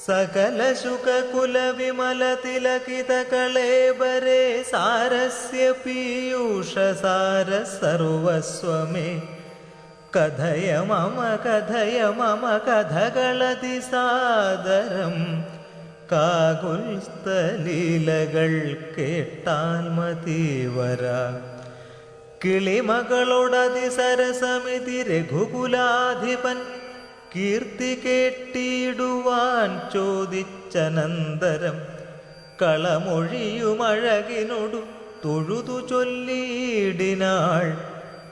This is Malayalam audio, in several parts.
സകല ശുകകുല വിമല തിലകിത കളേബരേ സാരസ്യ പീയൂഷ സാര സർവസ്വമേ കഥയ മമ കഥകളതി സാദരം കാകുൽസ്ഥലീലകൾ കേട്ടാൽ മതിവര കിളിമകളോടതി സരസമിതി രഘുകുലാധിപൻ കീർത്തി കേട്ടിടുവാൻ ചോദിച്ചനന്തരം കളമൊഴിയുമഴകിനോടു തൊഴുതു ചൊല്ലിയിടിനാൾ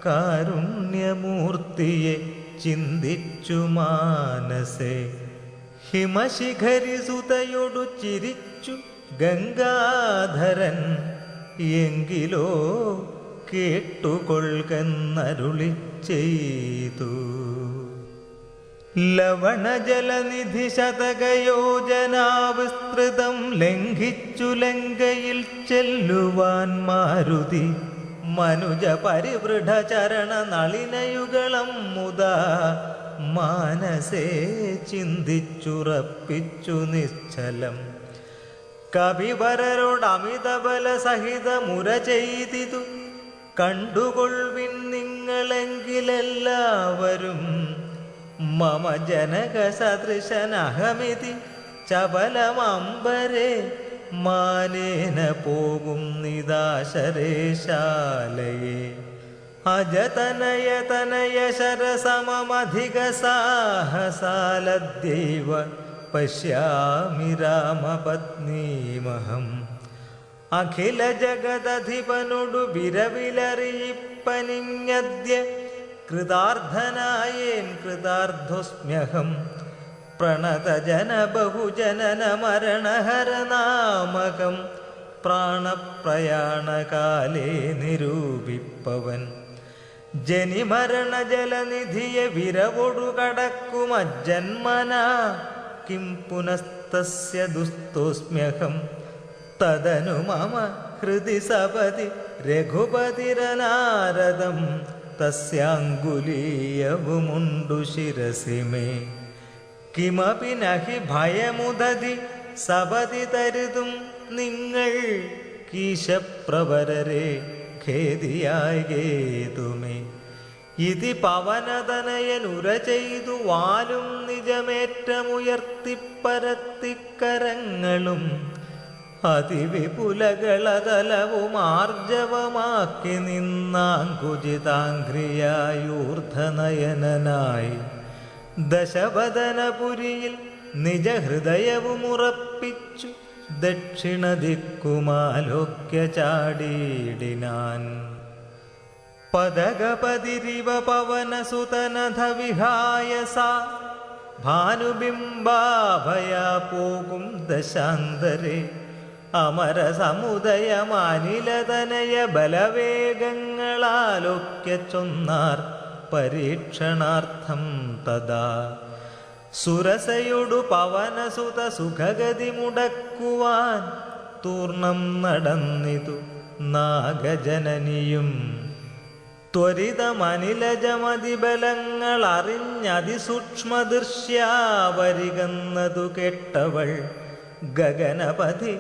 കാരുണ്യമൂർത്തിയെ ചിന്തിച്ചു മാനസേ ഹിമശിഖരിസുതയൊടു ചിരിച്ചു ഗംഗാധരൻ എങ്കിലോ കേട്ടുകൊള്ളുകെന്നരുളി ചെയ്തു. ലവണജലനിധി ശതകയോജനാവിസ്തൃതം ലംഘിച്ചു ലങ്കയിൽ ചെല്ലുവാൻ മാരുതി മനുജ പരിവൃഢ ചരണ നളിനയുഗളം മുതാ മാനസേ ചിന്തിച്ചുറപ്പിച്ചു നിശ്ചലം. കവിവരരോടമിതബല സഹിത മുര ചെയ്തിതു കണ്ടുകൊള്ളുവിൻ നിങ്ങളെങ്കിലെല്ലാവരും മമ ജനക സദൃശനഹമിതി ചപലമംബരേ മാനേന പോകും നിദാശരേശാലയേ അജതനയതനയ ശരസമമധിക സാഹസാലദ്യൈവ പശ്യാമി രാമപത്നീമഹം അഖില ജഗദധിപനൊടു വിരവിലറിയിപ്പനിഞ്ഞദ്യ കൃതാർത്ഥനായേൻ കൃതാർത്ഥോസ്മ്യഹം പ്രണതജന ബഹുജനന മരണഹരനാമകം പ്രാണപ്രയാണകാലേ നിരൂപിപ്പവൻ ജനിമരണ ജലനിധിയെ വിരവൊടു കടക്കുമജ്ജന്മന കിം പുനസ്തസ്യ ദുസ്തോസ്മ്യഹം തദനു മമ ഹൃദി സപതി രഘുപതിരനാരദം തസ്യാങ്കുലീയവുമുണ്ടു ശിരസി മേ കിമപി നഹി ഭയമുദതി സപതി തരുതും നിങ്ങൾ കീശപ്രവരരെ ഖേദിയായി കേതുമേ ഇതി പവനതനയനുര ചെയ്തു വാലും നിജമേറ്റമുയർത്തിപ്പരത്തിക്കരങ്ങളും അതിവിപുലകളതലവും ആർജവമാക്കി നിന്നാങ്കുചിതാംഘ്രിയായൂർധനയനായി ദശവദനപുരിയിൽ നിജഹൃദയവും ഉറപ്പിച്ചു ദക്ഷിണദിക്കുമാലോക്യ ചാടിയിടിനാൻ. പദഗപതിരിവ പവനസുതനധ വിഹായ സാ ഭാനുബിംബാഭയാ പോകും ദശാന്തരെ അമരസമുദയമാനിലതനയ ബലവേഗങ്ങളാലോക്യ ചൊന്നാർ പരീക്ഷണാർത്ഥം തഥാ സുരസയൊടു പവനസുത സുഖഗതി മുടക്കുവാൻ തൂർണം നടന്നിതു നാഗജനനിയും ത്വരിതമനിലജമതിബലങ്ങൾ അറിഞ്ഞതിസൂക്ഷ്മദൃശ്യാവരികന്നതു കേട്ടവൾ ഗഗനപതി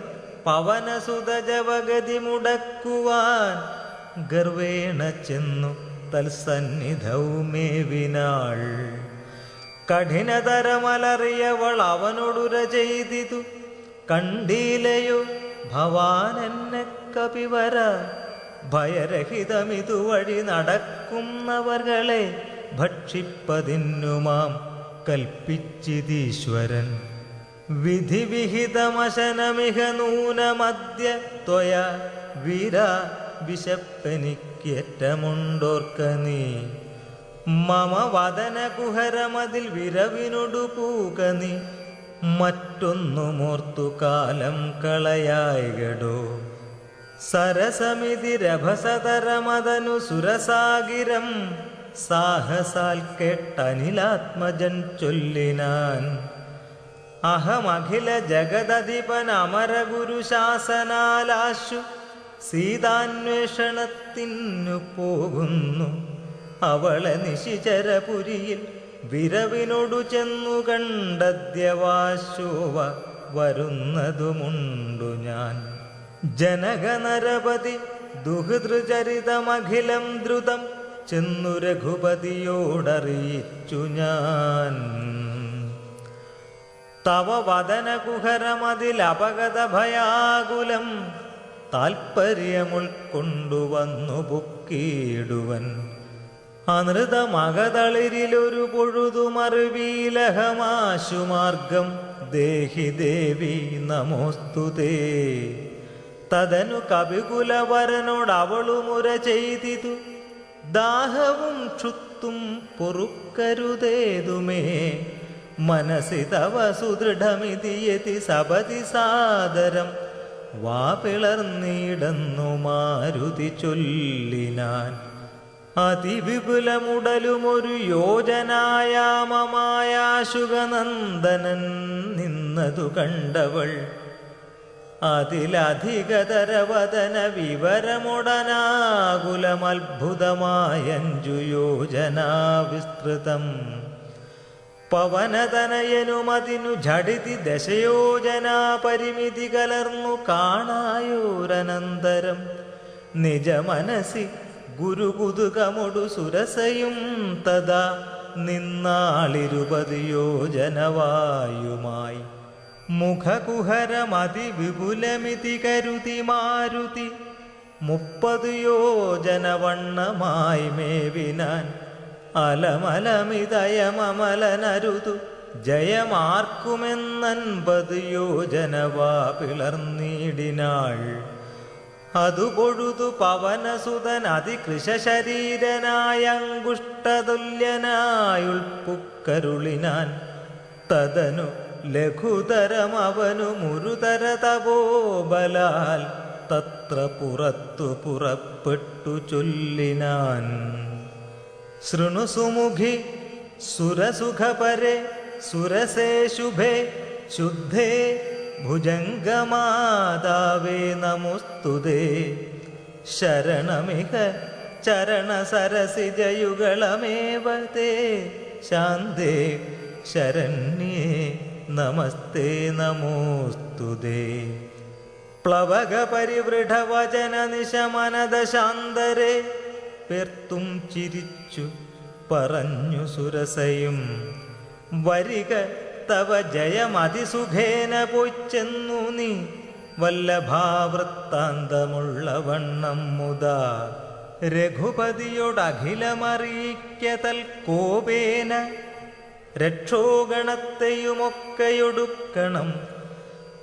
പവനസുത ജവഗതി മുടക്കുവാൻ ഗർവേണ ചെന്നു തൽസന്നിധൗമേവിനാൾ. കഠിനതരമലറിയവൾ അവനോടുര ചെയ്തിതു കണ്ടീലയോ ഭവാനെന്നെ കപിവര ഭയരഹിതമിതു വഴി നടക്കുന്നവർകളെ ഭക്ഷിപ്പതിന്നുമാം കൽപ്പിച്ചിതീശ്വരൻ വിധിവിഹിതമശനമിഹ നൂനമദ്യ ത്വയ വീര വിശപ്പനിക്കേറ്റമുണ്ടോർക്ക നീ മമ വദന കുഹരമതിൽ വിരവിനൊടു പൂക നീ മറ്റൊന്നുമോർത്തു കാലം കളയായികടോ സരസമിതി രഭസതരമതനു സുരസാഗിരം സാഹസാൽ കേട്ടനിലാത്മജൻ ചൊല്ലിനാൻ അഹമഖില ജഗദധിപൻ അമരഗുരു ശാസനാലാശു സീതാന്വേഷണത്തിനു പോകുന്നു അവളെ നിശിചരപുരിയിൽ വിരവിനോടു ചെന്നു കണ്ടദ്യവാശോവ വരുന്നതുമുണ്ടു ഞാൻ. ജനകനരപതി ദുഹൃതചരിതമഖിലം ദ്രുതം ചെന്നു രഘുപതിയോടറിയിച്ചു ഞാൻ. തവ വദനകുഹരമതിലപഗത ഭയാകുലം താൽപര്യമുൾക്കൊണ്ടുവന്നു പൊക്കിയിടുവൻ. അനൃതമകതളിരിലൊരു പൊഴുതുമറിവീലഹമാശുമാർഗം ദേഹി ദേവി നമോസ്തുതേ. തദനു കവികുലവരനോടവളുമുര ചെയ്തിതു ദാഹവും ക്ഷുത്തും പൊറുക്കരുതേതുമേ. മനസി തവ സുദൃഢമിതിയതി സപതി സാദരം വാപിളർന്നിടന്നു മാരുതി ചൊല്ലിനാൻ. അതിവിപുലമുടലുമൊരു യോജനായാമമായാശുഗനന്ദനൻ നിന്നതു കണ്ടവൾ അതിലധികതരവദന വിവരമുടനാകുലമത്ഭുതമായഞ്ചു യോജനാ വിസ്തൃതം. പവനതനയനുമതിനു ഝടിതി ദശയോജനാ പരിമിതി കലർന്നു കാണായോരനന്തരം നിജമനസി ഗുരുകുതുകമൊടു സുരസയും തഥാ നിന്നാളിരുപത് യോജനവായുമായി. മുഖകുഹരമതിവിപുലമിതി കരുതി മാരുതി 30 യോജനവണ്ണമായി മേവിനാൻ. അലമലമിതയമമലനരുതു ജയമാർക്കുമെന്നൻപത് യോജനവാ പിളർന്നിടിനാൾ. അതു പൊഴുതു പവനസുതൻ അതികൃശരീരനായ അങ്കുഷ്ടതുല്യനായുൾപ്പുക്കരുളിനാൻ. തദനു ലഘുതരമവനു മുരുതര തപോബലാൽ തത്ര പുറത്തു പുറപ്പെട്ടു ചൊല്ലിനാൻ. ശൃണു സുമുഖി സുരസുഖപരെ സുരസേ ശുഭേ ശുദ്ധേ ഭുജംഗമാതാവേ നമോസ്തുതേ. ശരണമിഹ ചരണസരസിജയുഗളമേവ തേ ശാന്തേ ശരണ്യേ നമസ്തേ നമോസ്തുതേ. പ്ലവക പരിവൃഢവചന നിശമനദശാന്തരെ പേർത്തും ചിരിച്ചു പറഞ്ഞു സുരസയും. വരിക തവ ജയമതിസുഖേന പോയിച്ചെന്നു നീ വല്ലഭാവൃത്താന്തമുള്ള വണ്ണം മുതാ. രഘുപതിയോടഖിലമറിയിക്കതൽ കോപേന രക്ഷോഗണത്തെയുമൊക്കെയൊടുക്കണം.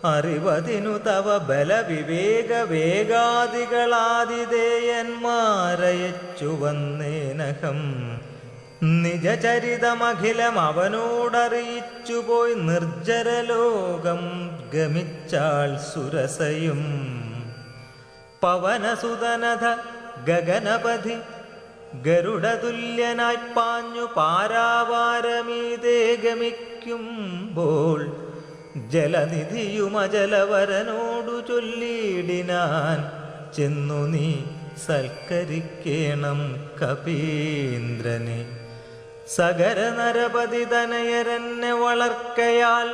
അറിവതിനു തവ ബലവിവേക വേഗാദികളാതിദേയന്മാരയച്ചു വന്നേനഹം. നിജചരിതമഖിലം അവനോടറിയിച്ചു പോയി നിർജ്ജരലോകം ഗമിച്ചാൾ സുരസയും. പവനസുതനഥ ഗഗനപതി ഗരുഡതുല്യനായി പാഞ്ഞു പാരാവാരമീതേ ഗമിക്കുമ്പോൾ ജലനിധിയുമജലവരനോടു ചൊല്ലിയിടിനാൻ. ചെന്നു നീ സൽക്കരിക്കേണം കപീന്ദ്രനെ. സഗര നരപതി തനയരെന്നെ വളർക്കയാൽ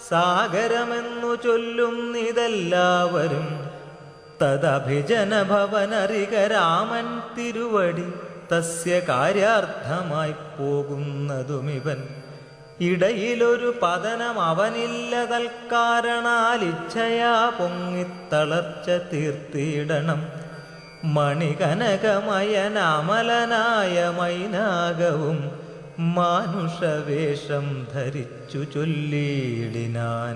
സാഗരമെന്നു ചൊല്ലുന്നിതെല്ലാവരും. തദഭിജന ഭവനറിക രാമൻ തിരുവടി തസ്യ കാര്യാർത്ഥമായി പോകുന്നതുമിവൻ. ഇടയിലൊരു പതനം അവനില്ല തൽക്കാരണാലിച്ഛയാ പൊങ്ങിത്തളർച്ച തീർത്തിടണം. മണികനകമയനാമലനായ മൈനാകവും മാനുഷവേഷം ധരിച്ചു ചൊല്ലിയിടിനാൻ.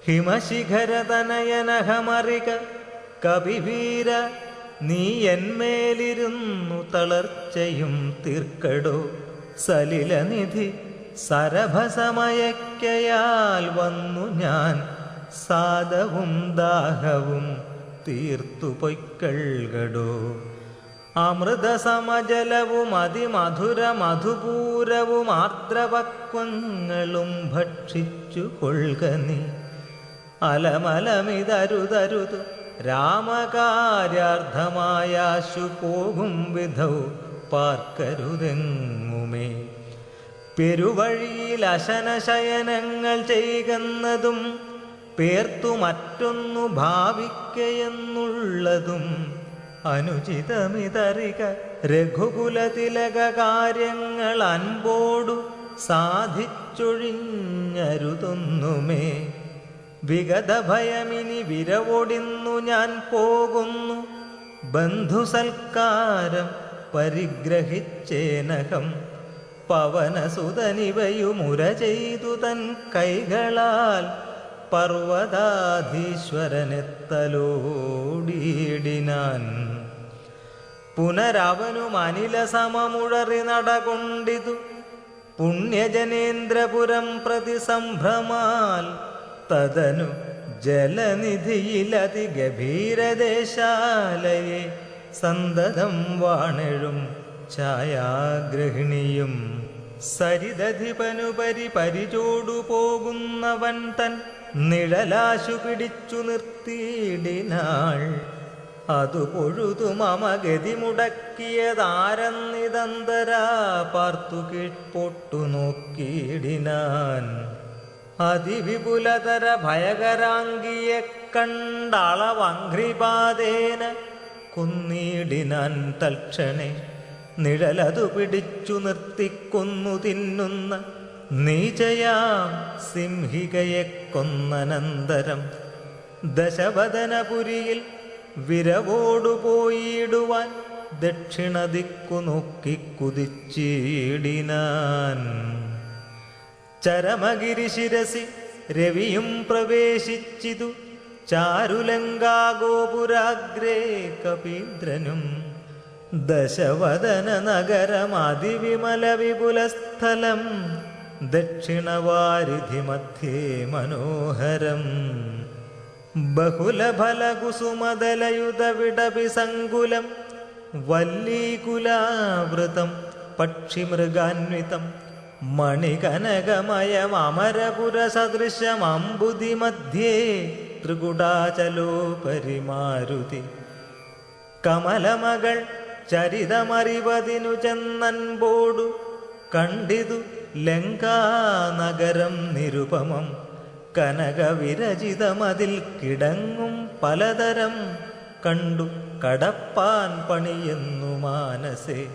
ഹിമശിഖരതനയനഹമറിക കവിവീര നീ എന്മേലിരുന്നു തളർച്ചയും തീർക്കടോ. സലിലനിധി സരഭസമയക്കയാൽ വന്നു ഞാൻ സാദവും ദാഹവും തീർത്തു പൊയ്ക്കൾകടോ. അമൃതസമജലവും അതിമധുര മധുപൂരവും ആർദ്രപക്വങ്ങളും ഭക്ഷിച്ചു കൊൾക നീ. അലമലമിതരുതരുതു രാമകാര്യാർത്ഥമായാശു പോകും വിധൗ പാർക്കരുതെങ്ങുമേ. പെരുവഴിയിൽ അശനശയനങ്ങൾ ചെയ്യുന്നതും പേർത്തു മറ്റൊന്നു ഭാവിക്കയെന്നുള്ളതും അനുചിതമിതറിക രഘുകുലതിലക കാര്യങ്ങൾ അൻപോടു സാധിച്ചൊഴിഞ്ഞരുതൊന്നുമേ. വിഗത ഭയമിനി വിരവൊടിന്നു ഞാൻ പോകുന്നു, ബന്ധുസൽക്കാരം പരിഗ്രഹിച്ചേനകം. പവനസുതനിവയുമുര ചെയ്തു തൻ കൈകളാൽ പർവ്വതാധീശ്വരനെത്തലോടിയിടിനാൻ. പുനരവനും അനില സമമുഴറി നടകൊണ്ടിതു പുണ്യജനേന്ദ്രപുരം പ്രതി സംഭ്രമാൽ. തദനു ജലനിധിയിലതി ഗഭീരദേശാലയെ സന്തതം വാണെഴും ഛായാഗ്രഹിണിയും. സരിതധിപനുപരി പരിചോടു പോകുന്നവൻ തൻ നിഴലാശു പിടിച്ചു നിർത്തിയിടിനാൾ. അതു പൊഴുതു മമ ഗതി മുടക്കിയതാരെന്നിതന്തരാ പാർത്തു കീഴ്പോട്ടു നോക്കിയിടിനാൻ. അതിവിപുലതര ഭയകരാംഗിയെ കണ്ടളവംഘ്രിപാദേന കൊന്നിടിനാൻ തൽക്ഷണേ. നിഴലതു പിടിച്ചു നിർത്തിക്കൊന്നു തിന്നുന്ന നീചയാം സിംഹികയെ കൊന്നനന്തരം ദശവദനപുരിയിൽ വിരവോടു പോയിടുവാൻ ദക്ഷിണദിക്കു നോക്കി കുതിച്ചിടിനാൻ. ചരമഗിരിശിരസി രവിയും പ്രവേശിച്ചിതു ചാരുലങ്കാഗോപുരാഗ്രേ കപീന്ദ്രനും. ദശവദന നഗരം അതിവിമല വിപുലസ്ഥലം ദക്ഷിണവാരിധി മധ്യേ മനോഹരം. ബഹുലഫലകുസുമദലയുധ വിടപി സങ്കുലം വല്ലീകുലാവൃതം പക്ഷിമൃഗാന്വിതം മണികനകമയമരപുരസദൃശമംബുധി മധ്യേ ത്രികുടാചലോപരി മാരുതി. കമലമകൾ ചരിതമറിവതിനു ചെന്നൻപോടു കണ്ടിതു ലങ്കാനഗരം നിരുപമം. കനകവിരചിതമതിൽ കിടങ്ങും പലതരം കണ്ടു കടപ്പാൻ പണിയെന്നു മാനസേ.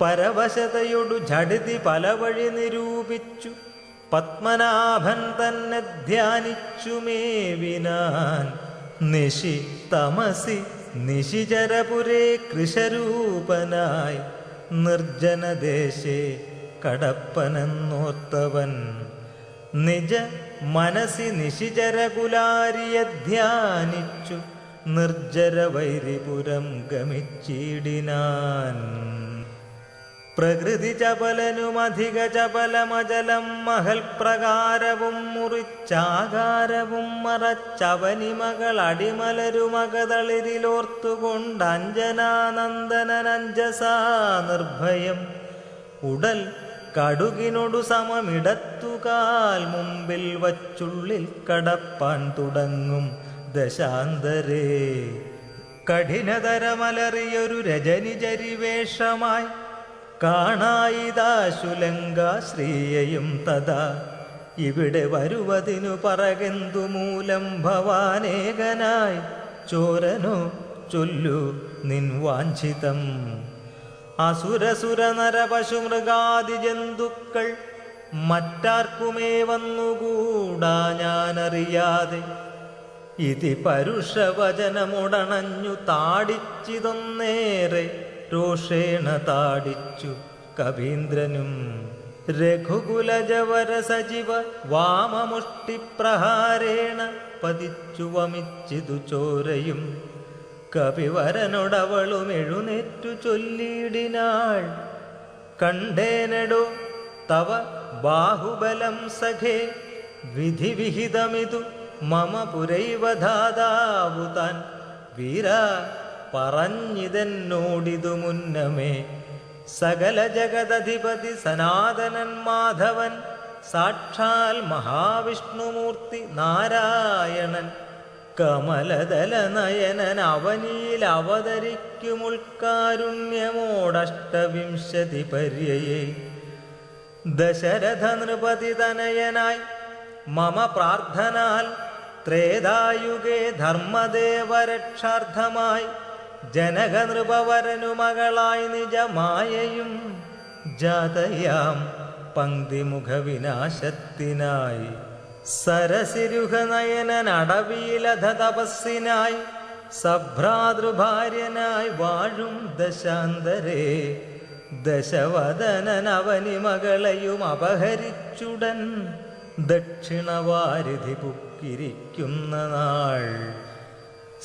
പരവശതയൊടു ഝടിതി പല വഴി നിരൂപിച്ചു പത്മനാഭൻ തന്നെ ധ്യാനിച്ചു മേവിനാൻ. നിശി തമസി നിശിചരപുരേ കൃശരൂപനായി നിർജ്ജനദേശേ കടപ്പനെന്നോർത്തവൻ. നിജ മനസി നിശിചരകുലാരിയെ ധ്യാനിച്ചു നിർജ്ജരവൈരിപുരം ഗമിച്ചിടിനാൻ. പ്രകൃതി ചപലനുമധിക ചപലമജലം മഹൽ പ്രകാരവും മുറിച്ചാകാരവും മറച്ചവനിമകൾ അടിമലരുമകതളിരിലോർത്തുകൊണ്ട് അഞ്ജനാനന്ദനഞ്ജസാ നിർഭയം ഉടൽ കടുകിനൊടു സമമിടത്തുകാൽ മുമ്പിൽ വച്ചുള്ളിൽ കടപ്പാൻ തുടങ്ങും ദശാന്തരേ. കഠിനതരമലറിയൊരു രജനിചരിവേഷമായി കാണായിതാശുലങ്കാശ്രീയയും തഥാ. ഇവിടെ വരുവതിനു പറകെന്തു മൂലം ഭവാനേകനായി ചോരനോ ചൊല്ലു നിൻ വാഞ്ചിതം. അസുരസുര നരപശുമൃഗാദി ജന്തുക്കൾ മറ്റാർക്കുമേ വന്നുകൂടാ ഞാനറിയാതെ. ഇതി പരുഷവചനമുടണഞ്ഞു താടിച്ചിതൊന്നേറെ രോഷേണ താടിച്ചു കവീന്ദ്രനും. രഘുകുലജവര സജീവ വാമമുഷ്ടിപ്രഹാരേണ പതിച്ചു വമിച്ചിതു ചോരയും. കവിവരനോടവളും എഴുന്നേറ്റു ചൊല്ലിയിടിനാൾ. കണ്ടേനടോ തവ ബാഹുബലം സഖേ, വിധിവിഹിതമിതു മമ പുരൈവ ധാതാവു താൻ. വീര പറഞ്ഞിതെന്നോടിതു മുന്നമേ. സകല ജഗദധിപതി സനാതനൻ മാധവൻ, സാക്ഷാൽ മഹാവിഷ്ണുമൂർത്തി നാരായണൻ. കമലദല നയനൻ അവനിയിൽ അവതരിക്കുമുൾക്കാരുണ്യമോടഷ്ടവിംശതി പര്യയെ. ദശരഥ നൃപതി തനയനായി മമ പ്രാർത്ഥനാൽ ത്രേതായുഗേ ധർമ്മദേവരക്ഷാർത്ഥമായി ജനക നൃപവരനു മകളായി നിജമായയും ജാതയാം പങ്ക്തിമുഖ വിനാശത്തിനായി സരസിരുഹനയനടവിയിലധ തപസ്സിനായി സഭ്രാതൃഭാര്യനായി വാഴും ദശാന്തരേ ദശവദനനവനി മകളെയും അപഹരിച്ചുടൻ ദക്ഷിണവാരിധി പുക്കിരിക്കുന്ന നാൾ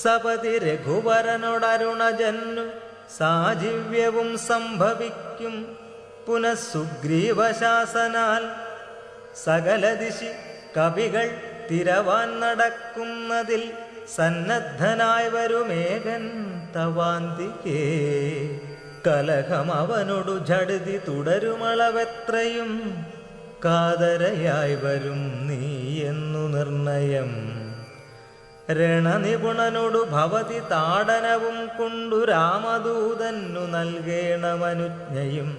സപതി രഘുവരനോടരുണജന്നു സാജീവ്യവും സംഭവിക്കും പുനഃസുഗ്രീവശാസനാൽ സകല ദിശി കവികൾ തിരവാൻ നടക്കുന്നതിൽ സന്നദ്ധനായി വരുമേകൻ തവാന്തികേ കലഹം അവനോടു ജഡിതി തുടരുമളവെത്രയും കാതരയായി വരും നീ എന്നു നിർണയം രണനിപുണനോടു ഭവതി താടനവും കൊണ്ടു രാമദൂതന്നു നൽകേണമനുജ്ഞയും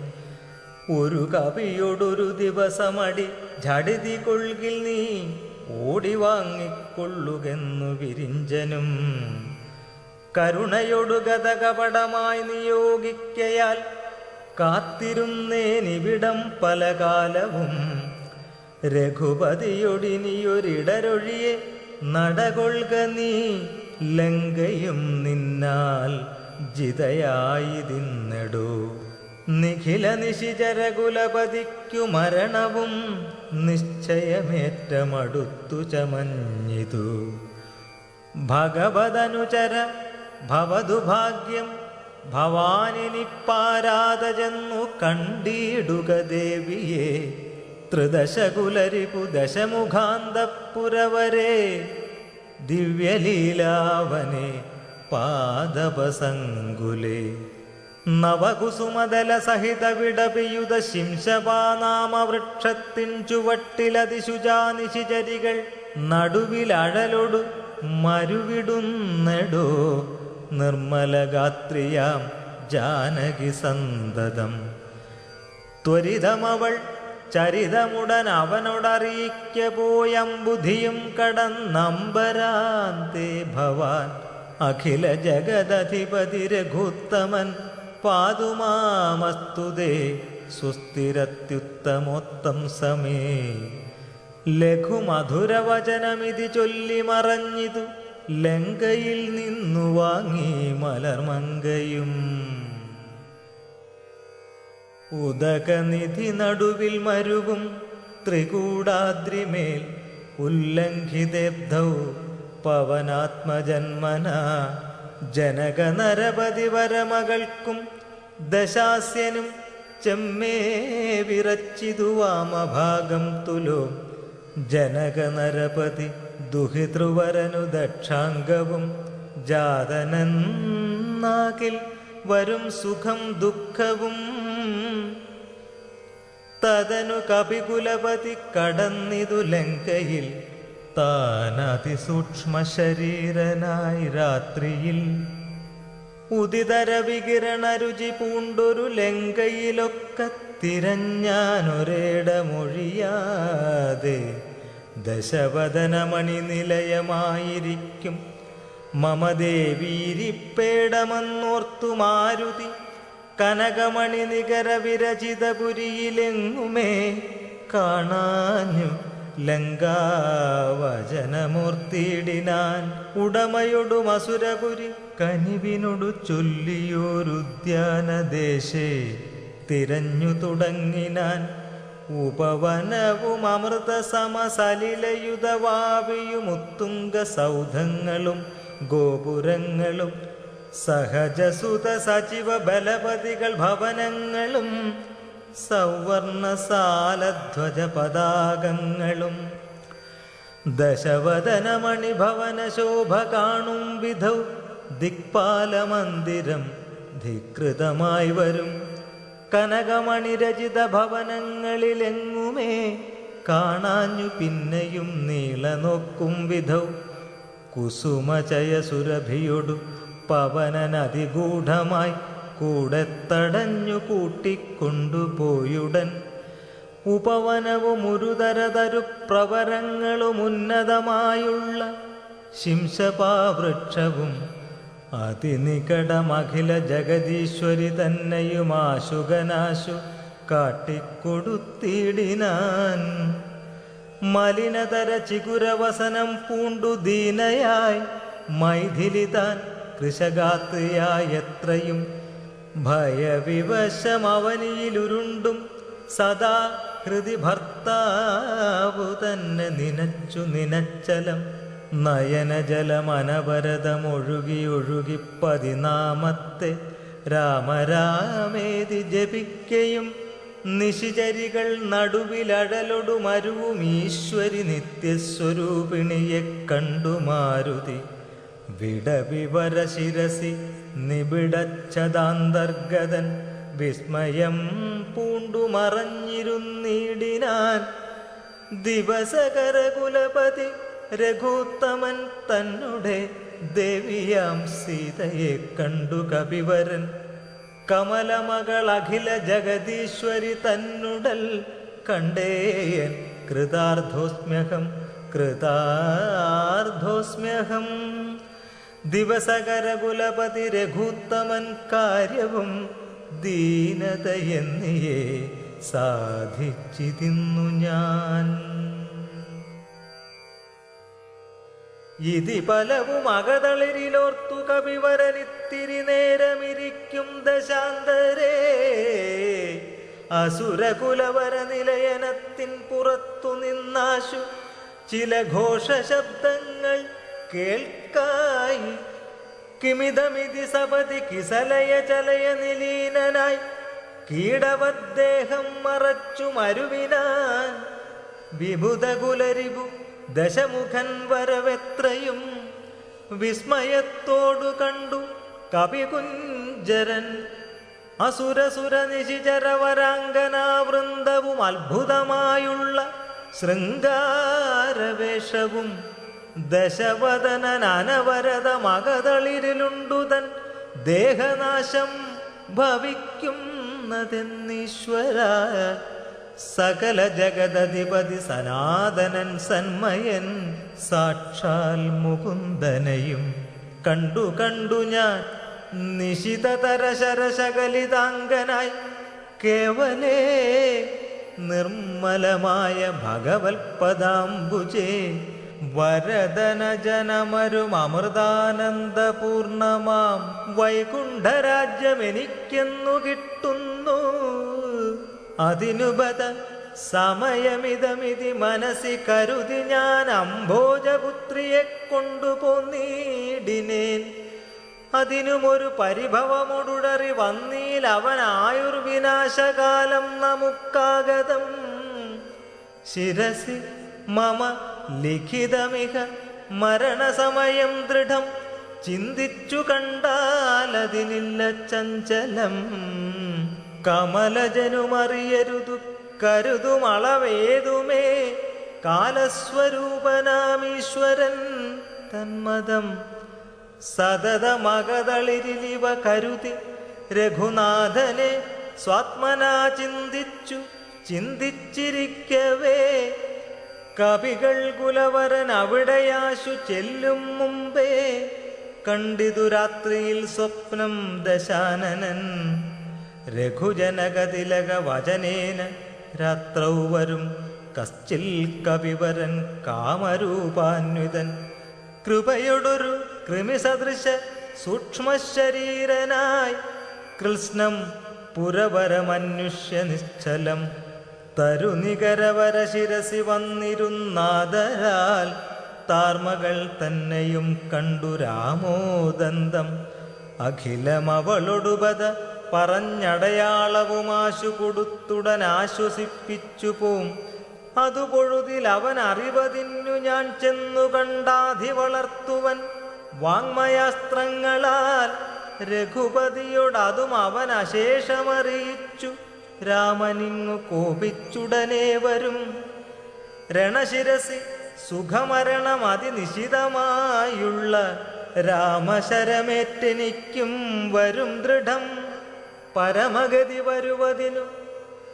ഒരു കവിയോടൊരു ദിവസമടി ജഡിതി കൊൾകിൽ നീ ഓടി വാങ്ങിക്കൊള്ളുകെന്നു വിരിഞ്ചനും കരുണയൊടു ഗതകപടമായി നിയോഗിക്കയാൽ കാത്തിരുന്നേനിവിടം പല കാലവും രഘുപതിയൊടിനിയൊരിടരൊഴിയെ നടകൊള്ളുക നീ ലങ്കയും നിന്നാൽ ജിതയായിതിന്നെടു നിഖില നിശിചരകുലപതിക്കു മരണവും നിശ്ചയമേറ്റമടുത്തു ചമഞ്ഞിതു ഭഗവതനുചര ഭവതു ഭാഗ്യം ഭവാനിനിപ്പാരാതജെന്നു കണ്ടിടുക ദേവിയെ ത്രിദശകുലരിപു ദശമുഖാന്തപുരവരെ ദിവ്യലീലാവനെ പാദപസങ്കുലേ നവകുസുമദല സഹിത വിടപിയുത ശിംശപാനാമവൃക്ഷത്തിൻ ചുവട്ടിലതിശുചാനിശിചരികൾ നടുവിലഴലൊടു മരുവിടുന്നെടോ നിർമ്മലഗാത്രിയാം ജാനകി സന്തതം ത്വരിതമവൾ ചരിതമുടൻ അവനോടറിയിക്ക പോയംബുധിയും കടന്നമ്പരാന്തേ ഭവാൻ അഖില ജഗദധിപതി രഘുത്തമൻ പാതുമാമസ്തുതേ സുസ്ഥിരത്യുത്തമോത്തം സമേ ലഘുമധുരവചനമിതി ചൊല്ലി മറഞ്ഞിതു ലങ്കയിൽ നിന്നു വാങ്ങി മലർമങ്കയും ഉദകനിധി നടുവിൽ മരുവും ത്രികൂടാദ്രിമേൽ ഉല്ലംഘിതേബ്ധൗ പവനാത്മജന്മന ജനക നരപതി വരമകൾക്കും ദശാസ്യനും ചെമ്മേ വിറച്ചിതു വാമഭാഗം തുലോ ജനക നരപതി ദുഹിതൃവരനു ദക്ഷാംഗവും ജാതനെന്നാകിൽ വരും സുഖം ദുഃഖവും തദനു കപികുലപതി കടന്നിതു ലങ്കയിൽ താനതിസൂക്ഷ്മ ശരീരനായി രാത്രിയിൽ ഉദിതര വികിരണ രുചി പൂണ്ടൊരു ലങ്കയിലൊക്കെ തിരഞ്ഞാനൊരേടമൊഴിയാതെ ദശവദനമണി നിലയമായിരിക്കും മമദേവീരിപ്പേടമെന്നോർത്തു മാരുതി കനകമണി നികര വിരചിതപുരിയിലെങ്ങുമേ കാണാഞ്ഞു ലങ്കാവചനമൂർത്തിയിടിനാൻ ഉടമയൊടു മസുരപുരി കനിവിനൊടു ചൊല്ലിയോരുദ്യാനദേശേ തിരഞ്ഞു തുടങ്ങിനാൻ ഉപവനവും അമൃത സമസലിലയുധവാവിയുമുത്തുംഗ സൗധങ്ങളും ഗോപുരങ്ങളും സഹജസുത സചിവ ബലപതികൾ ഭവനങ്ങളും സൗവർണസാലധ്വജ പതാകങ്ങളും ദശവദനമണിഭവന ശോഭ കാണും വിധൗ ദിക്പാലമന്ദിരം ധികൃതമായി വരും കനകമണിരചിത ഭവനങ്ങളിലെങ്ങുമേ കാണാഞ്ഞു പിന്നെയും നീളനോക്കും വിധൗ കുസുമചയ സുരഭിയൊടു പവനനതിഗൂഢമായി കൂടെ തടഞ്ഞു കൂട്ടിക്കൊണ്ടുപോയുടൻ ഉപവനവും ഉരുതരതരു പ്രവരങ്ങളും ഉന്നതമായുള്ള ശിംശപാവൃക്ഷവും അതിനികടമഖില ജഗദീശ്വരി തന്നെയുമാശുകനാശു കാട്ടിക്കൊടുത്തിടിനാൻ. മലിനതര ചികുരവസനം പൂണ്ടു ദീനയായി മൈഥിലി താൻ കൃശഗാത്രിയായെത്രയും ഭയവിവശമവനിയിലുരുണ്ടും സദാ ഹൃദി ഭർത്താവു തന്നെ നിനച്ചു നിനച്ചലം നയനജലമനവരതമൊഴുകി ഒഴുകി 14 രാമരാമേതി ജപിക്കയും നിശിചരികൾ നടുവിലഴലൊടുമരുവും ഈശ്വരി നിത്യസ്വരൂപിണിയെ കണ്ടു മാരുതി വിടവിവര ശിരസി നിബിഡച്ഛദാന്തർഗതൻ വിസ്മയം പൂണ്ടു മറഞ്ഞിരുന്നിടിനാൻ. ദിവസകരകുലപതി രഘുത്തമൻ തന്നുടെ ദേവിയാം സീതയെ കണ്ടു കപിവരൻ കമലമകൾ അഖില ജഗദീശ്വരി തന്നുടൽ കണ്ടേയൻ കൃതാർത്ഥോസ്മ്യഹം കൃതാർത്ഥോസ്മ്യഹം. ദിവസകരകുലപതി രഘുത്തമൻ കാര്യവും ദീനതയെന്നിയെ സാധിച്ചിരുന്നു ഞാൻ. ഇതി പലവും അകതളിരിലോർത്തു കവിവരനിത്തിരി നേരമിരിക്കും ദശാന്തരേ അസുരകുലവര നിലയനത്തിൻ പുറത്തു നിന്നാശു ചില ഘോഷശബ്ദങ്ങൾ കേൾക്കായി. കിമിതമിതി സപതി കിസലയ ചലയ നിലീനനായി കീടവദ്ദേഹം മറച്ചു മരുവിനാൻ. വിഭുതകുലരിപു ദശമുഖൻ വരവെത്രയും വിസ്മയത്തോടു കണ്ടു കപികുഞ്ചരൻ. അസുരസുര നിശിചരവരാംഗനാവൃന്ദവും അത്ഭുതമായുള്ള ശൃംഗാരവേഷവും ദശവദനൻ അനവരത മകതളിരിലുണ്ടുതൻ ദേഹനാശം ഭവിക്കുന്നതെന്നീശ്വര. സകല ജഗദധിപതി സനാതനൻ സന്മയൻ സാക്ഷാൽ മുകുന്ദനെയും കണ്ടു കണ്ടു ഞാൻ നിശിതതര ശരശകലിതാംഗനായി കേവലേ നിർമ്മലമായ ഭഗവത്പദാംബുജേ വരദന ജനമരും അമൃതാനന്ദപൂർണമാം വൈകുണ്ഠരാജ്യമെനിക്കെന്നു കിട്ടുന്നു. അതിനുബത സമയമിതമിതി മനസ്സി കരുതി ഞാൻ അംഭോജപുത്രിയെ കൊണ്ടുപോന്നീടിനേൻ. അതിനുമൊരു പരിഭവമൊടുടറി വന്നീൽ അവൻ ആയുർവിനാശകാലം നമുക്കാഗതം. ശിരസി മമ ലിഖിതമിക മരണസമയം ദൃഢം ചിന്തിച്ചു കണ്ടാലതിനില്ല ചഞ്ചലം. കമലജനുമറിയരുതു കരുതുമളവേതുമേ കാലസ്വരൂപനാമീശ്വരൻ തന്മതം. സതതമകതളിരിലിവ കരുതി രഘുനാഥനെ സ്വാത്മനാ ചിന്തിച്ചു ചിന്തിച്ചിരിക്കവേ കവികൾ കുലവരൻ അവിടെയാശു ചെല്ലും മുമ്പേ കണ്ടിതു രാത്രിയിൽ സ്വപ്നം ദശാനനൻ. രഘുജനകതിലക വചനേന രാത്രൗ വരും കശ്ചിൽ കവിവരൻ കാമരൂപാന്വിതൻ. കൃപയൊടൊരു കൃമിസദൃശ സൂക്ഷ്മശരീരനായി കൃഷ്ണം പുരവരമന്യുഷ്യ നിശ്ചലം തരുനികരവര ശിരസി വന്നിരുന്നാദരാൽ താർമകൾ തന്നെയും കണ്ടു രാമോദന്തം. അഖിലമവളൊടുപത പറഞ്ഞടയാളവുമാശു കൊടുത്തുടനാശ്വസിപ്പിച്ചു പോം. അതു പൊഴുതിൽ അവൻ അറിവതിന്നു ഞാൻ ചെന്നു കണ്ടാധി വളർത്തുവൻ വാങ്മയാസ്ത്രങ്ങളാൽ. രഘുപതിയോടതും അവൻ അശേഷമറിയിച്ചു രാമനിങ്ങു കോപിച്ചുടനെ വരും. രണശിരസി സുഖമരണം അതിനിശിതമായുള്ള രാമശരമേറ്റെനിക്കും വരും ദൃഢം. പരമഗതി വരുവതിനു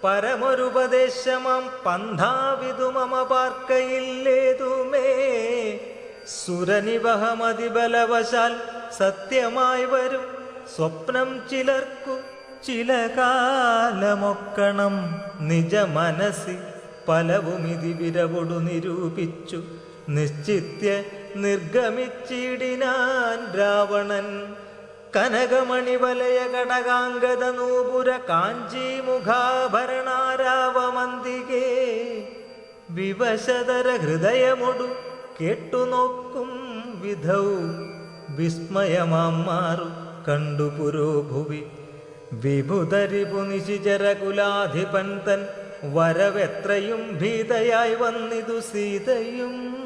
പരമൊരുപദേശമാം പന്ഥാവിതു മമ പാർക്കയില്ലേതുമേ. സുരനിവഹമതിബലവശാൽ സത്യമായി വരും സ്വപ്നം ചിലർക്കു ചില കാലമൊക്കണം. നിജ മനസ്സി പലവുമിതി വിരവൊടു നിരൂപിച്ചു നിശ്ചിത്യ നിർഗമിച്ചിടിനാൻ രാവണൻ. കനകമണിവലയ കടകാംഗത നൂപുര കാഞ്ചീ മുഖാഭരണാരാവമന്തികേ വിവശതര ഹൃദയമൊടു കേട്ടുനോക്കും വിധൗ വിസ്മയമാം മാറു കണ്ടു പുരോഭുവി. വിഭുതരിപു നിശിചരകുലാധിപൻ തൻ വരവെത്രയും ഭീതയായി വന്നിതു സീതയും.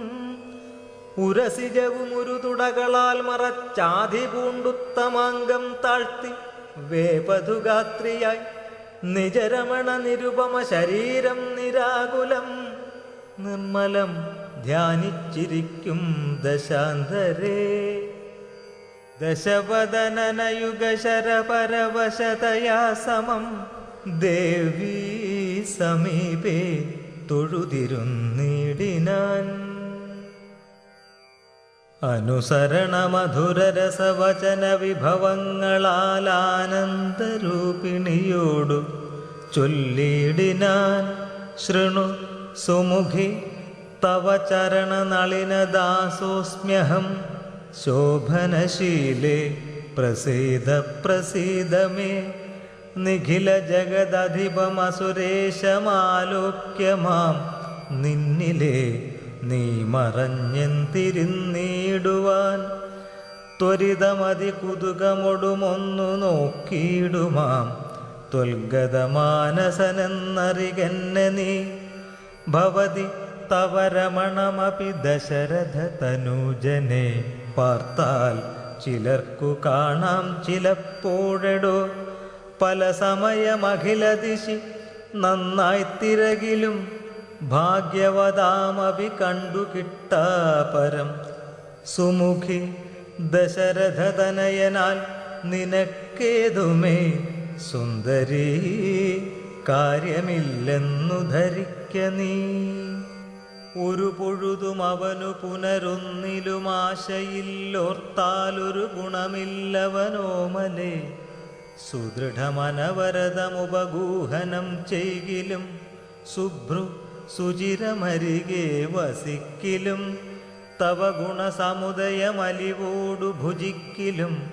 ഉരസിജവും ഒരു തുടകളാൽ മറച്ചാധി പൂണ്ടുത്തമാംഗം താഴ്ത്തി വേപതുഗാത്രിയായി നിജരമണ നിരുപമ ശരീരം നിരാകുലം നിർമ്മലം ധ്യാനിച്ചിരിക്കും ദശാന്തരേ. ദശവദനനയുഗശരപരവശതയാ സമം ദേവീ സമീപേ തൊഴുതിരുന്നിടിനാൻ. അനുസരണമധുരരസവചന വിഭവങ്ങളാൽ ആനന്ദരൂപിണിയോടു ചൊല്ലിടിനാൻ. ശൃണു സുമുഖി തവ ചരണനളിനദാസോസ്മ്യഹം ശോഭനശീലേ പ്രസീദ പ്രസീദ മേ. നിഖില ജഗദധിപമസുരേശമാലോക്യ മാം നിന്നിലേ നീ മറഞ്ഞെന്തിരുന്നിടുവാൻ. ത്വരിതമതി കുതുകമൊടുമൊന്നു നോക്കിയിടുമാം ത്വൽഗതമാനസനെന്നറികന്നെ നീ. ഭവതി തവ രമണമപി ദശരഥ തനൂജനെ പാർത്താൽ ചിലർക്കു കാണാം ചിലപ്പോഴെടോ. പല സമയമഖില ദിശി നന്നായി തിരകിലും ഭാഗ്യവതാമപി കണ്ടു കിട്ടാപരം. സുമുഖി ദശരഥതനയനാൽ നിനക്കേതുമേ സുന്ദരീ കാര്യമില്ലെന്നു ധരിക്ക നീ. ഒരു പൊഴുതും അവനു പുനരൊന്നിലും ആശയില്ലോർത്താലൊരു ഗുണമില്ലവനോമലേ. സുദൃഢമനവരതമുപഗൂഹനം ചെയ്കിലും ശുഭ്രു സുചിരമരികെ വസിക്കിലും തവ ഗുണസമുദയമലിവോടു ഭുജിക്കിലും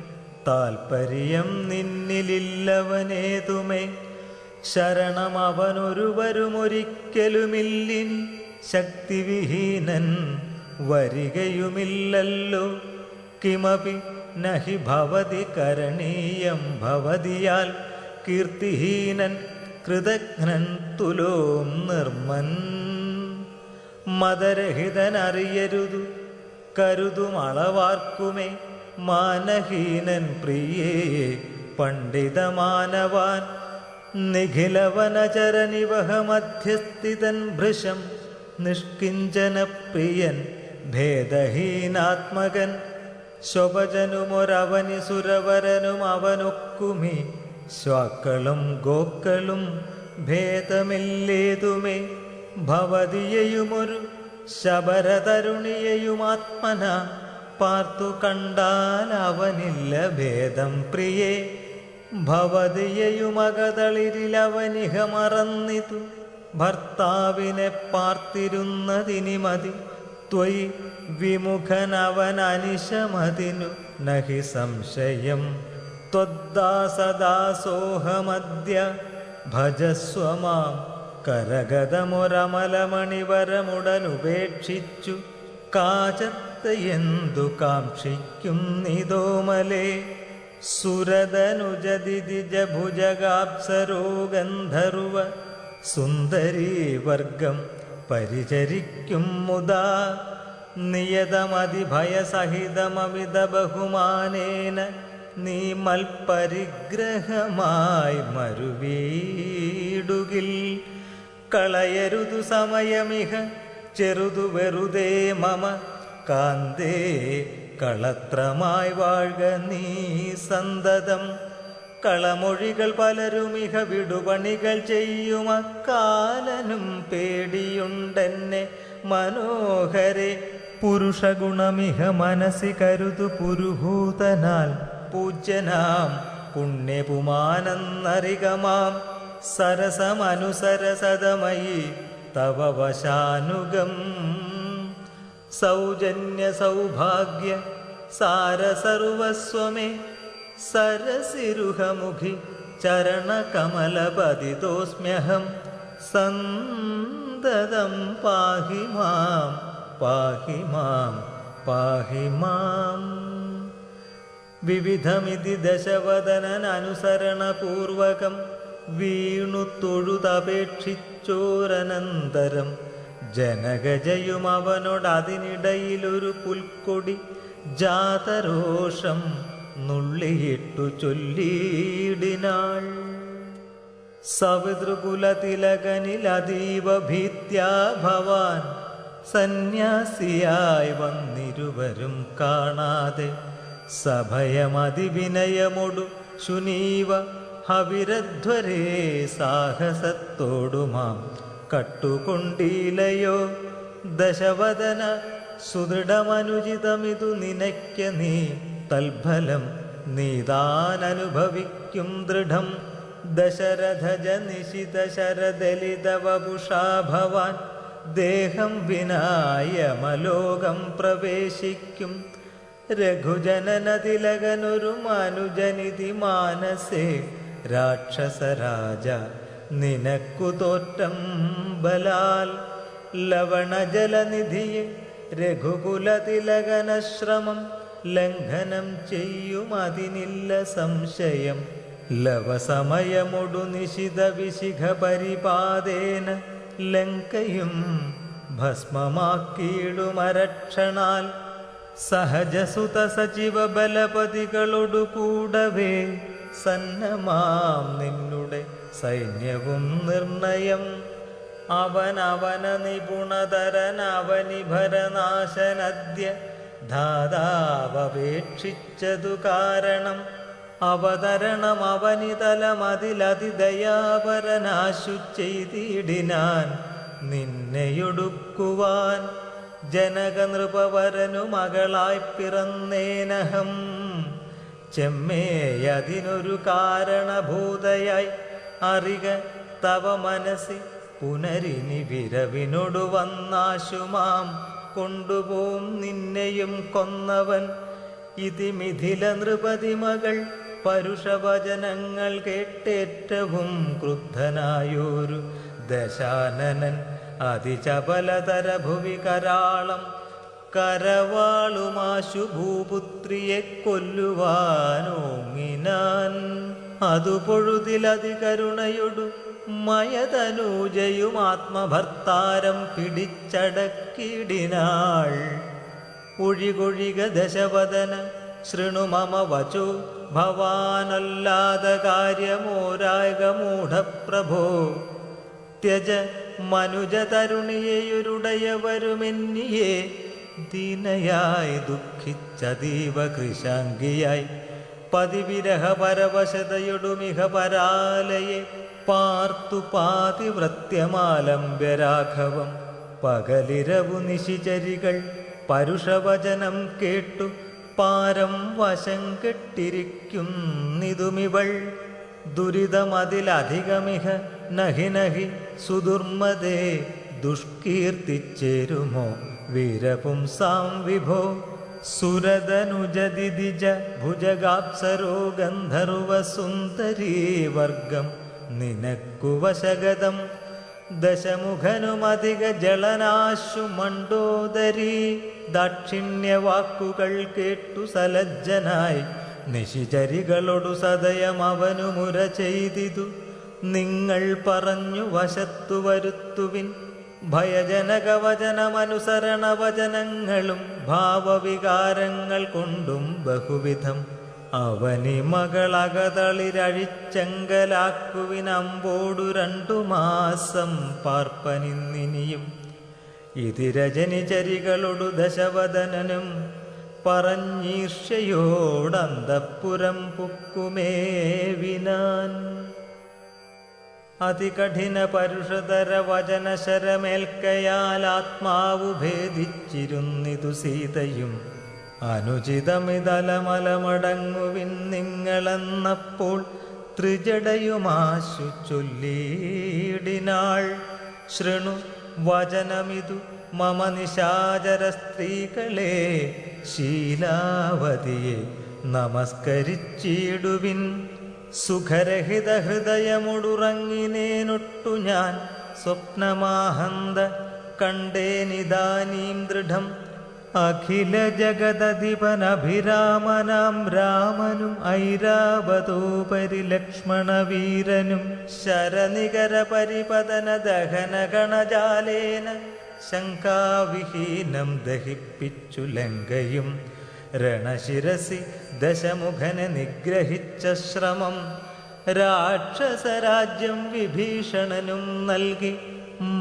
താൽപര്യം നിന്നിലില്ലവനേതുമേ. ശരണമവനൊരുവരുമൊരിക്കലുമില്ലിനി ശക്തിവിഹീനൻ വരികയുമില്ലല്ലോ. കിമപി നഹി ഭവതി കരണീയം ഭവതിയാൽ കീർത്തിഹീനൻ കൃതഘ്നൻ തുലോം നിർമ്മൻ. മദരഹിതനറിയരുതു കരുതുമളവാർക്കുമേ മാനഹീനൻ പ്രിയേ പണ്ഡിതമാനവാൻ. നിഖിലവനചരനിവഹമധ്യസ്ഥിതൻ ഭൃശം നിഷ്കിഞ്ചന പ്രിയൻ ഭേദഹീനാത്മകൻ. ശോഭജനുമൊരവനി സുരവരനും അവനൊക്കുമി ശ്വാക്കളും ഗോക്കളും ഭേദമില്ലേതുമേ. ഭവതിയെയുമൊരു ശബരതരുണിയെയുമാത്മന പാർത്തു കണ്ടാൽ അവനില്ല ഭേദം പ്രിയേ. ഭവതിയെയുമകതളിരിലവനിഹ മറന്നിതു ഭർത്താവിനെ പാർത്തിരുന്നതിനി മതി. ത്വയി വിമുഖനവനനിശമതിനു നഹി സംശയം. ത്വദ്ദാസദാസോഹമദ്യ ഭജസ്വമാം. കരഗതമൊരമലമണിവരമുടനുപേക്ഷിച്ചു കാചത്ത് എന്തു കാക്ഷിക്കും നിതോമലേ. സുരതനുജദിജഭുജഗാപ്സരോ ഗന്ധർവ സുന്ദരീവർഗം പരിചരിക്കും മുദാ. നിയതമതിഭയസഹിതമമിത ബഹുമാനേന നീ മൽപരിഗ്രഹമായി മരുവീടുകിൽ. കളയരുതു സമയമിഹ ചെറുതു വെറുതേ മമ കാന്തേ. കളത്രമായി വാഴ്ക നീ സന്തതം. കളമൊഴികൾ പലരുമിഹ വിടുപണികൾ ചെയ്യും അക്കാലനും പേടിയുണ്ടെന്നെ മനോഹരെ പുരുഷഗുണമിഹ മനസ്സി കരുതു പുരുഹൂതനാൽ പൂജ്യനാം പുണ്യപുമാനെന്നറികമാം സരസമനുസരസതമയി തവ വശാനുഗം സൗജന്യ സൗഭാഗ്യ സാരസർവസ്വമേ സരസിരുഹമുഖി ചരണകമലപതിതോസ്മ്യഹം സന്തതം പാഹി മാം പാഹി മാം പാഹി മാം. വിവിധമിതി ദശവദനനുസരണപൂർവകം വീണു തൊഴുതപേക്ഷിച്ചോരനന്തരം ജനകജയും അവനോടതിനിടയിലൊരു പുൽക്കൊടി ജാതരോഷം നുള്ളിയിട്ടു ചൊല്ലിയിടിനാൾ. സവിതൃകുലതിലകനിൽ അതീവ ഭീത്യാ ഭവാൻ സന്യാസിയായി വന്നിരുവരും കാണാതെ സഭയമതിവിനയമൊടു ശുനീവ ഹവിരധ്വരേ സാഹസത്തോടുമാം കട്ടുകൊണ്ടീലയോ ദശവദന സുദൃഢമനുചിതമിതു നിനയ്ക്ക നീ തൽഫലം നീതാനനുഭവിക്കും ദൃഢം. ദശരഥജ നിശിത ശരദലിത വപുഷാ ഭവാൻ ദേഹം വിനായമലോകം പ്രവേശിക്കും. രഘുജനനതിലകനൊരു മനുജനിധി മാനസേ രാക്ഷസരാജ നിനക്കു തോറ്റം ബലാൽ. ലവണജലനിധിയെ രഘുകുലതിലകനശ്രമം ലംഘനം ചെയ്യുമതിനില്ല സംശയം. ലവസമയമൊടു നിശിത വിശിഖ പരിപാദേന ലങ്കയും ഭസ്മമാക്കിയിടുമരക്ഷണാൽ. സഹജസുത സചിവ ബലപതികളൊടു കൂടവേ സന്നമാം നിന്നുടെ സൈന്യവും നിർണയം. അവനവന നിപുണതരനവനിഭരനാശനദ്യ ധാതാവപേക്ഷിച്ചതു കാരണം. അവതരണം അവനിതലമതിലതിദയാപരനാശു ചെയ്തിടിനാൻ നിന്നെയൊടുക്കുവാൻ. ജനകനൃപവരനു മകളായി പിറന്നേനഹം ചെമ്മേയതിനൊരു കാരണഭൂതയായി അറിക തവ മനസ്സി പുനരിനി വിരവിനോടു വന്നാശുമാം കൊണ്ടുപോം നിന്നെയും കൊന്നവൻ. ഇതി മിഥില നൃപതി മകൾ പരുഷവചനങ്ങൾ കേട്ടേറ്റവും ക്രുദ്ധനായൊരു ദശാനനൻ അതിചപലതര ഭുവി കരാളം കരവാളുമാശു ഭൂപുത്രിയെ കൊല്ലുവാനോങ്ങിനാൻ. അതു പൊഴുതിലതികരുണയൊടു മയതനൂജയും ആത്മഭർത്താരം പിടിച്ചടക്കിടിനാൾ. ഒഴികൊഴിക ദശവദന ശൃണു മമ വചോ ഭവാനല്ലാത കാര്യമോരായക മൂഢപ്രഭോ. ത്യജ മനുജ തരുണിയെയൊരുടയവരുമെന്നിയെ ദീനയായി ദുഃഖിച്ചതീവ കൃശാംഗിയായി പതിവിരഹ പരവശതയൊടുമിഹ പരാലയെ പാർത്തു പാതിവൃത്യമാലംബ്യരാഘവം. പകലിരവു നിശിചരികൾ പരുഷവചനം കേട്ടു പാരം വശം കെട്ടിരിക്കുന്നിതുമിവൾ. ദുരിതമതിലധികമിഹ നഹി നഹി സുദുർമദേ ദുഷ്കീർത്തിച്ചേരുമോ വീരപുംസാം വിഭോ. സുരതനുജദിദിജ ഭുജഗാപ്സരോ ഗന്ധർവസുന്ദരീ വർഗം നിനക്കു വശഗതം. ദശമുഖനുമധിക ജളനാശു മണ്ഡോദരീ ദാക്ഷിണ്യവാക്കുകൾ കേട്ടു സലജ്ജനായി നിശിചരികളൊടു സദയം അവനു മുര ചെയ്തിതു. നിങ്ങൾ പറഞ്ഞു വശത്തു വരുത്തുവിൻ ഭയജനകവചനമനുസരണ വചനങ്ങളും ഭാവവികാരങ്ങൾ കൊണ്ടും ബഹുവിധം. അവനി മകളകതളിരഴിച്ചങ്കലാക്കുവിനമ്പോടു 2 മാസം പാർപ്പനിന്നിനിയും. ഇതി രജനിചരികളൊടു ദശവദനനും പറഞ്ഞീർഷ്യയോടന്തഃപുരം പുക്കുമേവിനാൻ. അതികഠിന പരുഷതര വചനശരമേൽക്കയാൽ ആത്മാവു ഭേദിച്ചിരുന്നിതു സീതയും. അനുചിതമിതലമലമടങ്ങുവിൻ നിങ്ങളെന്നപ്പോൾ ത്രിജടയുമാശു ചൊല്ലിയിടിനാൾ. ശൃണു വചനമിതു മമ നിശാചര സ്ത്രീകളെ, ശീലാവതിയെ നമസ്കരിച്ചിടുവിൻ. സുഖരഹിത ഹൃദയമുടുറങ്ങിനേനൊട്ടു ഞാൻ സ്വപ്നമാഹന്ത കണ്ടേനിദാനീം ദൃഢം. അഖില ജഗദധിപനഭിരാമനാം രാമനും ഐരാവതോപരി ലക്ഷ്മണവീരനും ശരനികര പരിപതന ദഹന ഗണജാലേന ശങ്കാവിഹീനം ദഹിപ്പിച്ചു ലങ്കയും. രണശിരസി ദശമുഖനെ നിഗ്രഹിച്ച ശ്രമം രാക്ഷസരാജ്യം വിഭീഷണനും നൽകി.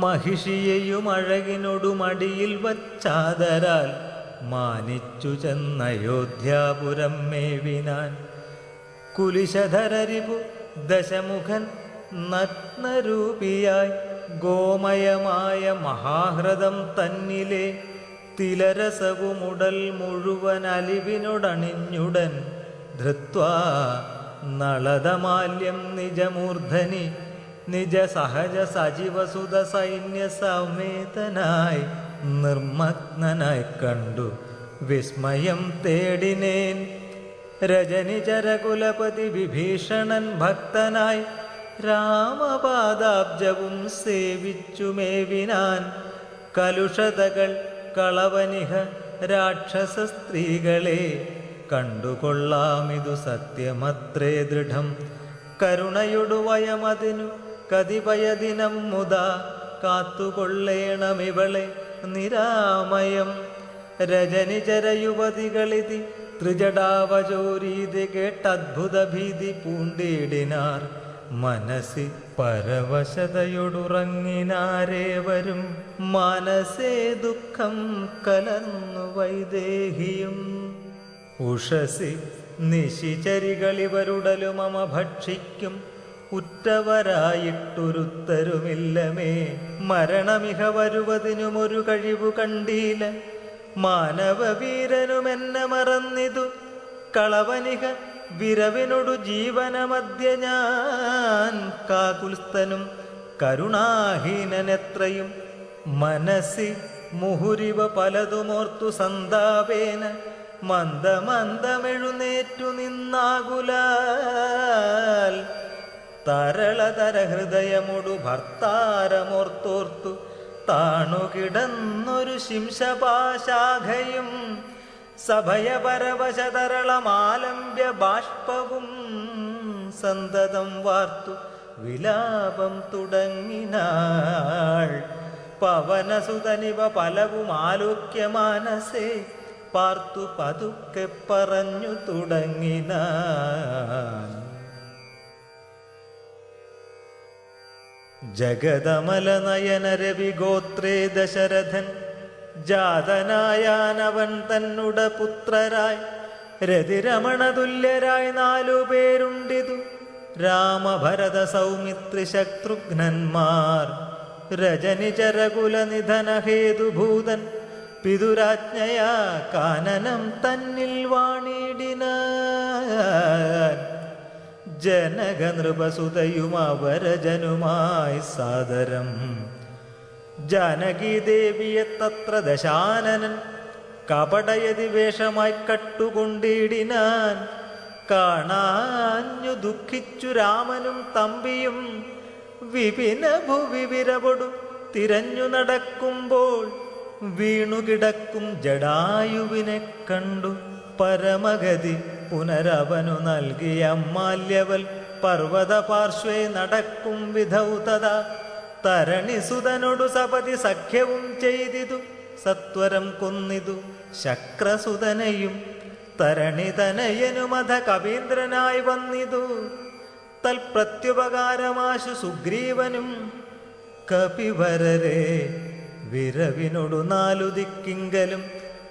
മഹിഷിയെയും അഴകിനൊടുമടിയിൽ വച്ചാദരാൽ മാനിച്ചു ചെന്നയോധ്യാപുരം മേവിനാൻ. കുലിശധരരിപു ദശമുഖൻ നഗ്നരൂപിയായി ഗോമയമായ മഹാഹൃദം തന്നിലെ തിലരസവുമുടൽ മുഴുവൻ അലിവിനൊടണിഞ്ഞുടൻ ധൃത്വാ നളദമാല്യം നിജമൂർധനി നിജ സഹജ സജീവസുത സൈന്യ സമേതനായി നിർമ്മഗ്നനായി കണ്ടു വിസ്മയം തേടിനേൻ. രജനിചരകുലപതി വിഭീഷണൻ ഭക്തനായി രാമപാദാബ്ജവും സേവിച്ചു മേവിനാൻ. കലുഷതകൾ കളവനിഹ രാക്ഷസ സ്ത്രീകളെ കണ്ടുകൊള്ളാമിതു സത്യമത്രേ ദൃഢം. കരുണയൊടു വയമതിനു കതിപയദിനം മുതാ കാത്തുകൊള്ളേണമിവളെ നിരാമയം. രജനിചര യുവതികളിതി ത്രിജടാവചോരീതി കേട്ടദ്ഭുത ഭീതി പൂണ്ടിടിനാർ. മനസ്സി പരവശതയൊടുറങ്ങിനാരേവരും മനസ്സേ ദുഃഖം കലർന്നു വൈദേഹിയും. ഉഷസി നിശിചരികളിവരുടലു മമ ഭക്ഷിക്കും ഉറ്റവരായിട്ടൊരുത്തരുമില്ലമേ. മരണമിഹ വരുവതിനുമൊരു കഴിവു കണ്ടീല. മാനവവീരനുമെന്നെ മറന്നിതു കളവനിക വിരവിനൊടു ജീവനമധ്യ ഞാൻ. കാകുൽസ്ഥനും കരുണാഹീനനെത്രയും മനസ്സി മുഹുരിവ പലതുമോർത്തു സന്താപേന മന്ദമന്ദമെഴുന്നേറ്റു നിന്നാകുലാൽ. തരളതര ഹൃദയമൊടു ഭർത്താരമോർത്തോർത്തു താണുകിടന്നൊരു ശിംശപാശാഖയും സഭയപരവശതരളമാലംബ്യ ബാഷ്പവും സന്തതം വാർത്തു വിലാപം തുടങ്ങിനാൾ. പവനസുതനിവ പലവും ആലോക്യ മാനസേ പാർത്തു പതുക്കെ പറഞ്ഞു തുടങ്ങിനാൻ. ജഗദമലനയന രവിഗോത്രേ ദശരഥൻ ജാതനായാനവൻ തന്നുട പുത്രരായി. രതിരമണതുല്യരായി 4 പേരുണ്ടിതു രാമഭരത സൗമിത്രി ശത്രുഘ്നന്മാർ. രജനിചരകുലനിധനഹേതുഭൂതൻ പിതുരാജ്ഞയാ കാനനം തന്നിൽ വാണിടിനാൻ. ജനകനൃപസുതയുമവരജനുമായി സാദരം ജാനകീദേവിയെ തത്ര ദശാനനൻ കപടയതി വേഷമായി കട്ടുകൊണ്ടിടിനാൻ. കാണാഞ്ഞു ദുഃഖിച്ചു രാമനും തമ്പിയും വിപിന ഭുവി വിരവൊടു തിരഞ്ഞു നടക്കുമ്പോൾ വീണുകിടക്കും ജടായുവിനെ കണ്ടു. പരമഗതി പുനരവനു നൽകിയ മാല്യവൽ പർവ്വത പാർശ്വേ നടക്കും വിധൗതത. തരണിസുതനോടു സപതി സഖ്യവും ചെയ്തിതു സത്വരം കൊന്നിതു ശക്രസുതനെയും. തരണിതനയനുമധ കവീന്ദ്രനായി വന്നിതു തൽപ്രത്യുപകാരമാശു സുഗ്രീവനും. കപിവരരെ വിരവിനൊടു 4 ദിക്കിങ്കലും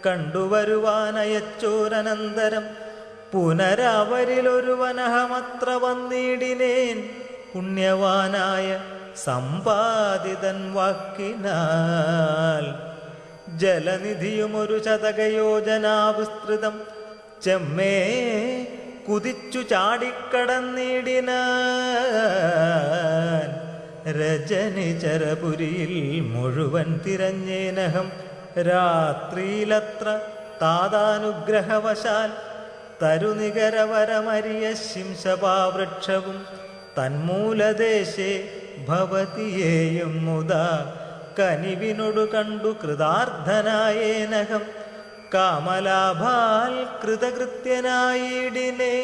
കണ്ടുവരുവാനയച്ചോരനന്തരം പുനരവരിലൊരുവനഹമത്ര വന്നിടിനേൻ. പുണ്യവാനായ സമ്പാദിതൻ വാക്കിനാൽ ജലനിധിയുമൊരു ശതകയോജനാവിസ്തൃതം ചെമ്മേ കുതിച്ചു ചാടിക്കടന്നിടിനാൻ. രജനിചരപുരിയിൽ മുഴുവൻ തിരഞ്ഞേനഹം രാത്രിയിലത്ര താതാനുഗ്രഹവശാൽ തരുനികരവരമരിയ ശിംശപാവൃക്ഷവും തന്മൂലദേശേ ഭവതിയേയും മുതാ കനിവിനൊടു കണ്ടു കൃതാർത്ഥനായേനഹം. കാമലാഭാൽ കൃതകൃത്യനായിടിനേ.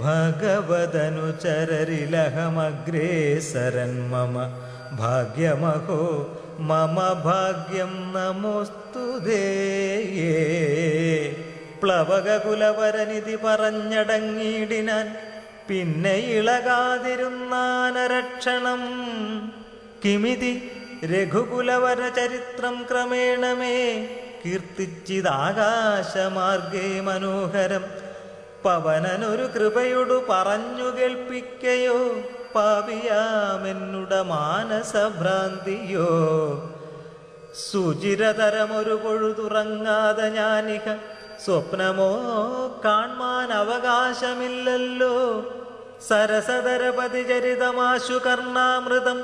ഭഗവദനുചരരിലഹമഗ്രേസരൻ മമ ഭാഗ്യമഹോ മമ ഭാഗ്യം നമോസ്തുതേ. പ്ലവകകുലവരനിധി പറഞ്ഞടങ്ങിയിടിനാൻ. പിന്നെ ഇളകാതിരുന്നാനരക്ഷണം. കിമിതി രഘുകുലവര ചരിത്രം ക്രമേണ മേ കീർത്തിച്ചിതാകാശമാർഗേ മനോഹരം. പവനനൊരു കൃപയൊടു പറഞ്ഞു കേൾപ്പിക്കയോ പാപിയാമെന്നുട മാനസഭ്രാന്തിയോ. സുചിരതരമൊരു പൊഴുതുറങ്ങാതെ ഞാനിക സ്വപ്നമോ കാൺമാൻ അവകാശമില്ലല്ലോ. സരസതരപതി ചരിതമാശു കർണാമൃതം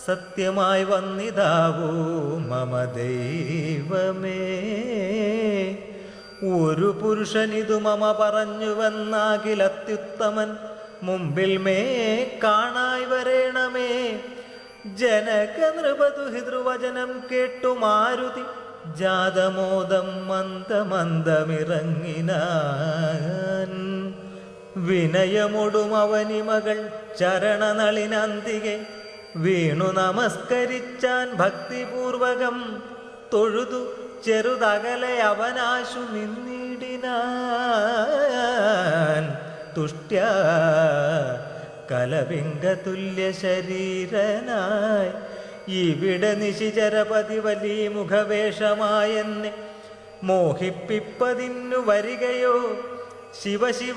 സത്യമായി വന്നിതാവൂ മമ ദൈവമേ. ഒരു പുരുഷനിതു മമ പറഞ്ഞുവെന്നാകിലത്യുത്തമൻ മുമ്പിൽ മേ കാണായി വരേണമേ. ജനക നൃപതു ഹിതൃവചനം കേട്ടു മാരുതി ജാതമോദം മന്ദമന്ദമിറങ്ങിനാൻ. വിനയമൊടും അവനിമകൾ ചരണനളിനന്തികെ വീണു നമസ്കരിച്ചാൻ ഭക്തിപൂർവകം. തൊഴുതു ചെറുതകലെ അവനാശു നിന്നിടിനാൻ. തുഷ്ട്യാ കലവിംഗതുല്യ ശരീരനായി ഇവിടെ നിശിചരപതി വലിയ മുഖവേഷമായെന്നെ മോഹിപ്പിപ്പതിന്നു വരികയോ. ശിവശിവ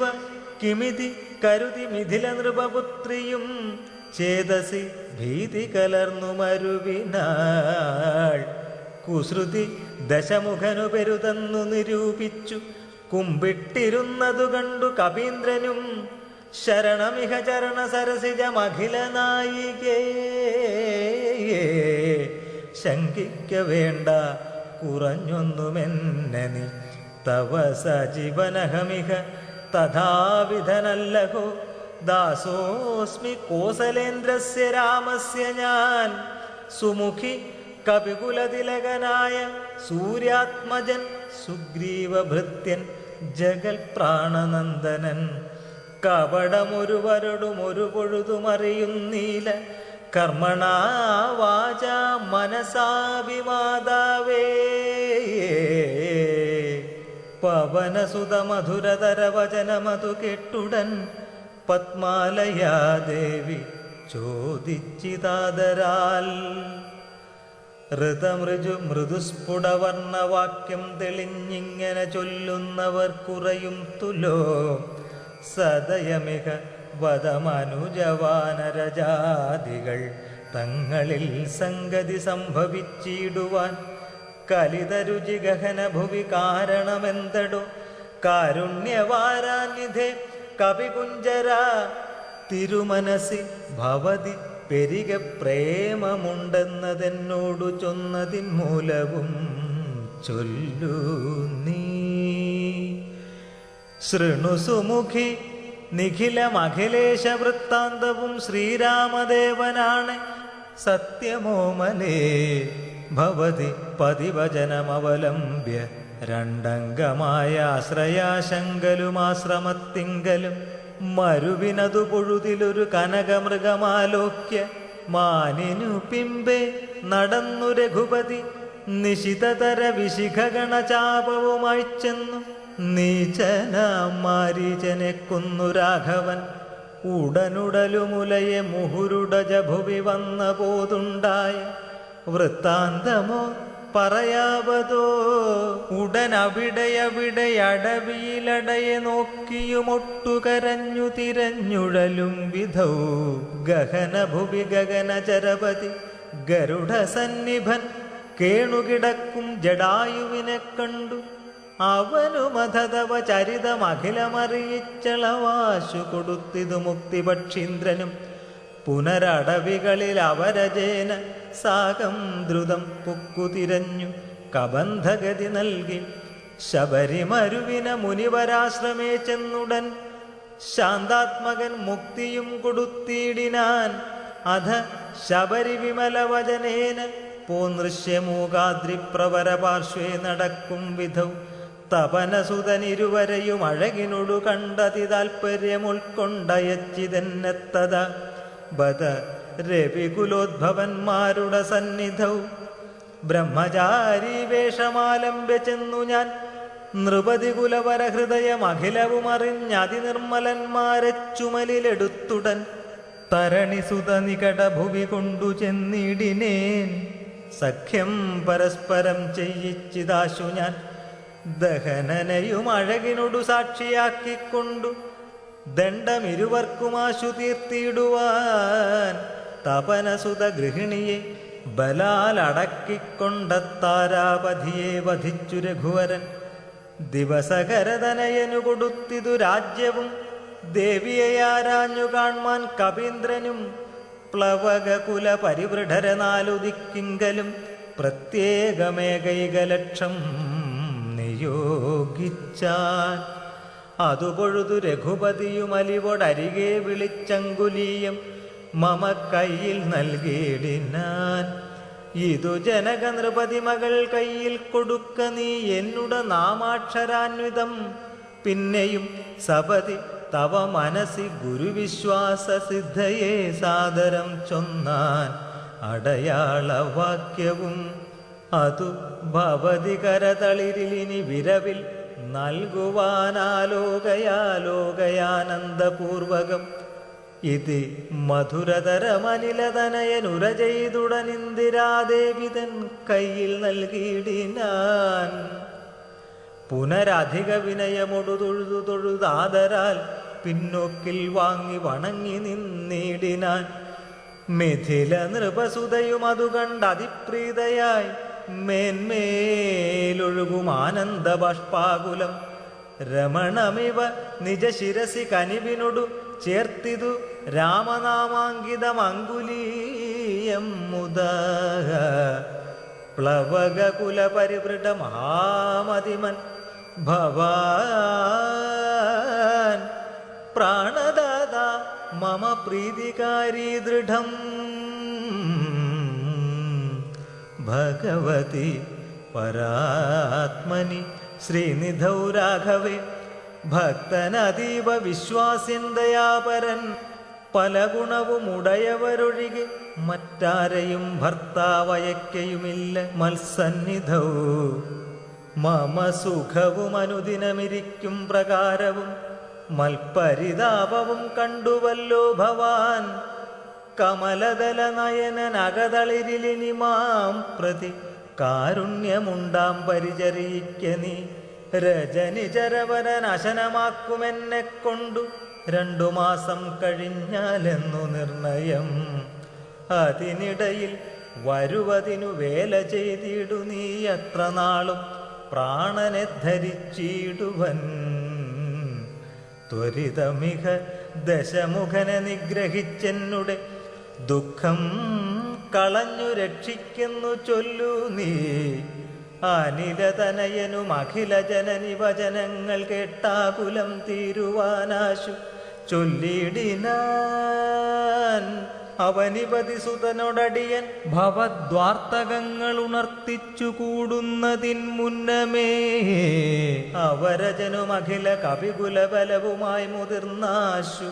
കിമിതി കരുതി മിഥില നൃപപുത്രിയും ചേതസി ഭീതി കലർന്നു മരുവിനാൾ. കുസൃതി ദശമുഖനു പെരുതെന്നു നിരൂപിച്ചു കുമ്പിട്ടിരുന്നതു കണ്ടു കപീന്ദ്രനും. ശരണമിഹ ചരണ സരസിജമഖില നായികേ. ശങ്കിക്ക വേണ്ട കുറഞ്ഞൊന്നുമെന്നെ നീ. തവ സജീവനഹമിഹ തഥാവിധനല്ലഹോ. ദാസോസ്മി കോസലേന്ദ്രസ്യ രാമസ്യ ഞാൻ. സുമുഖി കപികുലതിലകനായ സൂര്യാത്മജൻ സുഗ്രീവഭൃത്യൻ ജഗൽ പ്രാണനന്ദനൻ. കപടമൊരുവരോടുമൊരു പൊഴുതുമറിയുന്നീല കർമ്മണാ വാചാ മനസാഭിമാതാവേ. പവനസുത മധുരതരവചനമതു കെട്ടുടൻ പത്മാലയാദേവി ചോദിച്ചിതാദരാൽ. ഋതമൃജു മൃദുസ്ഫുടവർണ്ണവാക്യം തെളിഞ്ഞിങ്ങനെ ചൊല്ലുന്നവർ കുറയും തുലോ. സദയമിക വദമനുജവാനരജാതികൾ തങ്ങളിൽ സംഗതി സംഭവിച്ചിടുവാൻ. കലിതരുചി ഗഹന ഭുവി കാരണമെന്തടോ. കാരുണ്യവാരാനിധേ കവികുഞ്ചര തിരുമനസി ഭവതി പെരിക പ്രേമമുണ്ടെന്നതെന്നോടു ചൊന്നതിൻ മൂലവും ചൊല്ലു നീ. ശൃണുസുമുഖി നിഖിലമഖിലേശ വൃത്താന്തവും ശ്രീരാമദേവനാണ്. സത്യമോമലേ ഭവതി പതിവചനമവലംബ്യ രണ്ടംഗമായ ആശ്രയാശങ്കലുമാശ്രമത്തിങ്കലും മരുവിനതു പൊഴുതിലൊരു കനകമൃഗമാലോക്യ മാനിനു പിമ്പെ നടന്നു രഘുപതി. നിശിതതര വിശിഖഗണചാപവുമായി ചെന്നു നീചനാം മാരീചനെ കൊന്നു രാഘവൻ. ഉടനുടലുമുലയെ മുഹുരുടജഭുവി വന്ന പോതുണ്ടായ വൃത്താന്തമോ പറയാവതോ. ഉടനവിടെ അടവിയിലടയെ നോക്കിയുമൊട്ടുകരഞ്ഞു തിരഞ്ഞുഴലും വിധൗ ഗഹനഭുവി ഗഗനചരപതി ഗരുഡസന്നിഭൻ കേണുകിടക്കും ജടായുവിനെ കണ്ടു. അവനുമധതവ ചരിതമഖിലമറിയിച്ചളവാശു കൊടുത്തിതു മുക്തിപക്ഷീന്ദ്രനും. പുനരടവികളിൽ അവരജേന സാകം ദ്രുതം പൊക്കുതിരഞ്ഞു കബന്ധഗതി നൽകി ശബരിമരുവിന മുനിവരാശ്രമേ ചെന്നുടൻ ശാന്താത്മകൻ മുക്തിയും കൊടുത്തിടിനാൻ. അധ ശബരി വിമലവചനേന പോനൃശ്യമൂകാദ്രിപ്രവര പാർശ്വേ നടക്കും വിധൗ തപനസുതനിരുവരെയും അഴകിനോടു കണ്ടതി താൽപര്യം ഉൾക്കൊണ്ടയച്ചിതെന്നെത്തത ബദ രവികുലോദ്ഭവന്മാരുടെ സന്നിധൗ. ബ്രഹ്മചാരി വേഷമാലംബ്യ ചെന്നു ഞാൻ നൃപതി കുലവര ഹൃദയം അഖിലവും അറിഞ്ഞതിനിർമ്മലന്മാരെ ചുമലിലെടുത്തുടൻ തരണിസുത നികട ഭുവി കൊണ്ടു ചെന്നിടിനേൻ. സഖ്യം പരസ്പരം ചെയ്യിച്ചിതാശു ഞാൻ ദഹനനെയും അഴകിനോടു സാക്ഷിയാക്കിക്കൊണ്ടു ദണ്ഡമിരുവർക്കുമാശു തീർത്തിടുവാൻ തപനസുത ഗൃഹിണിയെ ബലാൽ അടക്കിക്കൊണ്ടത്താരാപധിയെ വധിച്ചു രഘുവരൻ. ദിവസകരതനയനു കൊടുത്തിതു രാജ്യവും ദേവിയെ ആരാഞ്ഞു കാൺമാൻ കവീന്ദ്രനും. പ്ലവകുല പരിവൃഢര നാലുദിക്കിങ്കലും പ്രത്യേകമേകൈകലക്ഷം നിയോഗിച്ചാൻ. അതുപൊഴുതു രഘുപതിയുമലിവോടരികെ വിളിച്ചങ്കുലീയം മമ കയ്യിൽ നൽകിയിടിനാൻ. ഇതു ജനക നൃപതി മകൾ കയ്യിൽ കൊടുക്ക നീ എന്നുട നാമാക്ഷരാന്വിതം. പിന്നെയും സപതി തവ മനസി ഗുരുവിശ്വാസ സിദ്ധയെ സാദരം ചൊന്നാൻ അടയാളവാക്യവും. അതു ഭവതി കരതളിരിലിനി വിരവിൽ നൽകുവാനാലോകയാലോകയാനന്ദപൂർവകം. ഇത് മധുരതരമനിലതനയനുര ചെയ്തുടനിന്ദിരാദേവിതൻ കയ്യിൽ നൽകിയിടിനാൻ. പുനരധിക വിനയമൊടു തൊഴുതു തൊഴുതാദരാൽ പിന്നോക്കിൽ വാങ്ങി വണങ്ങി നിന്നിടിനാൻ. മിഥില നൃപസുതയും അതു കണ്ട് അതിപ്രീതയായി മേന്മേലൊഴുകും ആനന്ദ ബാഷ്പാകുലം. രമണമിവ നിജ ശിരസി കനിവിനൊടു ചേർത്തിതു രാമനാമാങ്കിതമങ്കുലീയം മുദാ. പ്ലവകുല പരിവൃഢ മഹാമതിമൻ ഭവാൻ പ്രാണദാത മമ പ്രീതികാരി ദൃഢം. ഭഗവതി പരാത്മനി ശ്രീനിധൗ രാഘവേ ഭക്തനതീവ വിശ്വാസ്യൻ ദയാപരൻ. പല ഗുണവും ഉടയവരൊഴികെ മറ്റാരെയും ഭർത്താവയക്കയുമില്ല മത്സന്നിധൗ. മമ സുഖവും അനുദിനമിരിക്കും പ്രകാരവും മൽപരിതാപവും കണ്ടുവല്ലോ ഭവാൻ. കമലദല നയനനകതളിരിലിനി മാം പ്രതി കാരുണ്യമുണ്ടാം പരിചരിക്ക നീ. രജനിചരവരനശനമാക്കുമെന്നെ കൊണ്ടു 2 മാസം കഴിഞ്ഞാലെന്നു നിർണയം. അതിനിടയിൽ വരുവതിനു വേല ചെയ്തിടു നീ എത്ര നാളും പ്രാണനെ ധരിച്ചിടുവൻ. ത്വരിതമിക ദശമുഖനെ നിഗ്രഹിച്ചെന്നുടെ ദുഃഖം കളഞ്ഞു രക്ഷിക്കുന്നു ചൊല്ലു നീ. അനിലതനയനും അഖില ജനനി വചനങ്ങൾ കേട്ടാകുലം തീരുവാനാശു ചൊല്ലിടിനാൻ. അവനിപതി സുതനോടടിയൻ ഭവദ്വാർത്തകങ്ങൾ ഉണർത്തിച്ചു കൂടുന്നതിൻ മുന്നമേ അവരജനും അഖില കവികുല ബലവുമായി മുതിർന്നാശു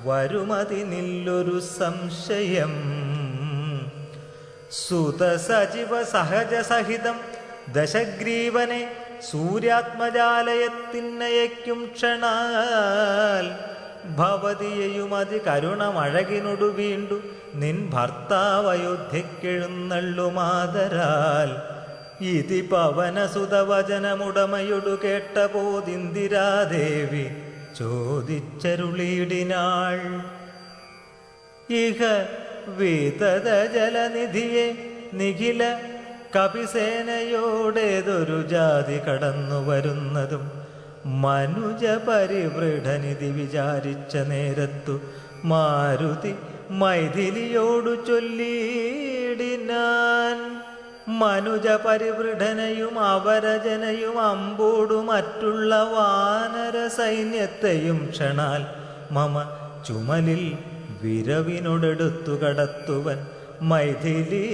വരുമതിനില്ലൊരു സംശയം. സുത സജീവ സഹജ സഹിതം ദശഗ്രീവനെ സൂര്യാത്മജാലയത്തിനയക്കും ക്ഷണാൽ. ഭവതിയെയും അതി കരുണമഴകിനൊടു വീണ്ടു നിൻ ഭർത്താവ് അയോധ്യക്കെഴുന്നള്ളുമാതരാൽ. ഇതി പവനസുതവചനമുടമയൊടു കേട്ടപോതിന്ദിരാദേവി ചോദിച്ചരുളിയിടിനാൾ. ഇഹ വിതത ജലനിധിയെ നിഖില കപിസേനയോടേതൊരു ജാതി കടന്നു വരുന്നതും മനുജ പരിവൃഢനിധി വിചാരിച്ച നേരത്തു മാരുതി മൈഥിലിയോടു ചൊല്ലിയിടിനാൻ. മനുജ പരിവൃഢനയും അവരജനയും അമ്പോടു മറ്റുള്ള വാനര സൈന്യത്തെയും ക്ഷണാൽ മമ ചുമലിൽ വിരവിനോടെടുത്തു കടത്തുവൻ. മൈഥിലി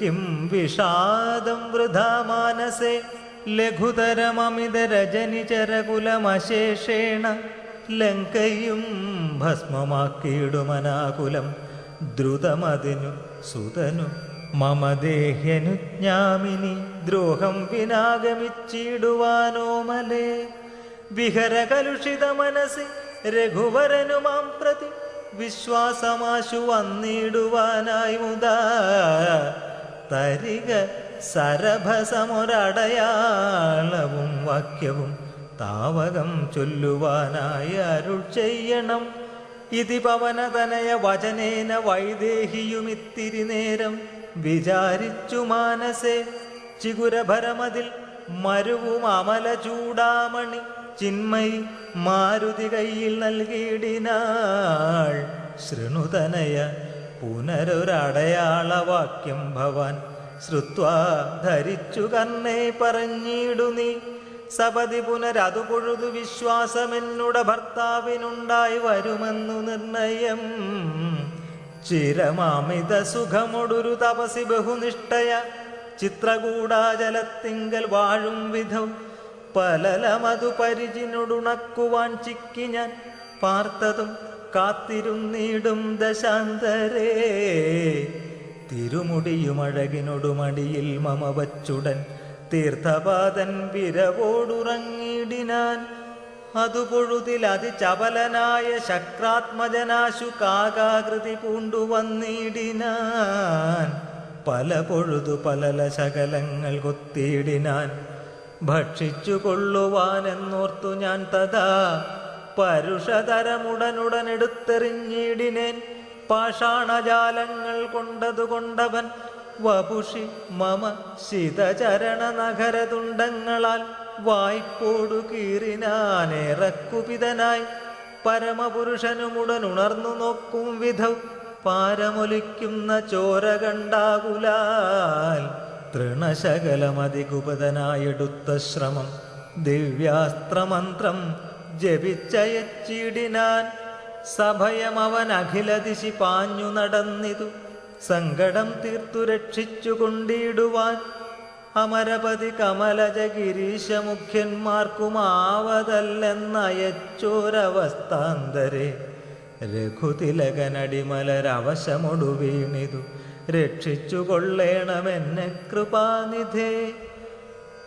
കിം വിഷാദം വൃഥാ മാനസേ ലഘുതരമമിത രജനിചരകുലമശേഷേണ ലങ്കയും ഭസ്മമാക്കിയിടുമനാകുലം ദ്രുതമതിനു സുതനു മമ ദേഹ്യനുജ്ഞാമിനി ദ്രോഹം വിനാഗമിച്ചിടുവാനോമലേ. വിഹരകലുഷിത മനസി രഘുവരനു മാം പ്രതി വിശ്വാസമാശു വന്നിടുവാനായി മുതാ തരിക സരഭസമൊരടയാളവും വാക്യവും താവകം ചൊല്ലുവാനായി അരുൾ ചെയ്യണം. ഇതി പവനതനയ വചനേന വൈദേഹിയുമിത്തിരി നേരം വിചാരിച്ചു മാനസേ. ചിഗുരഭരമതിൽ മരുവും അമല ചൂടാമണി ചിന്മയി മാരുതി കയ്യിൽ നൽകിയിടിനാൾ. ശൃണുതനയ പുനരൊരടയാളവാക്യം ഭവാൻ ശ്രുത്വാ ധരിച്ചു കർണേ പറഞ്ഞിടു നീ. സപതി പുനരതു പൊഴുതു വിശ്വാസമെന്നുട ഭർത്താവിനുണ്ടായി വരുമെന്നു നിർണയം. ചിരമാമിത സുഖമൊടൊരു തപസി ബഹുനിഷ്ഠയ ചിത്രകൂടാചലത്തിങ്കൽ വാഴും വിധം പലലമതു പരിചിനൊടുണക്കുവാൻ ചിക്കി ഞാൻ പാർത്തതും കാത്തിരുന്നീടും ദശാന്തരേ. തിരുമുടിയുമഴകിനൊടുമടിയിൽ മമ വച്ചുടൻ തീർത്ഥപാദൻ വിരവോടുറങ്ങിടിനാൻ. അതു പൊഴുതിൽ അതിചപലനായ ശക്രാത്മജനാശു കാകാകൃതി പൂണ്ടുവന്നിടിനാൻ. പല പൊഴുതു പലല ശകലങ്ങൾ കൊത്തിയിടിനാൻ. ഭക്ഷിച്ചു കൊള്ളുവാനെന്നോർത്തു ഞാൻ തഥാ പരുഷതരമുടനുടനെടുത്തെറിഞ്ഞിടിനേൻ. പാഷാണജാലങ്ങൾ കൊണ്ടതുകൊണ്ടവൻ വപുഷി മമ ശിതചരണ നഗരതുണ്ടങ്ങളാൽ വായ്പോടു കീറിനാനേറക്കുപിതനായി. പരമപുരുഷനുമുടനുണർന്നു നോക്കും വിധം പാരമൊലിക്കുന്ന ചോര കണ്ടാകുലാൽ തൃണശകലമതികുപതനായെടുത്ത ശ്രമം ദിവ്യാസ്ത്രമന്ത്രം ജപിച്ചയച്ചിടിനാൻ. സഭയമവൻ അഖിലദിശി പാഞ്ഞു നടന്നിതു സങ്കടം തീർത്തു രക്ഷിച്ചു കൊണ്ടിടുവാൻ. അമരപതി കമലജ ഗിരീശമുഖ്യന്മാർക്കുമാവതല്ലെന്നയച്ചോരവസ്ഥാന്തരെ രഘുതിലകനടിമലരവശമൊടു വീണിതു രക്ഷിച്ചു കൊള്ളേണമെന്നെ കൃപാനിധേ.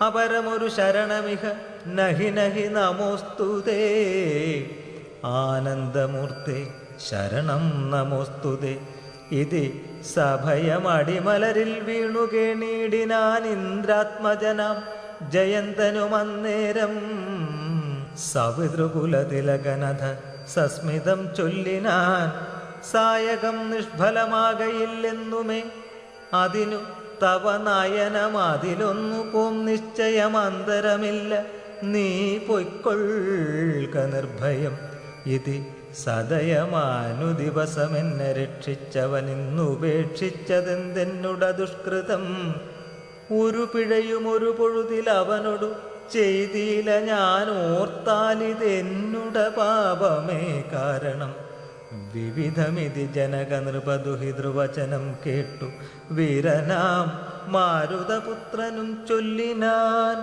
അപരമൊരു ശരണമിഹ നഹി നഹി നമോസ്തുതേ. ആനന്ദമൂർത്തേ ശരണം നമോസ്തുതേ. ഇതി സഭയമടിമലരിൽ വീണുകേണീടിനാൻ ഇന്ദ്രാത്മജനാം ജയന്തനുമന്നേരം. സവിതൃകുലതിലകനഥ സസ്മിതം ചൊല്ലിനാൻ. സായകം നിഷ്ഫലമാകയില്ലെന്നുമേ അതിനു തവ നയനമതിലൊന്നു പോം നിശ്ചയമന്തരമില്ല. നീ പൊയ്ക്കൊള്ളുക നിർഭയം. ഇതി സദയമാനുദിവസമെന്നെ രക്ഷിച്ചവനിന്നുപേക്ഷിച്ചതെന്തെന്നുട ദുഷ്കൃതം. ഒരു പിഴയും ഒരു പൊഴുതിൽ അവനോടു ചെയ്തില്ല ഞാൻ ഓർത്താലിതെന്നുട പാപമേ കാരണം. വിവിധമിതി ജനക നൃപദുഹിതൃവചനം കേട്ടു വീരനാം മാരുതപുത്രനും ചൊല്ലിനാൻ.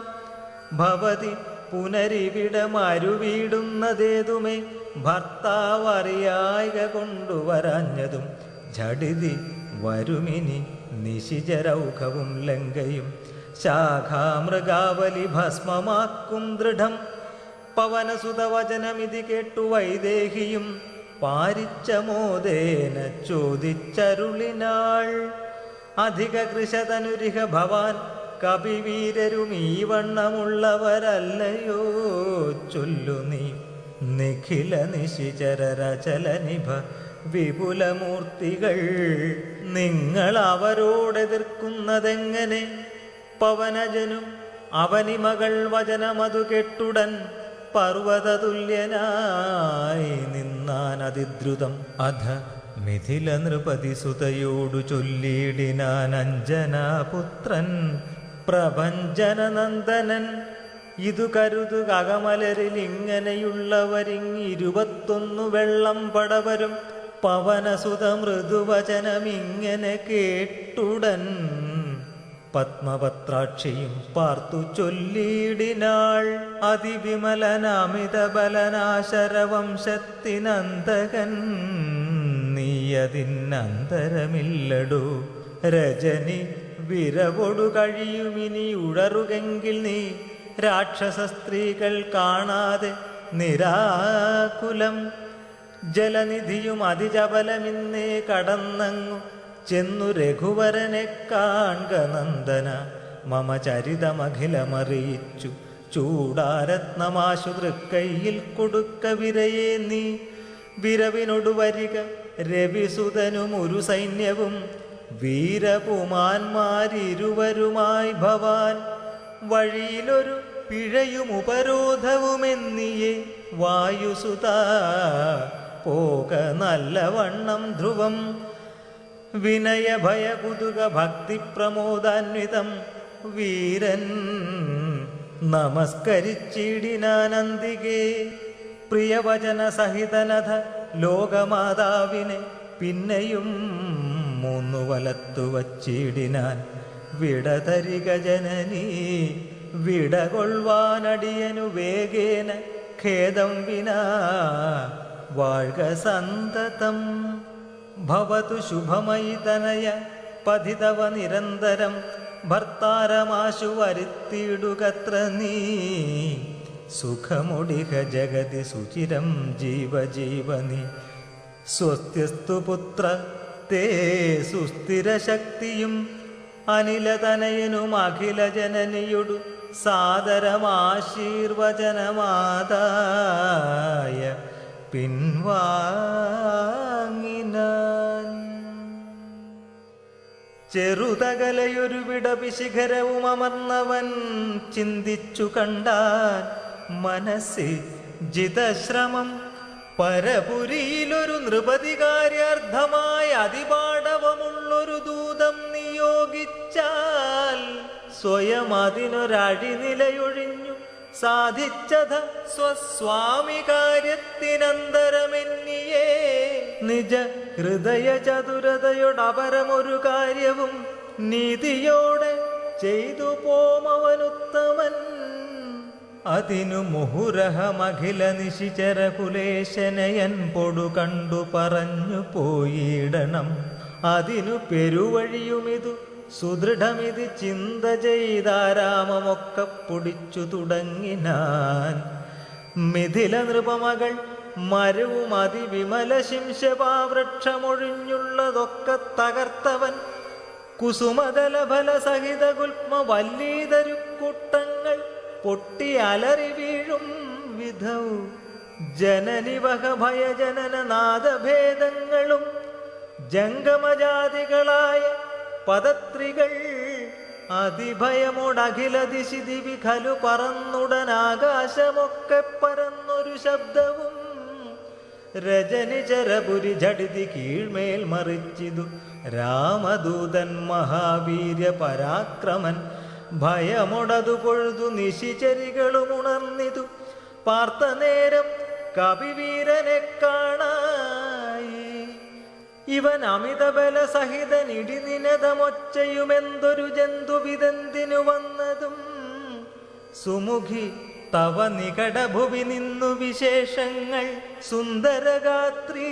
ഭവതി പുനരിവിടമരുവീടുന്നതേതുമേ ഭർത്താവറിയായിക കൊണ്ടുവരാഞ്ഞതും ഝടിതി വരുമിനി നിശിചരൗഖവും ലങ്കയും ശാഖാമൃഗാവലി ഭസ്മമാക്കും ദൃഢം. പവനസുതവചനമിതി കേട്ടു വൈദേഹിയും പാരിച്ച മോദേന ചോദിച്ചരുളിനാൾ. അധിക കൃശതനുരിഹ ഭവാൻ കവിവീരരും ഈ വണ്ണമുള്ളവരല്ലയോ ചൊല്ലു നീ. നിഖില നിശിചരരചലനിഭ വിപുലമൂർത്തികൾ നിങ്ങൾ അവരോടെതിർക്കുന്നതെങ്ങനെ? പവനജനും അവനിമകൾ വചനമതു കെട്ടുടൻ പർവ്വതതുല്യനായി നിന്നാൻ അതിദ്രുതം. അധ മിഥില നൃപതി സുതയോടു ചൊല്ലിയിടിനാൻ അഞ്ജനാപുത്രൻ പ്രഭഞ്ജനനന്ദനൻ. ഇതു കരുതുക അകമലരിൽ ഇങ്ങനെയുള്ളവരിങ്ങിരുപത്തൊന്നു വെള്ളം പടവരും. പവനസുത മൃദുവചനമിങ്ങനെ കേട്ടുടൻ പത്മപത്രാക്ഷിയും പാർത്തു ചൊല്ലിയിടിനാൾ. അതിവിമലനമിത ബലനാശരവംശത്തിനന്തകൻ നീയതിനന്തരമില്ലടോ. രജനി വിരവൊടു കഴിയുമിനി ഉഴറുകെങ്കിൽ നീ രാക്ഷസ സ്ത്രീകൾ കാണാതെ നിരാകുലം. ജലനിധിയും അതിജബലമിന്നേ കടന്നങ്ങു ചെന്നു രഘുവരനെ കാൺക നന്ദന. മമ ചരിതമഖിലമറിയിച്ചു ചൂടാരത്നമാശു തൃക്കൈയിൽ കൊടുക്ക വിരയെ നീ. വിരവിനൊടു വരിക രവിസുതനും ഒരു സൈന്യവും വീരപുമാന്മാരിരുവരുമായി ഭവാൻ. വഴിയിലൊരു പിഴയും ഉപരോധവുമെന്നിയേ വായുസുത പോക നല്ലവണ്ണം ധ്രുവം. വിനയഭയ കുതുക ഭക്തി പ്രമോദാന്വിതം വീരൻ നമസ്കരിച്ചിടിനാനന്ദികേ. പ്രിയവചന സഹിതനഥ ലോകമാതാവിനെ പിന്നെയും മൂന്നു വലത്തു വച്ചിടിനാൻ. വിടതരിക ജനനീ വിടകൊള്ളുവാനടിയനു വേഗേന ഖേദം വിനാ വാഴ്ക സന്തതം. ഭവതു ശുഭമയി തനയ പതിതവ നിരന്തരം ഭർത്താരമാശു വരുത്തിയിടുകത്ര നീ. സുഖമൊടിക ജഗതി സുചിരം ജീവജീവനി. സ്വസ്ത്യസ്തു പുത്ര തേ സുസ്ഥിരശക്തിയും അനിലതനയനും അഖില ജനനിയൊടു സാദരമാശീർവചനമാതായ പിൻവാങ്ങിനാൻ. ചെറുതകലയൊരു വിടപിശിഖരവും അമർന്നവൻ ചിന്തിച്ചു കണ്ടാൻ മനസ്സി ജിതശ്രമം. പരപുരിയിലൊരു നൃപതികാര്യാർത്ഥമായി അതിപാടവമുള്ളൊരു ദൂതം നിയോഗിച്ചാൽ സ്വയം അതിനൊരഴിനിലയൊഴിഞ്ഞു സാധിച്ചത സ്വസ്വാമി കാര്യത്തിനന്തരമെന്നിയേ. നിജ ഹൃദയ ചതുരതയോടപരമൊരു കാര്യവും നീതിയോടെ ചെയ്തു പോമവനുത്തമൻ. അതിനു മുഹുരഹമഖില നിശിചര കുലേശനയൻ പൊടു കണ്ടു പറഞ്ഞു പോയിടണം. അതിനു പെരുവഴിയുമിതു സുദൃഢമിതി ചിന്ത ചെയ്താരാമമൊക്കെ പൊടിച്ചു തുടങ്ങിനാൻ. മിഥില നൃപമകൾ മരവും അതിവിമല ശിംശപാവൃക്ഷമൊഴിഞ്ഞുള്ളതൊക്കെ തകർത്തവൻ. കുസുമദലഫല സഹിത ഗുൽമ വല്ലീതരുക്കൂട്ടങ്ങൾ പൊട്ടി അലറി വീഴും വിധൗ. ജനനിവഹ ഭയജനന നാദഭേദങ്ങളും ജംഗമജാതികളായ പദത്രികൾ അതിഭയമോടഖില ദിശി ദിവി ഖലു പറന്നുടനാകാശമൊക്കെ പരന്നൊരു ശബ്ദവും. രജനിചരപുരി ജഡിതി കീഴ്മേൽ മറിച്ചിതു രാമദൂതൻ മഹാവീര്യ പരാക്രമൻ. ഭയമൊടതു പൊഴുതു നിശിചരികളും ഉണർന്നിതു. പാർത്തനേരം കവിവീരനെ കാണായി. ഇവൻ അമിതബല സഹിതൻ ഇടിനിനതമൊച്ചയുമെന്തൊരു ജന്തുവിതെന്തിനു വന്നതും. സുമുഖി തവ നികടഭുവി നിന്നു വിശേഷങ്ങൾ സുന്ദരഗാത്രി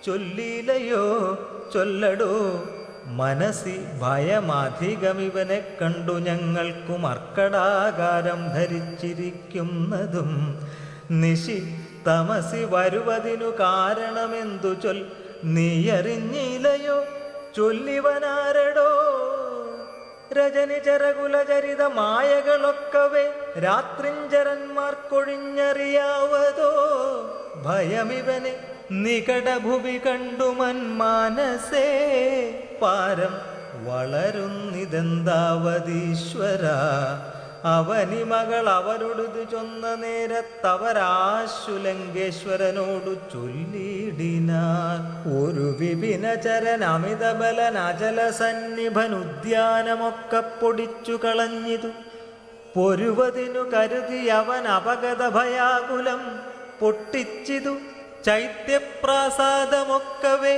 ചൊല്ലിലയോ ചൊല്ലടോ. മനസ്സി ഭയമധികമിവനെ കണ്ടു ഞങ്ങൾക്കു മർക്കടാകാരം ധരിച്ചിരിക്കുന്നതും. നിശി തമസി വരുവതിനു കാരണമെന്തു ചൊൽ നീയറിഞ്ഞിലയോ ചൊല്ലിവനാരടോ. രജനി ചരകുലചരിത മായകളൊക്കവേ രാത്രിഞ്ചരന്മാർക്കൊഴിഞ്ഞറിയാവതോ ഭയമിവനെ നികടഭുവി കണ്ടു മന്മാനസേ പാരം വളരുന്നിതെന്താവതീശ്വര അവനി മകൾ അവരോടു ചൊന്ന നേരത്തവരാശുലങ്കേശ്വരനോടു ചൊല്ലിടിനാർ ഒരു വിപിനചരൻ അമിതബലൻ അചല സന്നിഭൻ ഉദ്യാനമൊക്കെ പൊടിച്ചു കളഞ്ഞിതു പൊരുവതിനു കരുതി അവൻ അപഗത ഭയാകുലം പൊട്ടിച്ചിതു ചൈത്യപ്രാസാദമൊക്കവേ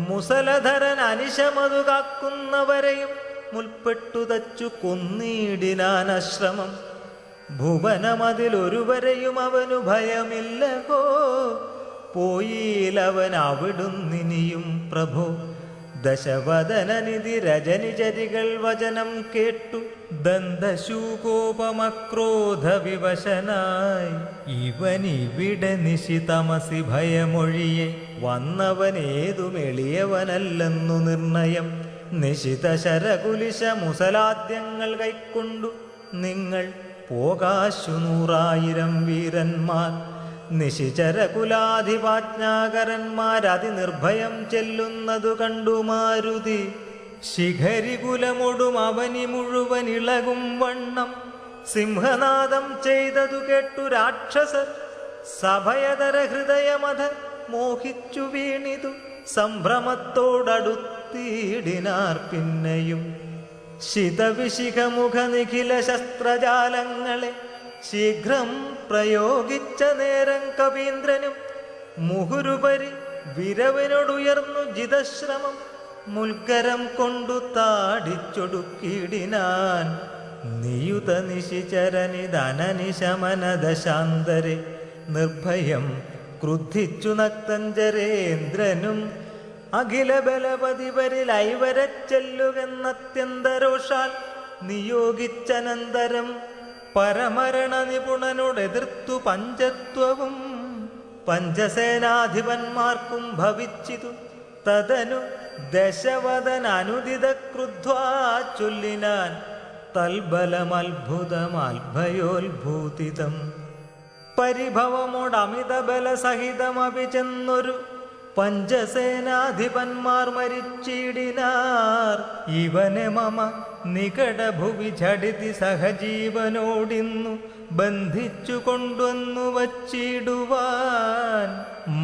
മുസലധരൻ അനിശമതു കാക്കുന്നവരെയും മുൽപ്പെട്ടു തച്ചു കൊന്നിടിനാനശ്രമം ഭുവനമതിലൊരുവരെയും അവനു ഭയമില്ലഹോ പോയിലവൻ അവിടുന്നിനിയും പ്രഭോ ദശവദനനിധി രജനിചരികൾ വചനം കേട്ടു ദന്തശൂകോപമക്രോധ വിവശനായി ഇവനിവിടെ നിശിതമസി ഭയമൊഴിയെ വന്നവനേതുമെളിയവനല്ലെന്നു നിർണയം നിശിത ശരകുലിശ മുസലാദ്യങ്ങൾ കൈക്കൊണ്ടു നിങ്ങൾ പോകാശു 100,000 വീരന്മാർ നിശിചരകുലാധിപാജ്ഞാകരന്മാരതിനിർഭയം ചെല്ലുന്നതു കണ്ടു മാരുതി ശിഖരികുലമൊടും അവനി മുഴുവൻ ഇളകും വണ്ണം സിംഹനാദം ചെയ്തതു കേട്ടു രാക്ഷസർ സഭയതര ഹൃദയമത മോഹിച്ചു വീണിതു സംഭ്രമത്തോടടുത്തിടിനാർ പിന്നെയും ശിതവിശിഖമുഖ നിഖില ശസ്ത്രജാലങ്ങളെ ശീഘ്രം പ്രയോഗിച്ച നേരം കവീന്ദ്രനും മുഹുരുപരി വിരവിനോടുയർന്നു ജിതശ്രമം മുൽക്കരം കൊണ്ടു താടിച്ചൊടുക്കിടിനാൻ നിയുത നിശിചരനിധനനിശമനദശാന്തരെ നിർഭയം ക്രുദ്ധിച്ചു നക്തഞ്ചരേന്ദ്രനും അഖില ബലപതിവരിൽ ഐവരച്ചെല്ലുകെന്നത്യന്തരോഷാൽ നിയോഗിച്ചനന്തരം പരമരണ നിപുണനോടെതിർത്തു പഞ്ചത്വവും പഞ്ചസേനാധിപന്മാർക്കും ഭവിച്ചിതു തദനു ദശവദനനുദിത ക്രുദ്ധ്വാ ചൊല്ലിനാൻ തൽബലമത്ഭുതമത്ഭയോത്ഭൂതിതം പരിഭവമോടമിത ബലസഹിതമപി ചെന്നൊരു പഞ്ചസേനാധിപന്മാർ മരിച്ചിടിനാർ ഇവനെ മമ നികടഭുവി ഝടിതി സഹജീവനോടിന്നു ബന്ധിച്ചു കൊണ്ടുവന്നു വച്ചിടുവാൻ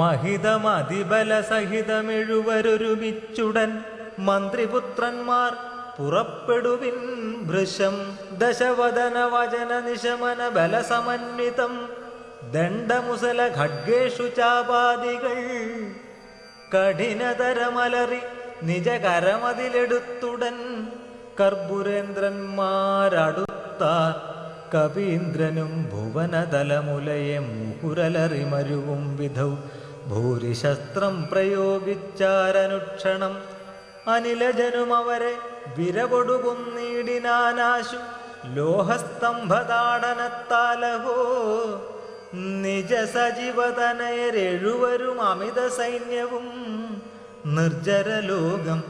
മഹിതമതിബലസഹിതമെഴുവരൊരുമിച്ചുടൻ മന്ത്രിപുത്രന്മാർ പുറപ്പെടുവിൻ ഭൃശം ദശവദന വചന നിശമന ബലസമന്വിതം ദണ്ഡമുസല ഖഡ്ഗേഷു ചാപാദികൾ കഠിനതരമലറി നിജകരമതിലെടുത്തുടൻ കർപ്പുരേന്ദ്രന്മാരടുത്താർ കവീന്ദ്രനും ഭുവനതലമുലയെ മുഹുരലറി മരുവും വിധൗ ഭൂരിശസ്ത്രം പ്രയോഗിച്ചാരനുക്ഷണം അനിലജനും അവരെ വിരകൊടുകുന്നീടിനാനാശു ലോഹസ്തംഭതാടനത്താലഹോ നിജ സജീവതനയരെഴുവരും അമിത സൈന്യവും നിർജരലോകം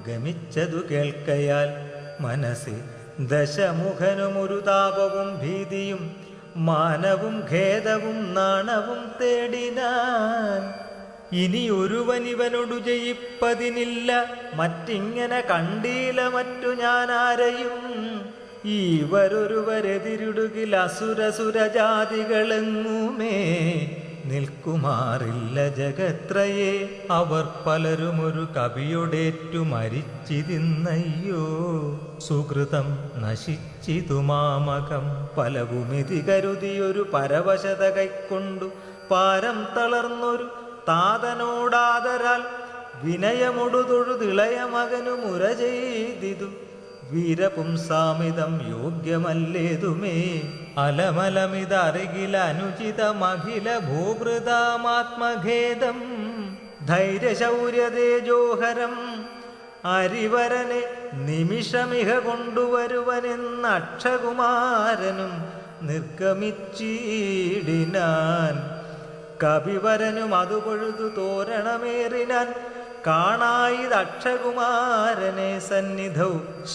ഗമിച്ചതു കേൾക്കയാൽ മനസ്സിൽ ദശമുഖനുമൊരു താപവും ഭീതിയും മാനവും ഖേദവും നാണവും തേടിനാൻ ഇനിയൊരുവനിവനോടു ജയിപ്പതിനില്ല മറ്റിങ്ങനെ കണ്ടീല മറ്റു ഞാനാരെയും ഇവരൊരുവരെതിരിടുകിൽ അസുരസുരജാതികളെങ്ങുമേ നിൽക്കുമാറില്ല ജഗത്രയെ അവർ പലരും ഒരു കവിയൊടേറ്റു മരിച്ചിരുന്നയ്യോ സുഹൃതം നശിച്ചിതു മാമകം പലവുമിതി കരുതിയൊരു പരവശത കൈക്കൊണ്ടു പാരം തളർന്നൊരു താതനോടാദരാൽ വിനയമൊടു തൊഴുതിളയ മകനു മുര ചെയ്തിതു വീരപുംസാമിതം യോഗ്യമല്ലേതുമേ അലമലമിതറികില അനുചിതമഖില ഭൂഭൃതാമാത്മഖേദം ധൈര്യശൗര്യതേജോഹരം അരിവരനെ നിമിഷമിഹ കൊണ്ടുവരുവനെന്ന അക്ഷകുമാരനും നിർഗമിച്ചിടിനാൻ കവിവരനും അതുപൊഴുതു തോരണമേറിനാൻ കാണായിതക്ഷകുമാരനെ സന്നിധൗ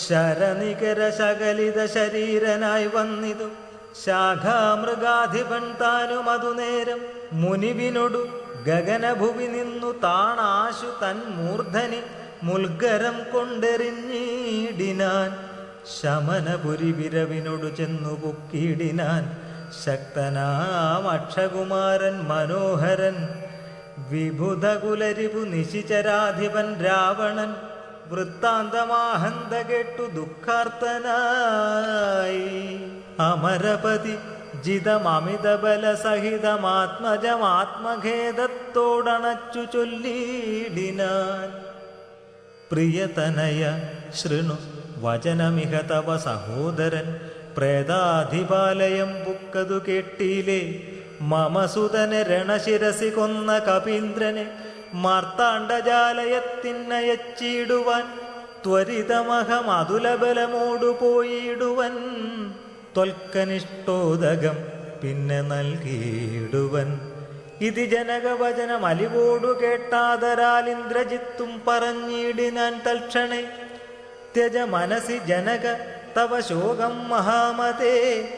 ശരനികര ശകലിത ശരീരനായി വന്നിതു. ശാഖാമൃഗാധിപൻ താനും അതുനേരം മുനിവിനൊടു ഗഗനഭുവി നിന്നു താണാശു തൻ മൂർധനി മുൽഗരം കൊണ്ടെറിഞ്ഞിടിനാൻ. ശമനപുരി വിരവിനോടു ചെന്നു പൊക്കിയിടിനാൻ. ശക്തനാം അക്ഷകുമാരൻ മനോഹരൻ വിഭുധകുലരിപു നിശിചരാധിപൻ രാവണൻ വൃത്താന്തമാഹന്ത കേട്ടു ദുഃഖാർത്തനായി. അമരപതി ജിതമമിതബല സഹിതമാത്മജമാത്മഖേദത്തോടണച്ചു ചൊല്ലിയിടിനാൻ. പ്രിയതനയ ശൃണു വചനമിഹ തവ സഹോദരൻ പ്രേതാധിപാലയം പുക്കതു കേട്ടീലേ. മമസുതനെ രണശിരസി കൊന്ന കപീന്ദ്രനെ മാർത്താണ്ഡജാലയത്തിനയച്ചിടുവാൻ ത്വരിതമഹമതുലബലമോടു പോയിടുവൻ. ത്വൽക്കനിഷ്ടോദകം പിന്നെ നൽകിയിടുവൻ. ഇതി ജനകവചനം അലിവോടു കേട്ടാദരാൽ ഇന്ദ്രജിത്തും പറഞ്ഞിടിനാൻ തൽക്ഷണേ. ത്യജ മനസി ജനക തവ ശോകം മഹാമതേ.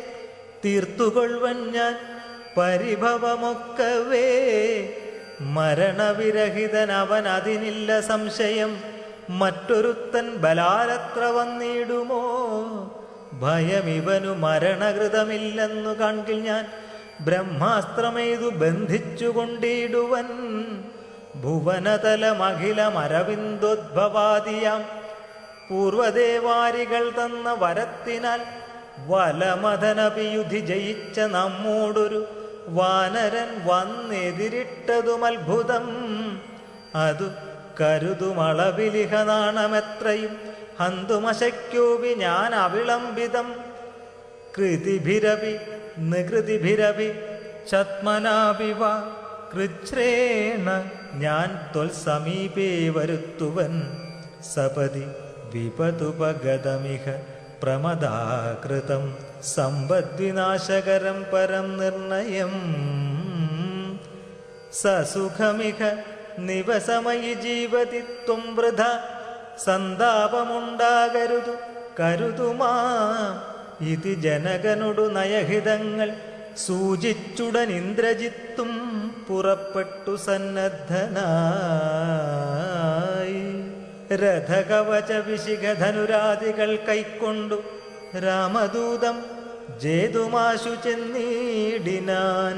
തീർത്തുകൊള്ളുവൻ ഞാൻ പരിഭവമൊക്കവേ. മരണവിരഹിതൻ അവൻ അതിനില്ല സംശയം. മറ്റൊരുത്തൻ ബലാലത്ര വന്നിടുമോ? ഭയമിവനു മരണകൃതമില്ലെന്നു കാൺകിൽ ഞാൻ ബ്രഹ്മാസ്ത്രമെയ്തു ബന്ധിച്ചുകൊണ്ടിടുവൻ. ഭുവനതലമഖിലമരവിന്ദോദ്ഭവാദിയാം പൂർവദേവാരികൾ തന്ന വരത്തിനാൽ വലമഥനപിയുധി ജയിച്ച നമ്മോടൊരു വാനരൻ വന്നെതിരിട്ടതുമത്ഭുതം. അതു കരുതുമളവിലിഹ നാണമെത്രയും ഹന്തുമശക്യോപി ഞാൻ അവിളംബിതം. കൃതിഭിരവി നികൃതിഭിരവി ചത്മനാഭിവ കൃച്ഛ്രേണ ഞാൻ ത്വൽസമീപേ വരുത്തുവൻ. സപതി വിപതുപഗതമിഹ പ്രമദാകൃതം സമ്പദ്വിനാശകരം പരം നിർണയം. സസുഖമിഹ നിവസമയി ജീവതി ത്വം വൃഥ. സന്താപമുണ്ടാകരുതു കരുതുമാ. ഇതി ജനകനോടു നയഹിതങ്ങൾ സൂചിച്ചുടൻ ഇന്ദ്രജിത്തും പുറപ്പെട്ടു സന്നദ്ധനായി. രഥകവച വിശിഖധനുരാദികൾ കൈക്കൊണ്ടു രാമദൂതം ജേതുമാശു ചെന്നീടിനാൻ.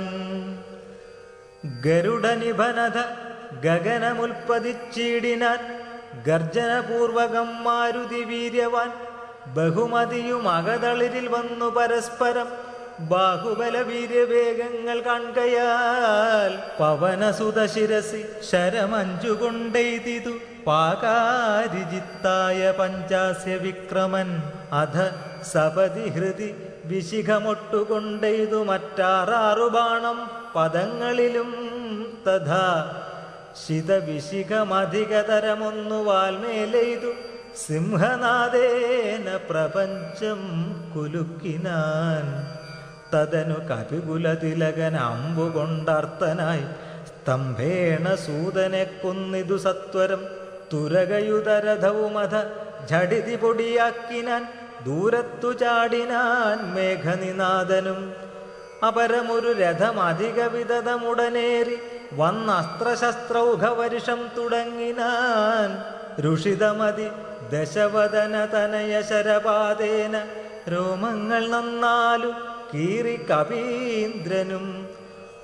ഗരുഡനിഭനധ ഗഗനമുൽപ്പതിച്ചിടിനാൻ. ഗർജനപൂർവകം മാരുതി വീര്യവാൻ ബഹുമതിയും അകതളിരിൽ വന്നു പരസ്പരം. ബാഹുബല വീര്യവേഗങ്ങൾ കാൺകയാൽ പവനസുതശിരസി ശരമഞ്ചുകൊണ്ടെയ്തിതു പാകാരിജിത്തായ പഞ്ചാസ്യ വിക്രമൻ. അധ സപതി ഹൃദി വിശിഖമൊട്ടുകൊണ്ടെയ്തു മറ്റാറാറു ബാണം പദങ്ങളിലും. തഥാ ശിതവിശിഖമധികതരമൊന്നു വാൽമേലെയ്തു സിംഹനാദേന പ്രപഞ്ചം കുലുക്കിനാൻ. തദനു കപികുലതിലകൻ അമ്പുകൊണ്ടർത്തനായി സ്തംഭേണ സൂതനെ കൊന്നിതു സത്വരം. തുരകയുതരഥവുമധ ഝടിതി പൊടിയാക്കിനാൻ. ദൂരത്തു ചാടിനാൻ മേഘനിനാദനും. അപരമൊരു രഥമധിക വിദതമുടനേറി വന്നസ്ത്രശസ്ത്രൗഘവരിഷം തുടങ്ങിനാൻ. ഋഷിതമതി ദശവദന തനയ ശരപാതേന രോമങ്ങൾ നന്നാലു കീറി കപീന്ദ്രനും.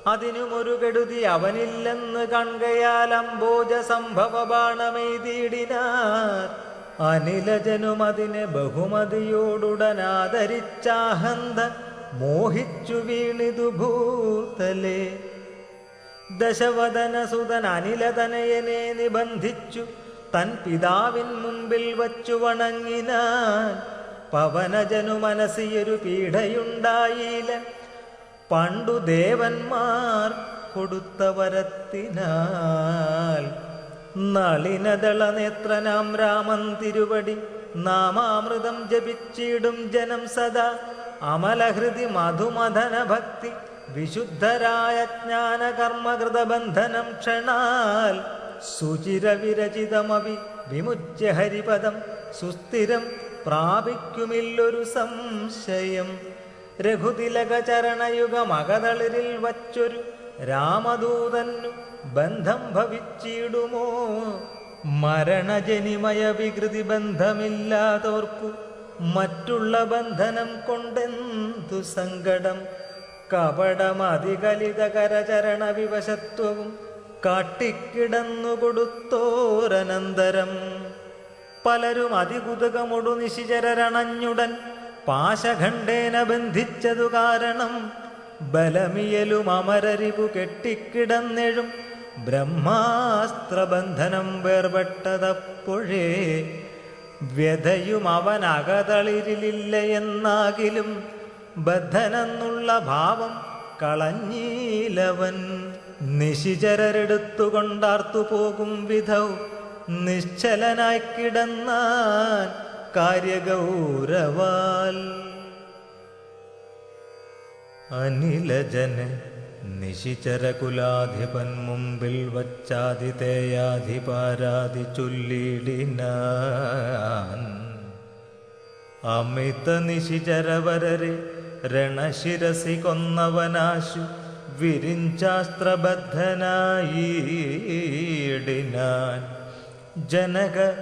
അതിനുമൊരു കെടുതി അവനില്ലെന്ന് കൺകയാൽ അംബോജ സംഭവ ബാണമെയ്തിടിനാർ. അനിലജനും അതിനെ ബഹുമതിയോടുടനാദരിച്ചാഹന്ത മോഹിച്ചു വീണിതു ഭൂതലേ. ദശവദനസുതൻ അനിലതനയനെ നിബന്ധിച്ചു തൻ പിതാവിൻ മുമ്പിൽ വച്ചു വണങ്ങിനാൻ. പവനജനു മനസ്സിയൊരു പീഡയുണ്ടായില്ല. പണ്ടു ദേവന്മാർ കൊടുത്ത വരത്തിനാൽ. നളിനദളനേത്രനാം രാമൻ തിരുവടി നാമാമൃതം ജപിച്ചിടും ജനം സദാ. അമലഹൃതി മധുമദന ഭക്തി വിശുദ്ധരായ ജ്ഞാനകർമ്മകൃതബന്ധനം ക്ഷണാൽ. സുചിരവിരചിതമവി വിമുച്യ ഹരിപദം സുസ്ഥിരം പ്രാപിക്കുമില്ലൊരു സംശയം. രഘുതിലക ചരണയുഗമകതളിരിൽ വച്ചൊരു രാമദൂതന്നു ബന്ധം ഭവിച്ചിടുമോ? മരണജനിമയ വികൃതി ബന്ധമില്ലാതോർക്കു മറ്റുള്ള ബന്ധനം കൊണ്ടെന്തു സങ്കടം. കപടമതികലിത കരചരണ വിവശത്വവും കാട്ടിക്കിടന്നു കൊടുത്തോരനന്തരം. പലരും അതികുതുകമൊടു നിശിചരരണഞ്ഞുടൻ പാശഖണ്ഡേന ബന്ധിച്ചതു കാരണം. ബലമിയലും അമരരിപു കെട്ടിക്കിടന്നെഴും ബ്രഹ്മാസ്ത്രബന്ധനം വേർപെട്ടതപ്പോഴേ. വ്യതയും അവൻ അകതളിരിലില്ല എന്നാകിലും ബദ്ധനെന്നുള്ള ഭാവം കളഞ്ഞീലവൻ. നിശിചരരെടുത്തുകൊണ്ടാർത്തു പോകും വിധൗ നിശ്ചലനായി കിടന്നാൻ കാര്യഗൗരവാൽ. അനിലജന നിശിചരകുലാധിപൻ മുമ്പിൽ വച്ചാതിഥേയാധിപാരാതി ചൊല്ലിടിനാൻ. അമിത നിശിചരവരരെ രണശിരസി കൊന്നവനാശു വിരിഞ്ചാസ്ത്രബദ്ധനായിടിനാൻ. ജനക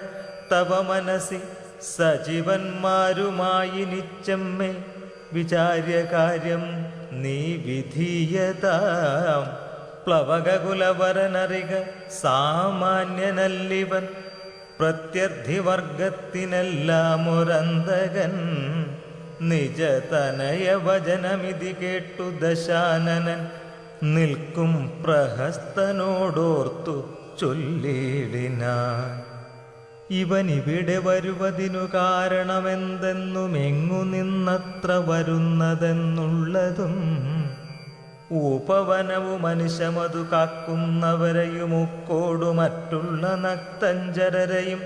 തവ മനസി സജീവന്മാരുമായി നിച്ചമ്മേ വിചാര്യകാര്യം നീ വിധീയതാം. പ്ലവകുലവരനറിക സാമാന്യനല്ലിവൻ പ്രത്യർത്ഥിവർഗത്തിനെല്ലാം ഒരന്തകൻ. നിജതനയ വചനമിതി കേട്ടു ദശാനനൻ നിൽക്കും പ്രഹസ്തനോടോർത്തു ചൊല്ലിടിനാൻ. ഇവനിവിടെ വരുവതിനു കാരണമെന്തെന്നും എങ്ങു നിന്നത്ര വരുന്നതെന്നുള്ളതും. ഉപവനവും മനുഷ്യമതു കാക്കുന്നവരെയുമൊക്കോടു മറ്റുള്ള നക്തഞ്ചരരെയും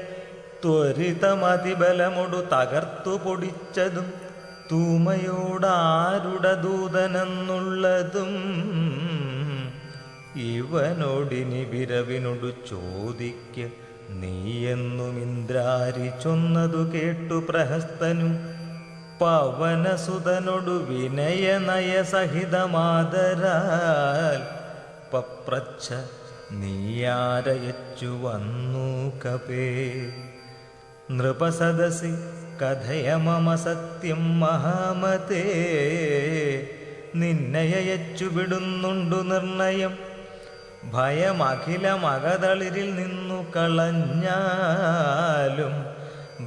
ത്വരിതമതിബലമൊടു തകർത്തു പൊടിച്ചതും തൂമയോടാരുടെ ദൂതനെന്നുള്ളതും. ഇവനോടിനി വിരവിനോടു ചോദിക്ക നീയെന്നും ഇന്ദ്രാരി ചൊന്നതു കേട്ടു പ്രഹസ്തനും പവനസുതനോടു വിനയനയസഹിതമാദരാൽ പപ്രച്ഛ നീയാരയച്ചു വന്നു കപേ. നൃപസദസി കഥയ മമ സത്യം മഹാമതേ. നിന്നയച്ചു വിടുന്നുണ്ടു നിർണയം ഭയമഖിലമകതളിരിൽ നിന്നു കളഞ്ഞാലും.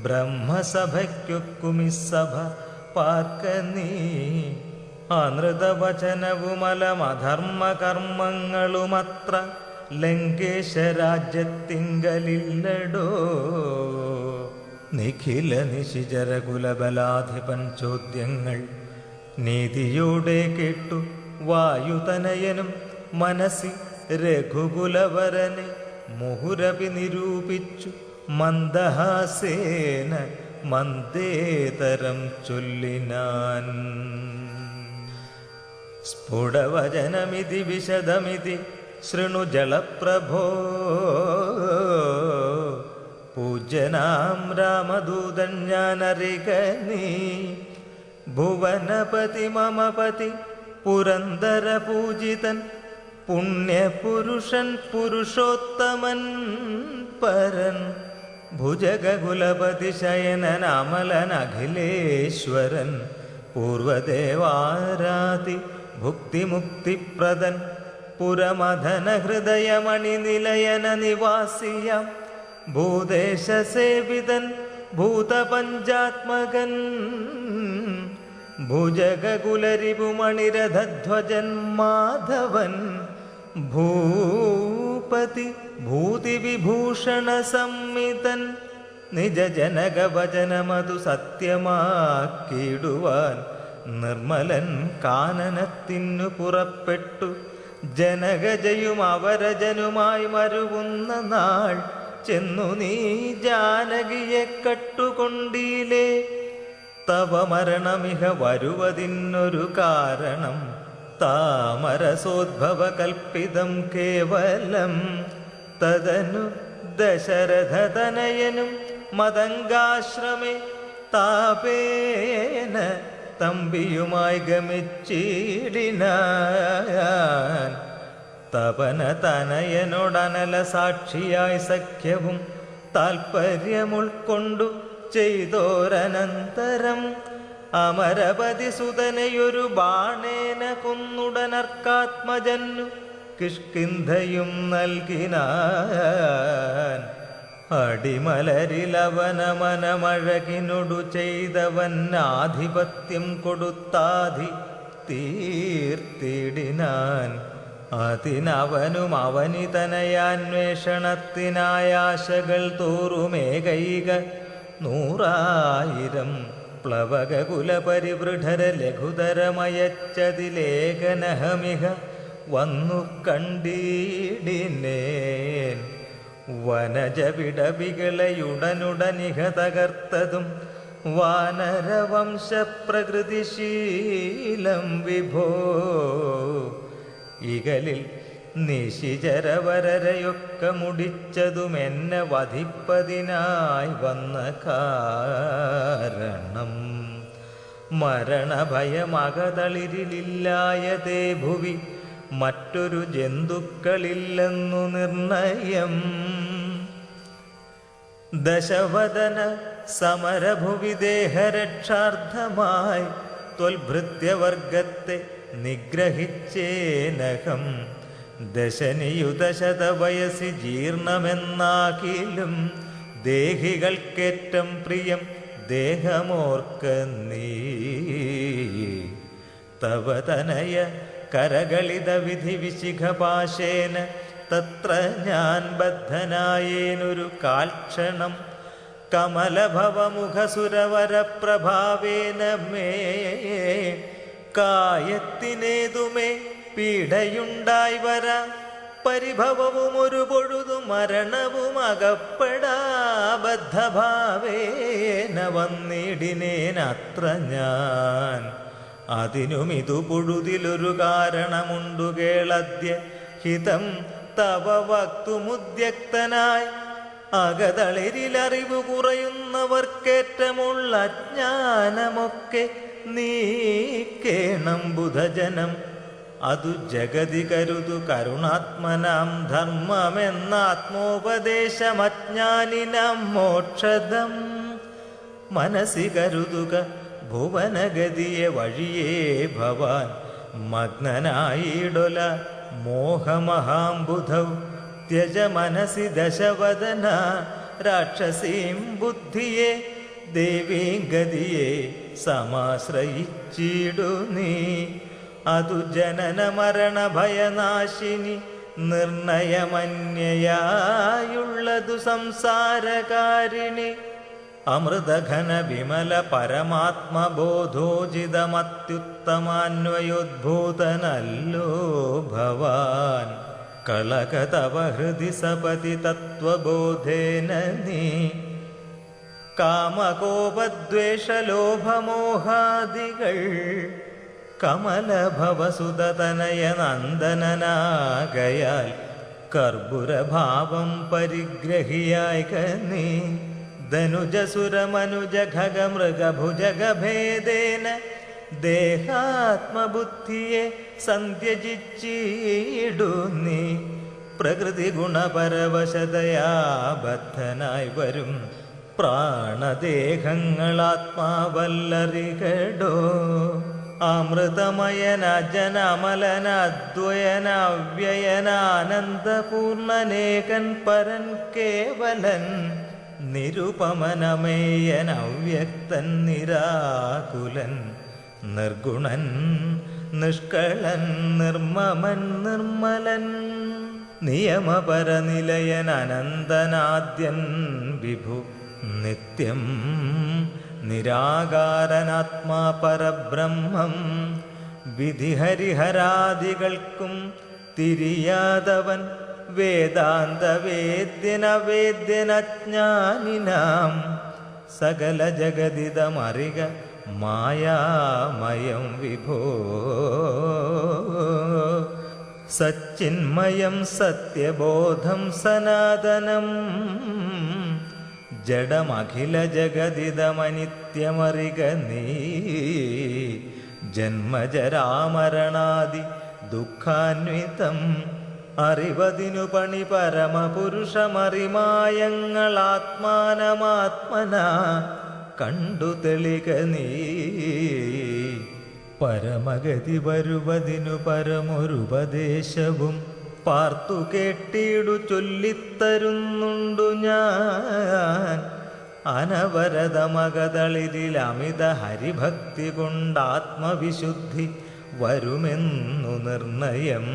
ബ്രഹ്മസഭയ്ക്കൊക്കുമിസഭ പാർക്ക നീ. അനൃതവചനവുമലമധർമ്മകർമ്മങ്ങളുമത്ര ലങ്കേശരാജ്യത്തിങ്കലില്ലടോ. നിഖില നിശിചരകുലബലാധിപൻ ചോദ്യങ്ങൾ നീതിയോടെ കേട്ടു വായുതനയനും മനസ്സി രഘുകുലവരനെ മുഹുരപി നിരൂപിച്ചു മന്ദഹാസേന മന്ദേതരം ചൊല്ലിനാൻ. സ്ഫുടവചനമിതി വിശദമിതി ശൃണു ജലപ്രഭോ. പൂജ്യനാം രാമദൂതൻ ഞാനറിക നീ. ഭുവനപതി മമപതി പുരന്ദര പൂജിതൻ പുണ്യപുരുഷൻ പുരുഷോത്തമൻ പരൻ. ഭുജകുലപതി ശയനൻ അമലൻ അഖിലേശ്വരൻ പൂർവദേവാരാതി ഭുക്തിമുക്തിപ്രദൻ. പുരമഥന ഹൃദയമണി നിലയന നിവാസിയം ഭൂദേശസേവിതൻ ഭൂതപഞ്ചാത്മകൻ. ഭുജകുലരിപുമണിരഥധ്വജൻ മാധവൻ ഭൂപതി ഭൂതിവിഭൂഷണ സംമിതൻ. നിജജനകവചനമതു സത്യമാക്കിടുവാൻ നിർമ്മലൻ കാനനത്തിനു പുറപ്പെട്ടു. ജനകജയും അവരജനുമായി മരുവുന്ന നാൾ ചെന്നു നീ ജാനകിയെ കട്ടുകൊണ്ടീലേ. തവ മരണമിഹ വരുവതിനൊരു കാരണം താമരസോദ്ഭവ കൽപ്പിതം കേവലം. തദനു ദശരഥതനയനും മതംഗാശ്രമേ താപേന തമ്പിയുമായി ഗമിച്ചിടിനാൻ. തപന തനയനോടനല സാക്ഷിയായി സഖ്യവും താൽപര്യമുൾക്കൊണ്ടു ചെയ്തോരനന്തരം അമരപതി സുതനയൊരു ബാണേന കൊന്നുടനർക്കാത്മജന്നു കിഷ്കിന്ധയും നൽകിനാൻ. അടിമലരിലവനമനമഴകിനൊടു ചെയ്തവൻ ആധിപത്യം കൊടുത്താധി തീർത്തിടിനാൻ. അതിനവനും അവനിതനയാന്വേഷണത്തിനായാശകൾ തോറുമേകൈക 100,000 പ്ലവകുലപരിവൃഢര ലഘുതരമയച്ചതിലേഖനഹമിഹ വന്നു കണ്ടീടിനേൻ. വനജവിടവികളയുടനുടനിഹ തകർത്തതും വാനരവംശപ്രകൃതിശീലം വിഭോ. ഇകലിൽ നിശിചരവരരയൊക്കെ മുടിച്ചതും എന്നെ വധിപ്പതിനായി വന്ന കാരണം. മരണഭയമകതളിരിലില്ലായതേ ഭുവി മറ്റൊരു ജന്തുക്കളില്ലെന്നു നിർണയം. ദശവദന സമരഭുവി ദേഹരക്ഷാർത്ഥമായി ത്വൽഭൃത്യവർഗത്തെ നിഗ്രഹിച്ചേനകം. ദശനിയുതശതവയസി ജീർണമെന്നാകിലും ദേഹികൾക്കേറ്റം പ്രിയം ദേഹമോർക്ക നീ. തവതനയ കരകളിത വിധി വിശിഖപാശേന തത്ര ഞാൻ ബദ്ധനായേനൊരു കാൽക്ഷണം. കമലഭവമുഖസുരവരപ്രഭാവേന മേ കായത്തിനേതുമേ പീഡയുണ്ടായി വര. പരിഭവവും ഒരു പൊഴുതു മരണവും അകപ്പെടാബദ്ധഭാവേന വന്നിടിനേനത്ര ഞാൻ. അതിനുമിതു പൊഴുതിലൊരു കാരണമുണ്ടു കേളദ്യ ഹിതം തവ വക്തുമുദ്യക്തനായി. അകതളിരിലറിവ് കുറയുന്നവർക്കേറ്റമുള്ള അജ്ഞാനമൊക്കെ നീക്കേണം ബുധജനം. അതു ജഗതി കരുതു കരുണാത്മനാം ധർമ്മമെന്നാത്മോപദേശമജ്ഞാനിനാം മോക്ഷദം. മനസ്സി കരുതുക ഭുവനഗതിയെ വഴിയേ ഭവാൻ മഗ്നനായിടൊല മോഹമഹാംബുധൗ. ത്യജ മനസി ദശവദന രാക്ഷസീം ബുദ്ധിയെ ദേവീം ഗതിയെ സമാശ്രയിച്ചിടു നീ. അതു ജനന മരണ ഭയനാശിനി നിർണയമന്യയായുള്ളതു സംസാരകാരിണി. അമൃതഘന വിമല പരമാത്മബോധോജിതമത്യുത്തമാന്വയോദ്ഭൂതനല്ലോ ഭവാൻ. കളകതവ ഹൃദി സപതി തത്വബോധേന നീ. കാമകോപദ്വേഷലോഭമോഹാദികൾ കമലഭവസുതനയ നന്ദനനാകയാൽ കർപ്പുരഭാവം പരിഗ്രഹിയായിക നീ. ധനുജസുരമനുജ ഖഗമൃഗഭുജഗഭേദേന ദേഹാത്മബുദ്ധിയെ സന്ധ്യജിച്ചിടു നീ. പ്രകൃതി ഗുണപരവശതയാ ബദ്ധനായി വരും പ്രാണദേഹങ്ങളാത്മാവല്ലറികടോ. അമൃതമയനജനമലനദ്വയനവ്യയനാനന്ദപൂർണനേകൻ പരൻ കേവലൻ. നിരുപമനമേയൻ അവ്യക്തൻ നിരാകുലൻ. നിർഗുണൻ നിഷ്കളൻ നിർമ്മമൻ നിർമ്മലൻ. നിയമപരനിലയൻ അനന്തനാദ്യൻ വിഭു. നിത്യം നിരാകാരനാത്മാ പരബ്രഹ്മം. വിധിഹരിഹരാദികൾക്കും തിരിയാതവൻ. വേദാന്തവേദ്യനവേദ്യനജ്ഞാനിനാം. സകല ജഗതിതമറിക മായാമയം വിഭോ. സച്ചിന്മയം സത്യബോധം സനാതനം ജഡമഖില ജഗതിതമനിത്യമറിക നീ ജന്മജരാമരണാദി ദുഃഖാന്വിതം അറിവതിനു പണി പരമപുരുഷമറിമായങ്ങളാത്മാനമാത്മന കണ്ടു തെളിക നീ പരമഗതി വരുവതിനു പരമൊരുപദേശവും പാർത്തു കേട്ടിടു ചൊല്ലിത്തരുന്നുണ്ടു ഞാൻ അനവരതമകതളിരിൽ അമിത ഹരിഭക്തി കൊണ്ടാത്മവിശുദ്ധി വരുമെന്നു നിർണയം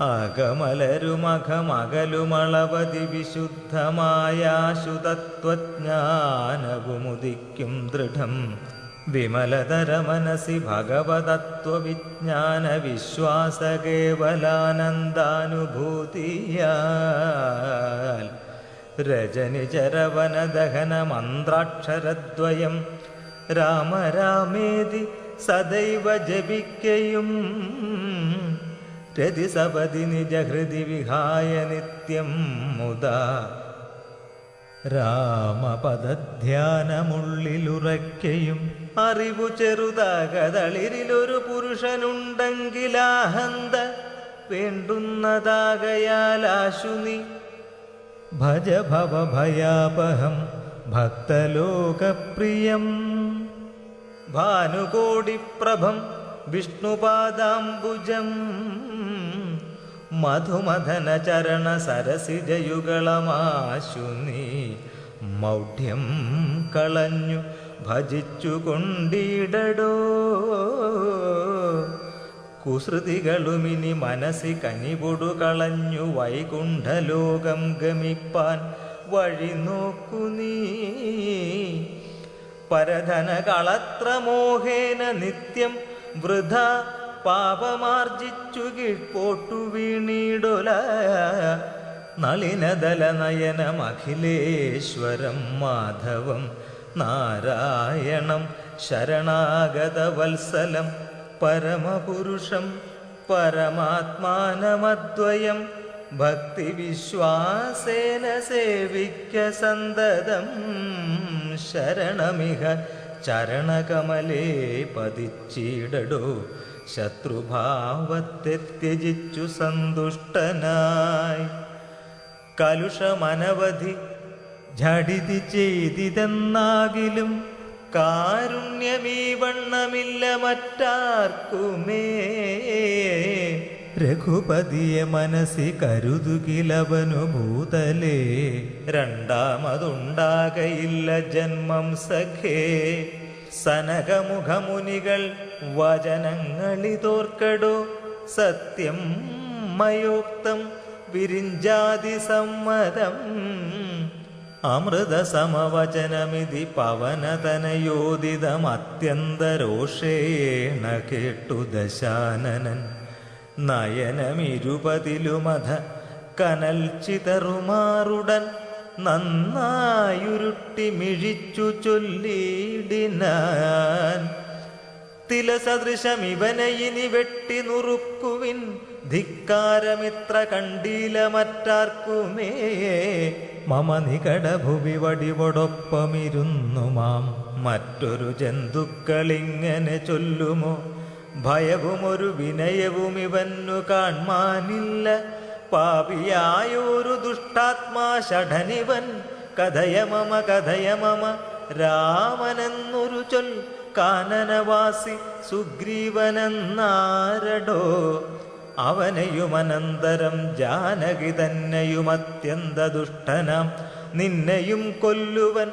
അകമലരുമകമകലുമളവതി വിശുദ്ധമായാശുതത്വജ്ഞാനവുമുദിക്കും ദൃഢം വിമലതര മനസി ഭഗവതത്വവിജ്ഞാന വിശ്വാസ കേവലാനന്ദാനുഭൂതിയാൽ രജനിചരവനദഹന മന്ത്രാക്ഷരദ്വയം രാമ രാമേതി സദൈവ ജപിക്കയും രതിസപതി നിജഹൃദി വിഹായ നിത്യം മുദാ രാമപദധ്യാനമുള്ളിലുറയ്ക്കയും അറിവു ചെറുതാകതളിരിലൊരു പുരുഷനുണ്ടെങ്കിലാഹന്ത വേണ്ടുന്നതാകയാലാശു നീ ഭജ ഭവഭയാപഹം ഭക്തലോകപ്രിയം ഭാനുകോടിപ്രഭം വിഷ്ണുപാദാംബുജം മധുമഥന ചരണ സരസിജയുഗളമാശു നീ മൗഢ്യം കളഞ്ഞു ഭജിച്ചുകൊണ്ടിടടോ കുസൃതികളുമിനി മനസ്സി കനിപൊടു കളഞ്ഞു വൈകുണ്ഠലോകം ഗമിപ്പാൻ വഴി നോക്കു നീ പരധന കളത്രമോഹേന നിത്യം വൃഥ പാപമാർജിച്ചു കീഴ്പോട്ടു വീണിടൊല നളിനദല നയനമഖിലേശ്വരം മാധവം നാരായണം ശരണാഗതവത്സലം പരമപുരുഷം പരമാത്മാനമദ്വയം ഭക്തിവിശ്വാസേന സേവിക്ക സന്തതം ശരണമിഹ ചരണകമലേ പതിച്ചിടടോ ശത്രുഭാവത്തെ ത്യജിച്ചു സന്തുഷ്ടനായി കലുഷമനവധി ഝടിതി ചെയ്തിതെന്നാകിലും കാരുണ്യമീ വണ്ണമില്ല മറ്റാർക്കുമേ രഘുപതിയെ മനസ്സി കരുതുകിലവനു ഭൂതലേ രണ്ടാമതുണ്ടാകയില്ല ജന്മം സഖേ സനകമുഖമുനികൾ വചനങ്ങളിതോർക്കടോ സത്യം മയോക്തം വിരിഞ്ചാതി സമ്മതം അമൃതസമവചനമിതി പവനതനയോദിതമത്യന്തരോഷേണ കേട്ടു ദശാനനൻ നയനമിരുപതിലുമധ കനൽ ചിതറുമാറുടൻ നന്നായുരുട്ടി മിഴിച്ചു ചൊല്ലിടിനാൻ തിലസദൃശമിവനെ ഇനി വെട്ടി നുറുക്കുവിൻ ധിക്കാരമിത്ര കണ്ടീല മറ്റാർക്കുമേ മമ നികടഭുവി വടിവോടൊപ്പമിരുന്നു മാം മറ്റൊരു ജന്തുക്കളിങ്ങനെ ചൊല്ലുമോ ഭയവുമൊരു വിനയവും ഇവന്നു കാൺമാനില്ല പാപിയായൊരു ദുഷ്ടാത്മാ ഷഠനിവൻ കഥയമമ രാമനെന്നൊരു ചൊൽ കാനനവാസി സുഗ്രീവനെന്നാരടോ അവനെയുമനന്തരം ജാനകി തന്നെയും അത്യന്ത ദുഷ്ടനാം നിന്നെയും കൊല്ലുവൻ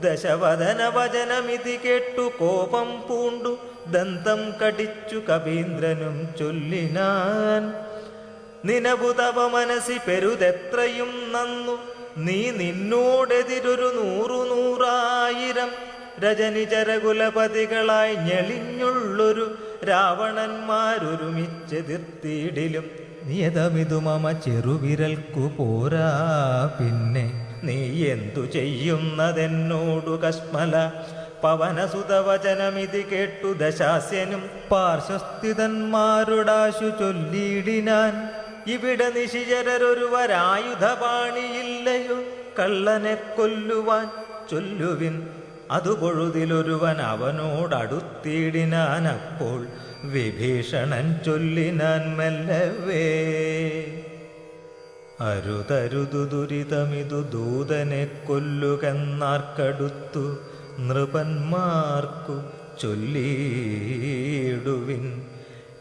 ദശവദന വചനമിതി കേട്ടു കോപം പൂണ്ടു ദന്തം കടിച്ചു കവീന്ദ്രനും ചൊല്ലിനാൻ നിനബുതവ മനസ്സി പെരുതെത്രയും നന്നു നീ നിന്നോടെതിരൊരു 100,000 രജനിചരകുലപതികളായി ഞെളിഞ്ഞുള്ളൊരു രാവണന്മാരൊരുമിച്ചെതിർത്തിയിടിലും നിയതമിതു മമ ചെറുവിരൽക്കു പോരാ പിന്നെ നീ എന്തു ചെയ്യുന്നതെന്നോടു കശ്മല. പവനസുതവചനമിതി കേട്ടു ദശാസ്യനും പാർശ്വസ്ഥിതന്മാരുടാശു ചൊല്ലിയിടിനാൻ. ഇവിടെ നിശിചരൊരുവരായുധപാണിയില്ലയോ കള്ളനെ കൊല്ലുവാൻ? ചൊല്ലുവിൻ അതു പൊഴുതിലൊരുവൻ അവനോടടുത്തിടിനാൻ. അപ്പോൾ വിഭീഷണൻ ചൊല്ലിനാൻ മെല്ലവേ, അരുതരുതു ദുരിതമിതു ദൂതനെ കൊല്ലുകെന്നാർക്കടുത്തു നൃപന്മാർക്കു ചൊല്ലിയിടുവിൻ.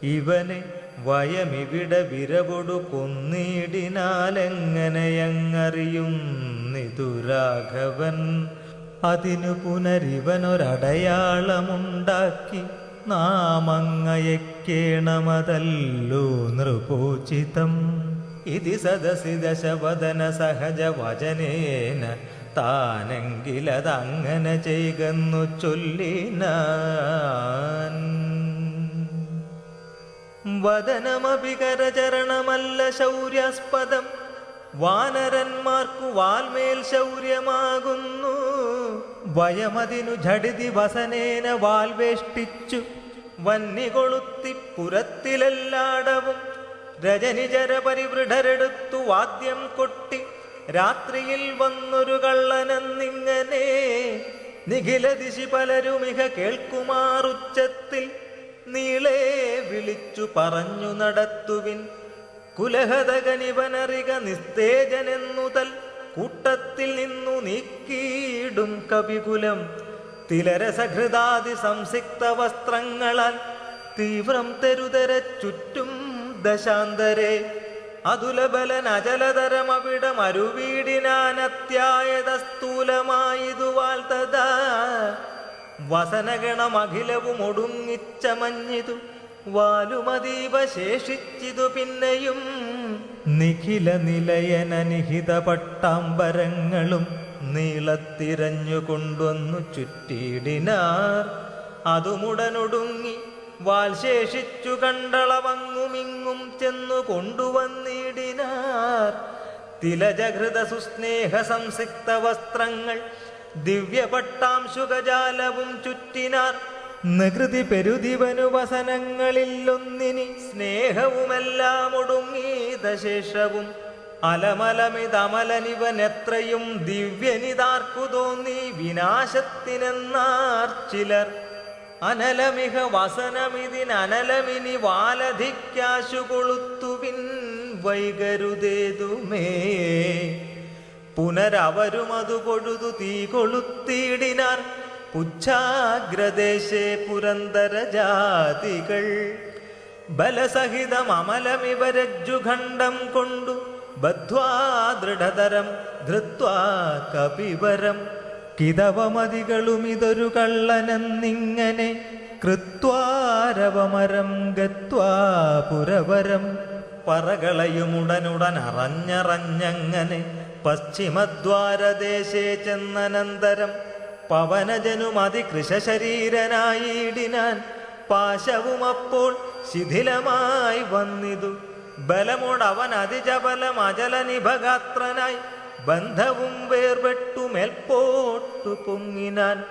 ഇവനെ വയമിവിടെ വിരവൊടു കൊന്നിടിനാലെങ്ങനെയങ്ങറിയുന്നിതു രാഘവൻ. അതിനു പുനരിവനൊരടയാളമുണ്ടാക്കി നാമങ്ങയക്കേണമതല്ലോ നൃപോചിതം. ഇതി സദസി ദശവദന സഹജ വചനേന താനെങ്കിലതങ്ങനെ ചെയ്കന്നു ചൊല്ലിനാൻ. വദനമഭികരചരണമല്ല ശൗര്യാസ്പദം, വാനരന്മാർക്കു വാൽമേൽ ശൗര്യമാകുന്നു. വയമതിനു ഝടിതി വസനേന വാൽവേഷ്ടിച്ചു വന്നി പുരത്തിലെല്ലാടവും. രജനിചര പരിവൃഢരെടുത്തു വാദ്യം കൊട്ടി രാത്രിയിൽ വന്നൊരു കള്ളനെന്നിങ്ങനെ. നിഖില ദിശി പലരുമിക കേൾക്കുമാറുച്ചത്തിൽ നീളെ വിളിച്ചു പറഞ്ഞു നടത്തുവിൻ. കുലഹതകനിവനറിക നിസ്തേജനെന്നുതൽ കൂട്ടത്തിൽ നിന്നു നീക്കിയിടും കവികുലം. തിലരസഹൃദാദി സംസിക്ത വസ്ത്രങ്ങളാൽ തീവ്രം തെരുതര ചുറ്റും ദശാന്തരെ. അതുലബലൻ അചലതരമവിടം അരുവീടിനാനത്യായത സ്ഥൂലമായതുവാൽ തഥാ. വസനഗണമഖിലവും ഒടുങ്ങിച്ചമഞ്ഞിതു വാലുമതീവ ശേഷിച്ചിതു പിന്നെയും. നിഖില നിലയനനിഹിത പട്ടാംബരങ്ങളും നീളത്തിരഞ്ഞുകൊണ്ടുവന്നു ചുറ്റിയിടിനാർ. അതുമുടനൊടുങ്ങി വാൽ ശേഷിച്ചു കണ്ടളവങ്ങുമിങ്ങും ചെന്നു കൊണ്ടുവന്നിടിനാർ. തിലജഘൃത സുസ്നേഹ സംസിക്ത വസ്ത്രങ്ങൾ ദിവ്യപട്ടാംശുകജാലവും ചുറ്റിനാർ. നികൃതി പെരുതിവനു വസനങ്ങളിലൊന്നിനി സ്നേഹവുമെല്ലാം ഒടുങ്ങീതശേഷവും. അലമലമിതമലനിവനെത്രയും ദിവ്യനിതാർക്കു തോന്നി വിനാശത്തിനെന്നാർ ചിലർ. അനലമിക വസനമിതിനനലമിനി വാലധിക്കാശു കൊളുത്തുവിൻ വൈകരുതേതുമേ. പുനരവരുമതു പൊഴുതു തീ കൊളുത്തിയിടിനാർ. പുച്ഛാഗ്രദേശേ പുരന്തര ജാതികൾ ബലസഹിതം അമലമിവരജ്ജുഖണ്ഡം കൊണ്ടു ബദ്ധ്വാ ദൃഢതരം ധൃത്വാ കപിവരം. കിതവമതികളുമിതൊരു കള്ളനെന്നിങ്ങനെ കൃത്വാരവമരം ഗത്വാ പുരവരം. പറകളയുമുടനുടൻ അറിഞ്ഞറിഞ്ഞങ്ങനെ പശ്ചിമദ്വാരദേശേ ചെന്നനന്തരം. പവനജനുമതികൃശരീരനായിടിനാൻ. പാശവുമപ്പോൾ ശിഥിലമായി വന്നിതു. ബലമോടവൻ അതിജബലം അജലനിഭഗാത്രനായി ബന്ധവും വേർപെട്ടു മേൽപോട്ടു പൊങ്ങിനാൻ.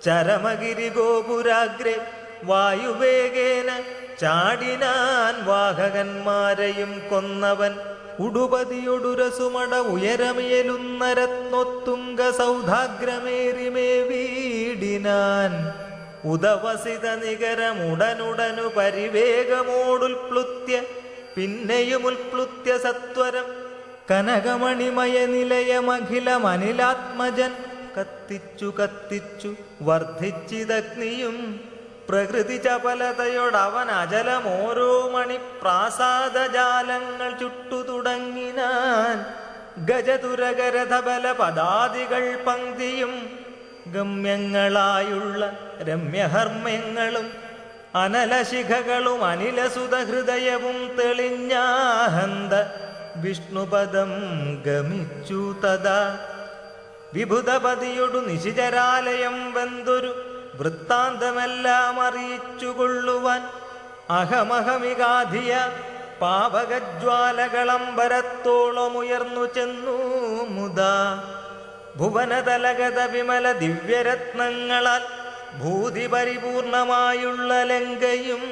ചരമഗിരി ഗോപുരാഗ്രേ വായുവേഗേന ചാടിനാൻ. വാഹകന്മാരെയും കൊന്നവൻ ഉടുപതിയൊടുരസുമട ഉയരമേലുന്നരത്നൊത്തുങ്ക സൗധാഗ്രമേറിമേ വീടിനാൻ. ഉദവസിത നികരമുടനുടനു പരിവേഗമോടുൽപ്ലുത്യ പിന്നെയും ഉൽപ്ലുത്യ സത്വരം. കനകമണിമയ നിലയമഖിലമനിലാത്മജൻ കത്തിച്ചു കത്തിച്ചു വർദ്ധിച്ചിതഗ്നിയും. പ്രകൃതി ചപലതയോടവൻ അജലമോരോ മണിപ്രാസാദജാലങ്ങൾ ചുട്ടു തുടങ്ങിനാൻ. ഗജതുരകരഥബല പദാദികൾ പങ്ക്തിയും ഗമ്യങ്ങളായുള്ള രമ്യഹർമ്മ്യങ്ങളും അനലശിഖകളും അനിലസുതഹൃദയവും തെളിഞ്ഞാഹന്ത വിഷ്ണുപദം ഗമിച്ചു തഥാ. വിഭുതപതിയൊടു നിശിചരാലയം വെന്തൊരു വൃത്താന്തമെല്ലാം അറിയിച്ചുകൊള്ളുവാൻ അഹമഹമികാധിയ പാവകജ്വാലകളമ്പരത്തോളമുയർന്നു ചെന്നു മുതാ. ഭുവനതലഗത വിമല ദിവ്യരത്നങ്ങളാൽ ഭൂതി പരിപൂർണമായുള്ള ലങ്കയും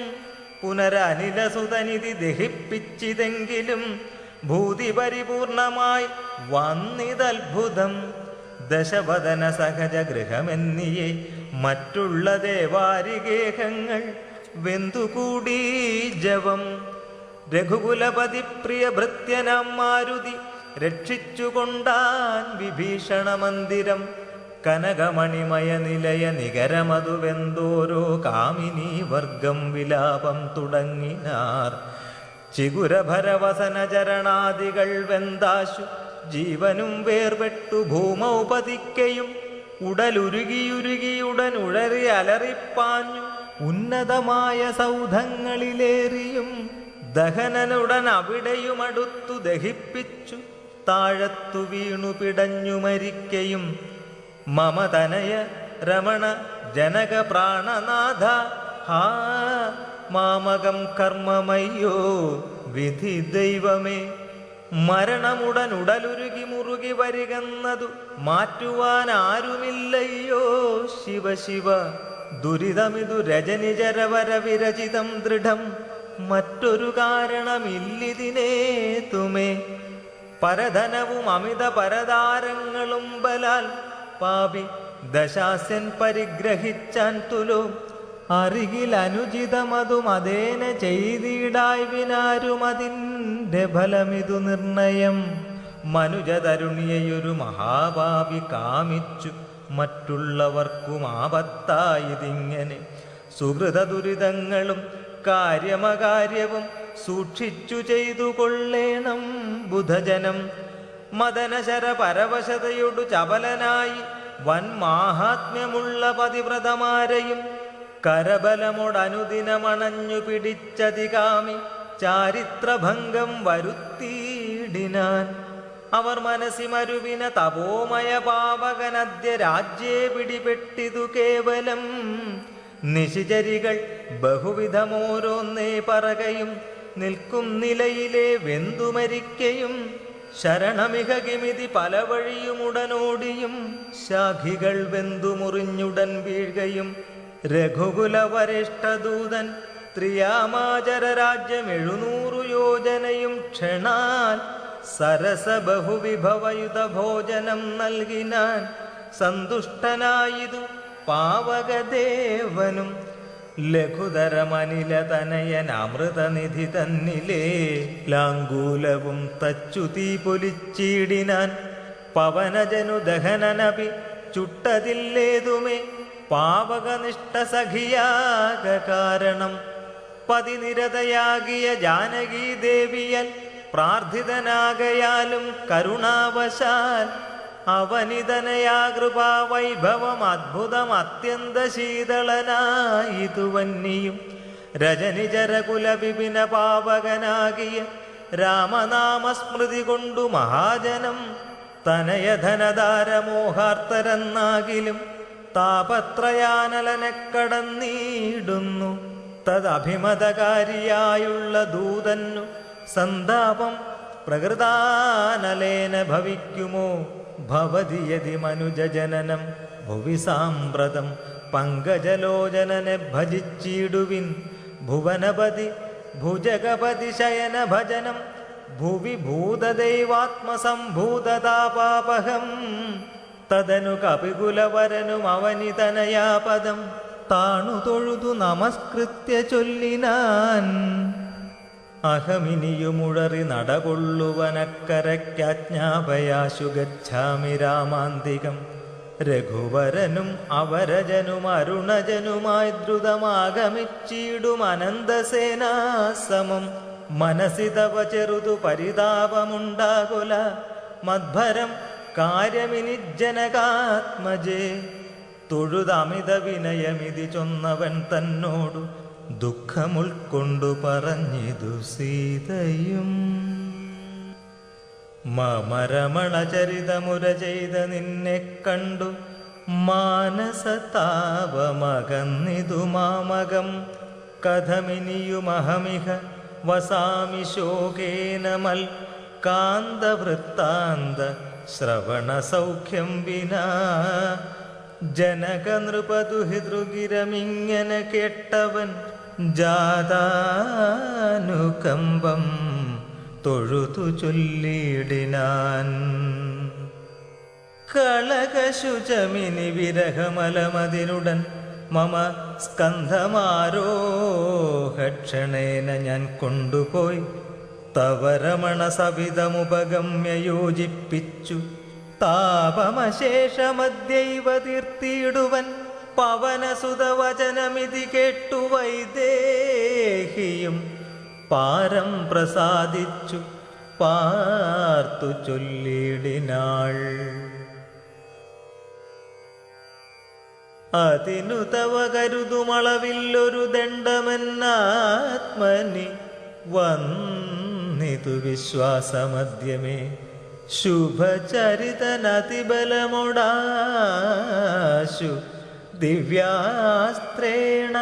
പുനരനിലസുതനിധി ദഹിപ്പിച്ചിതെങ്കിലും ഭൂതി പരിപൂർണമായി വന്നിതത്ഭുതം. ദശവദന സഹജ ഗൃഹമെന്നിയെ മറ്റുള്ള ദേവാരികേഹങ്ങൾ വെന്തുകൂടി ജവം. രഘുകുലപതി പ്രിയ ഭൃത്യനാം മാരുതി രക്ഷിച്ചുകൊണ്ടാൻ വിഭീഷണ മന്ദിരം. കനകമണിമയ നിലയ നികരമതുവെന്തോരോ കാമിനീ വർഗം വിലാപം തുടങ്ങിനാർ. ചിഗുരഭരവസന ചരണാദികൾ വെന്താശു ജീവനും വേർപെട്ടു ഭൂമൗപതിക്കയും ഉടലുരുകിയുരുകിയുടൻ ഉഴറി അലറിപ്പാഞ്ഞു ഉന്നതമായ സൗധങ്ങളിലേറിയും ദഹനനുടൻ അവിടെയുമടുത്തു ദഹിപ്പിച്ചു താഴത്തു വീണു പിടഞ്ഞു മരിക്കയും. മമതനയ രമണ ജനക പ്രാണനാഥ ഹാ മാമകം കർമ്മമയ്യോ വിധി ദൈവമേ. മരണമുടൻ ഉടലുരുകി മുറുകി വരികന്നതു മാറ്റുവാൻ ആരുമില്ലയ്യോ ശിവ ശിവ. ദുരിതമിതു രജനിചരവര വിരചിതം ദൃഢം മറ്റൊരു കാരണമില്ലിതിനേ തുമേ. പരധനവും അമിത പരതാരങ്ങളും ബലാൽ പാപി ദശാസ്യൻ പരിഗ്രഹിച്ചാൻ തുലോ. അരികിൽ അനുചിതമതും അതേന ചെയ്തിടായി വിനാരുമതിൻ്റെ ഫലമിതു നിർണയം. മനുജതരുണിയൊരു മഹാപാപി കാമിച്ചു മറ്റുള്ളവർക്കും ആപത്തായതിങ്ങനെ. സുഹൃത ദുരിതങ്ങളും കാര്യമകാര്യവും സൂക്ഷിച്ചു ചെയ്തു കൊള്ളേണം ബുധജനം. മദനശര പരവശതയൊടു ചപലനായി വൻമാഹാത്മ്യമുള്ള പതിവ്രതമാരെയും കരബലമൊടനുദിനമണഞ്ഞു പിടിച്ചതികാമി ചാരിത്രഭംഗം വരുത്തിയിടിനാൻ. അവർ മനസ്സിമരുവിന തപോമയ പാവകനദ്യ രാജ്യേ പിടിപെട്ടിതു കേവലം. നിശിചരികൾ ബഹുവിധമോരോന്നേ പറകയും നിൽക്കും നിലയിലെ വെന്തുമരിക്കയും. ശരണമിക കിമിതി പല വഴിയുമുടനോടിയും ശാഖികൾ വെന്തുമുറിഞ്ഞുടൻ വീഴുകയും. രഘുകുലവരിഷ്ഠദൂതൻ ത്രിയാമാചര രാജ്യം 700 യോജനയും ക്ഷണാൽ സരസ ബഹുവിഭവയുത ഭോജനം നൽകിനാൻ. സന്തുഷ്ടനായിതു പാവകദേവനും ലഘുതരമനില തനയൻ അമൃതനിധി തന്നിലേ ലാങ്കൂലവും തച്ചു തീ പൊലിച്ചിടിനാൻ. പവനജനു ദഹനനപി ചുട്ടതില്ലേതുമേ പാവകനിഷ്ഠ സഖിയാക കാരണം. പതിനിരതയാകിയ ജാനകീ ദേവിയൽ പ്രാർത്ഥിതനാകയാലും കരുണാവശാൽ അവനിതനയാ കൃപാവൈഭവം അദ്ഭുതം അത്യന്ത ശീതളനായിതു വന്നിയും. രജനിചരകുല വിപിന പാവകനാകിയ രാമനാമസ്മൃതി കൊണ്ടു മഹാജനം തനയധനധാരമോഹാർത്തരെന്നാകിലും താപത്രയാനലനെ കടന്നിടുന്നു. തദഭിമതകാരിയായുള്ള ദൂതന്നു സന്താപം പ്രകൃതാനലേന ഭവിക്കുമോ. ഭവതിയതി മനുജജനനം ഭുവി സാമ്പ്രതം പങ്കജലോചനനെ ഭജിച്ചിടുവിൻ. ഭുവനപതി ഭുജഗപതി ശയന ഭജനം ഭുവി ഭൂതദൈവാത്മസംഭൂതതാപാപഹം. തദനു കപികുലവരനും അവനിതനയാപദം താണു തൊഴുതു നമസ്കൃത്യ ചൊല്ലിനാൻ. അഹമിനിയുമുഴറി നടകൊള്ളുവനക്കരയ്ക്കാജ്ഞാപയാശു ഗച്ഛാമി രാമാന്തികം. രഘുവരനും അവരജനും അരുണജനുമായി ദ്രുതമാഗമിച്ചിടും അനന്തസേനാസമം. മനസ്സി തവ ചെറുതു പരിതാപമുണ്ടാകുല മദ്ഭരം കാര്യമിനിജ്ജനകാത്മജേ. തൊഴുതമിത വിനയമിതി ചൊന്നവൻ തന്നോടു ദുഃഖമുൾക്കൊണ്ടു പറഞ്ഞിതു സീതയും. മമരമണചരിതമുര ചെയ്ത നിന്നെ കണ്ടു മാനസതാപമകന്നിതു മാമകം. കഥമിനിയുമഹമിഹ വസാമി ശോകേന മൽ കാന്തവൃത്താന്ത ശ്രവണസൗഖ്യം വിനാ. ജനകനൃപദുഹിതൃഗിരമിങ്ങനെ കേട്ടവൻ ജാതാനുകമ്പം തൊഴുതു ചൊല്ലിയിടിനാൻ. കളകശുചമിനി വിരഹമലമതിനുടൻ മമ സ്കന്ധമാരോഹക്ഷണേന ഞാൻ കൊണ്ടുപോയി തവരമണ സവിധമുപഗമ്യ യോജിപ്പിച്ചു. താപമശേഷമദ്യൈവ തീർത്തിയിടുവൻ പവനസുതവചനമിതി കേട്ടു വൈദേഹിയും പാരം പ്രസാദിച്ചു പാർത്തു ചൊല്ലിയിടിനാൾ. അതിനു തവ കരുതുമളവില്ലൊരു ദണ്ഡമെന്നാത്മനി വന്നിതു വിശ്വാസമദ്യമേ. ശുഭചരിതനതിബലമൊടാശു ദിവ്യാസ്ത്രേണ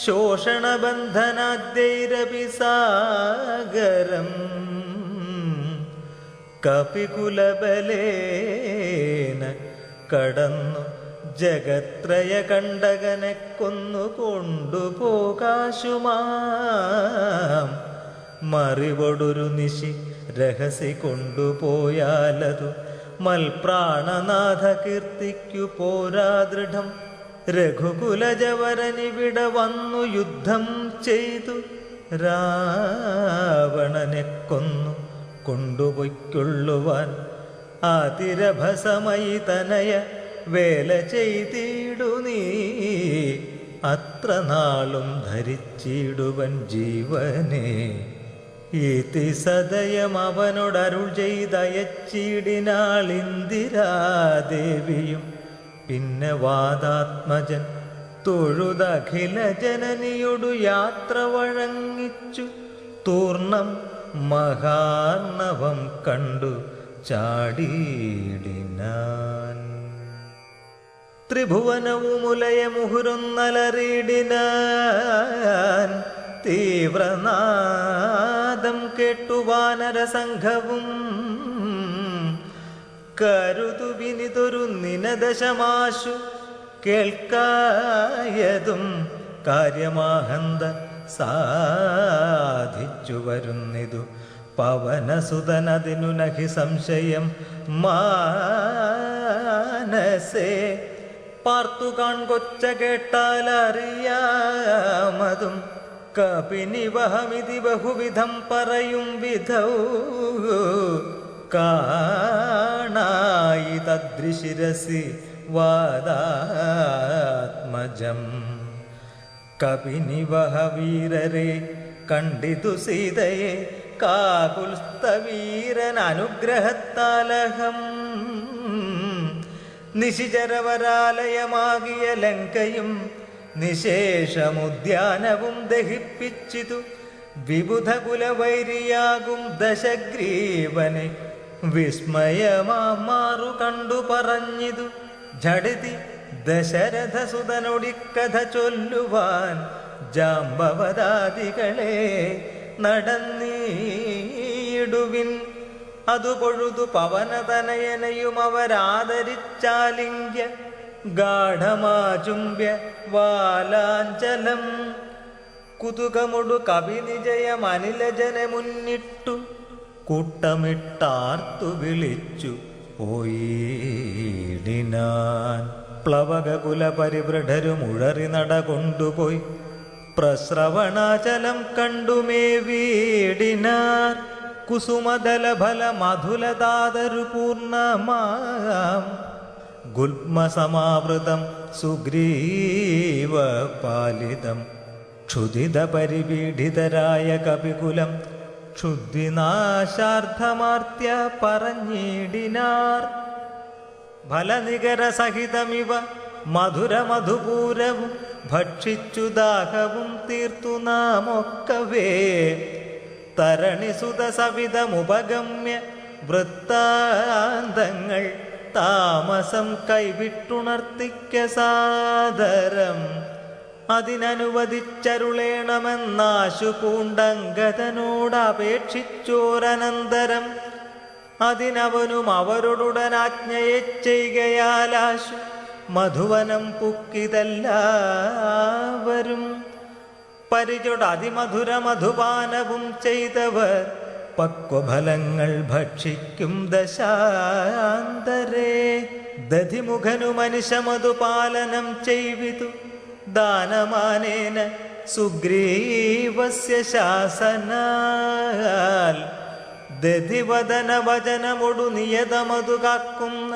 ശോഷണബന്ധനാദ്യൈരപി സാഗരം കപികുലബലേന കടന്നു ജഗത്രയ കണ്ടകനെ കൊന്നു കൊണ്ടുപോകാശുമാം. മറിവൊടൊരു നിശി രഹസി കൊണ്ടുപോയാലതു മൽപ്രാണനാഥ കീർത്തിക്കു പോരാ ദൃഢം. രഘുകുലജവരനിവിട വന്നു യുദ്ധം ചെയ്തു രാവണനെ കൊന്നു കൊണ്ടുപോയിക്കൊള്ളുവാൻ. അതിരഭസമയി തനയ വേല ചെയ്തിടു നീ അത്ര നാളും ധരിച്ചിടുവൻ ജീവനെ. ഇതി സദയം അവനോടരുൾ ചെയ്തയച്ചിടിനാൾ ഇന്ദിരാദേവിയും. പിന്നെ വാദാത്മജൻ തൊഴുതഖില ജനനിയൊടു യാത്ര വഴങ്ങിച്ചു. തൂർണം മഹാർണവം കണ്ടു ചാടിയിടിനാൻ. ത്രിഭുവനവുമുലയ മുഹുരൊന്നലറിയിടിനാൻ. തീവ്രനാദം കേട്ടു വാനരസംഘവും കരുതു വിനിതൊരു നിനദശമാശു കേൾക്കായതും കാര്യമാഹന്ത സാധിച്ചു വരുന്നിതു. പവനസുതനതിനു നഹി സംശയം മാനസേ. പാർത്തു കാൺകൊച്ച കേട്ടാലറിയാമതും കപിനിവഹമിതി ബഹുവിധം പറയും വിധൗ. കാണായി തദ്രിശിരസി വാദാത്മജം. കപിനിവഹവീരരെ കണ്ടിതു സീതയെ കാകുൽസ്തവീരൻ അനുഗ്രഹത്താലഹം. നിശിചരവരാലയമാകിയ ലങ്കയും നിശേഷമുദ്യാനവും ദഹിപ്പിച്ചിതു. വിബുധകുലവൈരിയാകും ദശഗ്രീവനെ വിസ്മയമാറു കണ്ടു പറഞ്ഞിതു. ഝടിതി ദശരഥസുതനൊടിക്കഥ ചൊല്ലുവാൻ ജാമ്പവദാദികളെ നടന്നീടുവിൻ. അതു പൊഴുതു പവനതനയനയും അവരാദരിച്ചാലിംഗ്യ ഗാഠമാചുംബ്യ വാലാഞ്ചലം. കുതുകമൊടു കവിനിജയം അനിലജനെ മുന്നിട്ടു കൂട്ടമിട്ടാർത്തു വിളിച്ചു പോയിടിനാൻ. പ്ലവകകുല പരിവൃഢരുമുഴറി നട കൊണ്ടുപോയി പ്രസ്രവണാചലം കണ്ടുമേ വീടിനാർ. കുസുമദലഫല മധുലതാതരു പൂർണ്ണമാം ഗുൽമസമാവൃതം സുഗ്രീവപാലിതം. ക്ഷുദിത പരിപീഡിതരായ കപികുലം ക്ഷുദ്ധിനാശാർത്ഥമാർത്യ പറഞ്ഞിടിനാർ. ഫലനികര സഹിതമിവ മധുരമധുപൂരവും ഭക്ഷിച്ചു ദാഹവും തീർത്തു നാമൊക്കവേ. തരണിസുത സവിധമുപഗമ്യ വൃത്താന്തങ്ങൾ താമസം കൈവിട്ടുണർത്തിക്ക സാദരം. അതിനനുവദിച്ചരുളേണമെന്നാശു പൂണ്ടങ്കതനോടപേക്ഷിച്ചോരനന്തരം അതിനവനും അവരോടുടനാജ്ഞയെ ചെയ്യുകയാലാശു മധുവനം പുക്കിതെല്ലാവരും പരിചൊടതിമധുര മധുപാനവും ചെയ്തവർ പക്വഫലങ്ങൾ ഭക്ഷിക്കും ദശാന്തരേ. ദധിമുഖനു മനുഷ്യമധുപാലനം ചെയ്വിതു ദാനമാനേന സുഗ്രീവസ്യ ശാസനാൽ. ദധിവദന വചനമൊടു നിയതമതു കാക്കുന്ന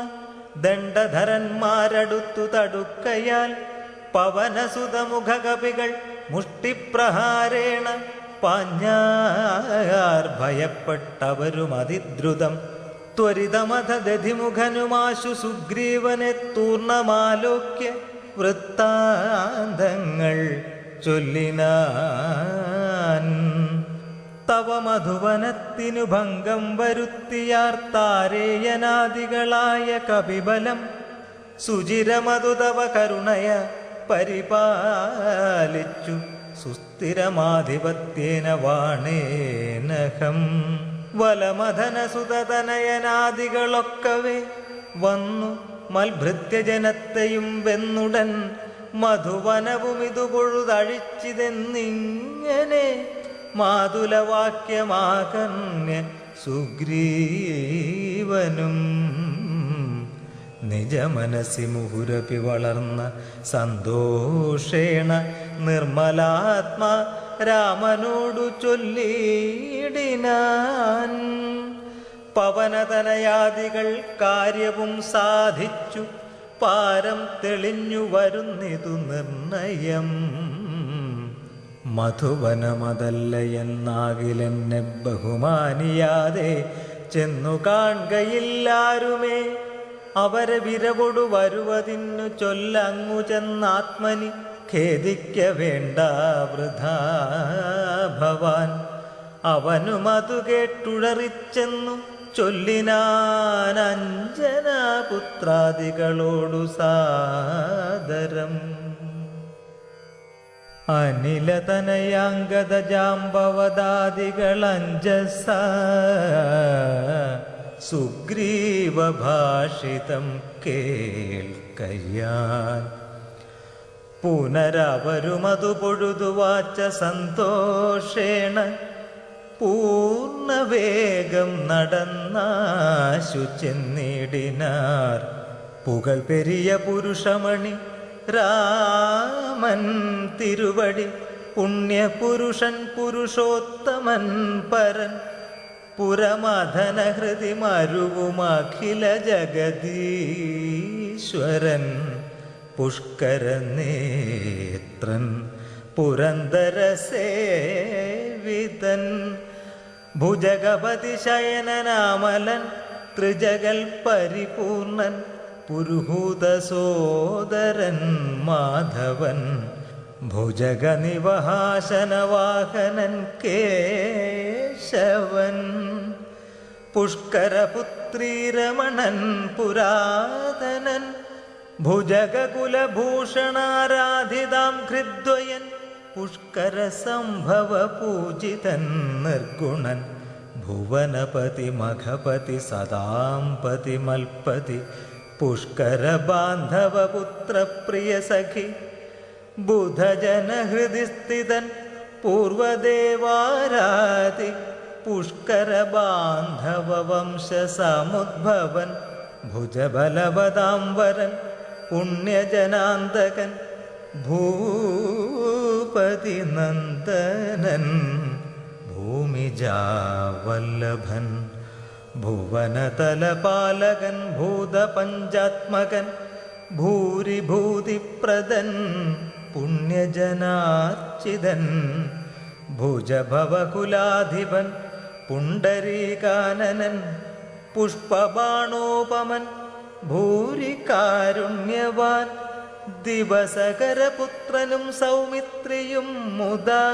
ദണ്ഡധരന്മാരടുത്തു തടുക്കയാൽ പവനസുതമുഖകപികൾ മുഷ്ടിപ്രഹാരേണ പാഞ്ഞാർ ഭയപ്പെട്ടവരും അതിദ്രുതം. ത്വരിതമഥ ദധിമുഖനുമാശു സുഗ്രീവനെ തൂർണമാലോക്യ വൃത്താന്തങ്ങൾ ചൊല്ലിനാൻ. തവ മധുവനത്തിനു ഭംഗം വരുത്തിയാർ താരേയനാദികളായ കപിബലം സുചിരമതു തവ കരുണയ പരിപാലിച്ചു സുസ്ഥിരമാധിപത്യേന വാണേനഹം. വലമഥനസുതനയനാദികളൊക്കവേ വന്നു മൽഭൃത്യജനത്തെയും വെന്നുടൻ മധുവനവും ഇതു പൊഴുതഴിച്ചിതെന്നിങ്ങനെ മാതുലവാക്യമാകന്യ സുഗ്രീവനും. നിജമനസി മുഹുരപി വളർന്ന സന്തോഷേണ നിർമ്മലാത്മാ രാമനോടു ചൊല്ലിയിടിനാൻ. പവനതനയാദികൾ കാര്യവും സാധിച്ചു പാരം തെളിഞ്ഞു വരുന്നിതു നിർണയം. മധുവനമതല്ല എന്നാകിലെന്നെ ബഹുമാനിയാതെ ചെന്നു കാൺകയില്ലാരുമേ. അവരെ വിരവൊടു വരുവതിന്നു ചൊല്ലങ്ങു ചെന്നാത്മനി ഖേദിക്ക വേണ്ട വൃഥാ ഭവാൻ. അവനുമതു കേട്ടുഴറിച്ചെന്നു ചൊല്ലിനാൻ അഞ്ജനാപുത്രാദികളോടു സാദരം. അനിലതനയാംഗത ജാമ്പവദാദികളഞ്ജസ സുഗ്രീവഭാഷിതം കേൾക്കയാൽ പുനരവരുമതു പൊഴുതുവാച്ച സന്തോഷേണ പൂർണ്ണവേഗം നടന്നാശു ചെന്നിടിനാർ. പുകൾ പെരിയ പുരുഷമണി രാമൻ തിരുവടി പുണ്യപുരുഷൻ പുരുഷോത്തമൻ പരൻ പുരമധനഹൃതി മരുവുമഖില ജഗദീശ്വരൻ പുഷ്കരനേത്രൻ പുരന്ദരസേവിതൻ ഭുജഗപതി ശയനനാമലൻ ത്രിജഗൽ പരിപൂർണൻ പുരുഹൂതസോദരൻ മാധവൻ ഭുജഗനിവഹാശനവാഹനൻ കേശവൻ പുഷ്കരപുത്രീരമണൻ പുരാതനൻ ഭുജഗകുലഭൂഷണാരാധിതാം ഘൃദ്വയൻ പുഷ്കര സംഭവ പൂജിതൻ നിർഗുണൻ ഭുവനപതി മഖപതി സദാംപതി മൽപതി പുഷ്കര ബാന്ധവ പുത്രപ്രിയ സഖി ബുധജനഹൃദി സ്ഥിതൻ പൂർവദേവാരാധി പുഷ്കര ബാന്ധവ വംശസമുദ്ഭവൻ ഭുജബലവദാംബരൻ പുണ്യജനാന്തകൻ ഭൂപതി നന്ദനൻ ഭൂമിജാവല്ലഭൻ ഭുവനതലപാലകൻ ഭൂതപഞ്ചാത്മകൻ ഭൂരിഭൂതിപ്രദൻ പുണ്യജനാർച്ചിതൻ ഭുജഭവകുലാധിപൻ പുണ്ടരീകാനനൻ പുഷ്പബാണോപമൻ ഭൂരികാരുണ്യവാൻ ദിവസകരപുത്രനും സൗമിത്രിയും മുദാ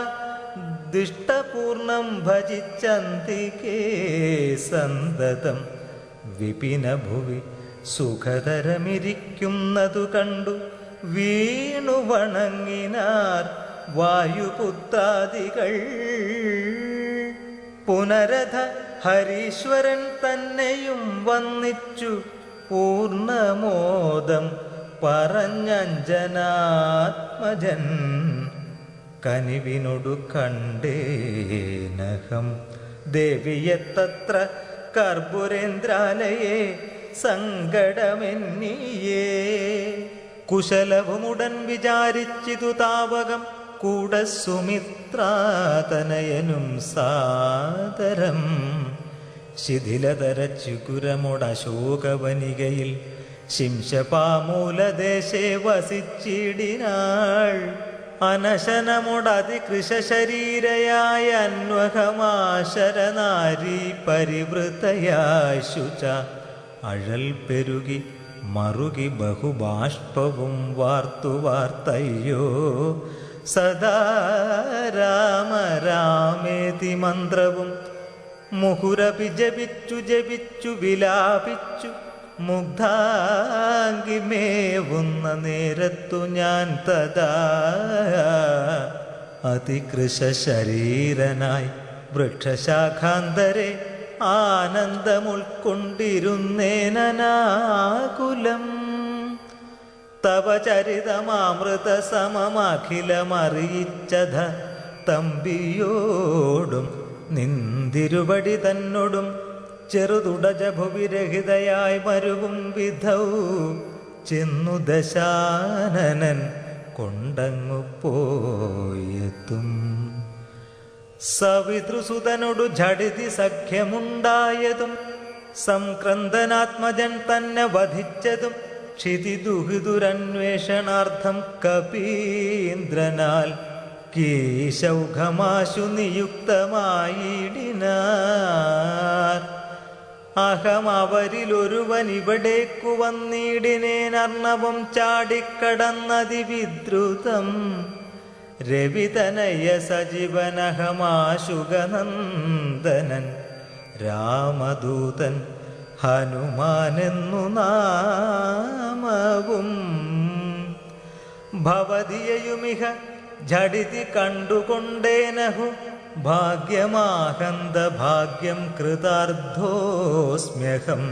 ദിഷ്ടപൂർണം ഭജിച്ചന്തികേ സന്തതം വിപിന ഭുവി സുഖതരമിരിക്കുന്നതു കണ്ടു വീണു വണങ്ങിനാർ വായുപുത്രാദികൾ. പുനരഥ ഹരീശ്വരൻ തന്നെയും വന്നിച്ചു പൂർണ്ണമോദം പറഞ്ഞഞ്ജനാത്മജൻ. കനിവിനൊടു കണ്ടേനഹം ദേവിയെ തത്ര കർപ്പുരേന്ദ്രാലയെ സങ്കടമെന്നിയേ. കുശലവുമുടൻ വിചാരിച്ചിതു താവകം കൂടെ സുമിത്രാതനയനും സാദരം. ശിഥിലതര ചുകുരമുടശോകവനികയിൽ ശിംശപാമൂലദേശേ വസിച്ചിടിനാൾ. അനശനമുടതികൃശരീരയായ അന്വഹമാശരനാരീ പരിവൃതയായ ശുച. അഴൽ പെരുകി മറുകി ബഹുബാഷ്പവും വാർത്തു വാർത്തയ്യോ. സദാ രാമ രാമേതി മന്ത്രവും മുഹുരപി ജപിച്ചു ജപിച്ചു വിലാപിച്ചു മുഗ്ധാംഗിമേവുന്ന നേരത്തു ഞാൻ തഥാ അതികൃശരീരനായി വൃക്ഷശാഖാന്തരെ ആനന്ദമുൾക്കൊണ്ടിരുന്നേനാകുലം. തവ ചരിതമാമൃത സമമഖിലമറിയിച്ചത തമ്പിയോടും നിന്തിരുവടി തന്നോടും ചെറുതുടജഭുവിരഹിതയായി മരുവും വിധൗ ചെന്നു ദശാനനൻ കൊണ്ടങ്ങു പോയെത്തും. സവിതൃസുതനോടു ഝടിതി സഖ്യമുണ്ടായതും സംക്രന്ദനാത്മജൻ തന്നെ വധിച്ചതും ക്ഷിതിദുഹിതുരന്വേഷണാർത്ഥം കപീന്ദ്രനാൽ കീശൗഘമാശു നിയുക്തമായിടിനാർ. അഹം അവരിലൊരുവൻ ഇവിടേക്കു വന്നിടിനേനർണവം ചാടിക്കടന്നതിവിദ്രുതം. രവിതനയ സജീവനഹമാശുഗനന്ദനൻ രാമദൂതൻ ഹനുമാനെന്നു നാമവും. ഭവതിയയുമിഹ ഝടിതി കണ്ടുകൊണ്ടേനഹു ഭാഗ്യമാഹന്ത ഭാഗ്യം കൃതാർത്ഥോസ്മ്യഹം.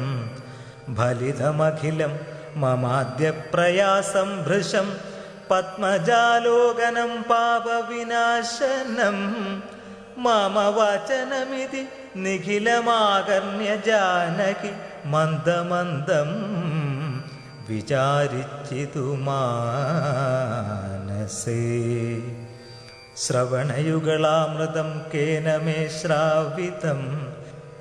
ഫലിതമഖിലം മമാദ്യ പ്രയാസം ഭൃശം പത്മജാലോകനം പാപവിനാശനം. മമ വചനമിതി നിഖിലമാകർണ്യ ജാനകി മന്ദമന്ദം വിചാരിച്ചിതു മാനസേ. ശ്രവണയുഗളാമൃതം കേന മേ ശ്രാവിതം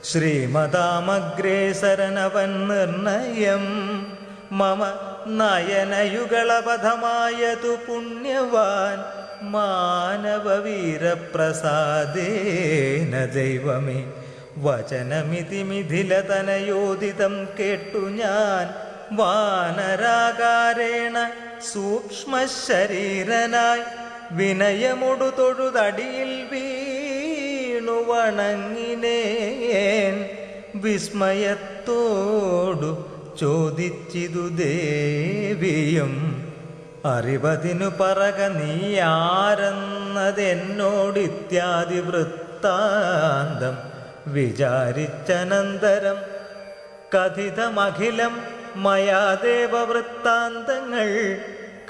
ശ്രീമതാമഗ്രേസരനവൻ നിർണയം. മമ നയനയുഗളപഥമായതു പുണ്യവാൻ മാനവവീരപ്രസാദേന ദൈവമേ. വചനമിതി മിഥിലതനയോദിതം കേട്ടു ഞാൻ വാനരാകാരേണ സൂക്ഷ്മശരീരനായി വിനയമൊടു തൊഴുതടിയിൽ വീണു വണങ്ങിനേൻ. വിസ്മയത്തോടു ചോദിച്ചിതു ദേവിയും അറിവതിനു പറക നീയാരെന്നതെന്നോടിത്യാദി വൃത്താന്തം വിചാരിച്ചനന്തരം കഥിതമഖിലം മയാ ദേവവൃത്താന്തങ്ങൾ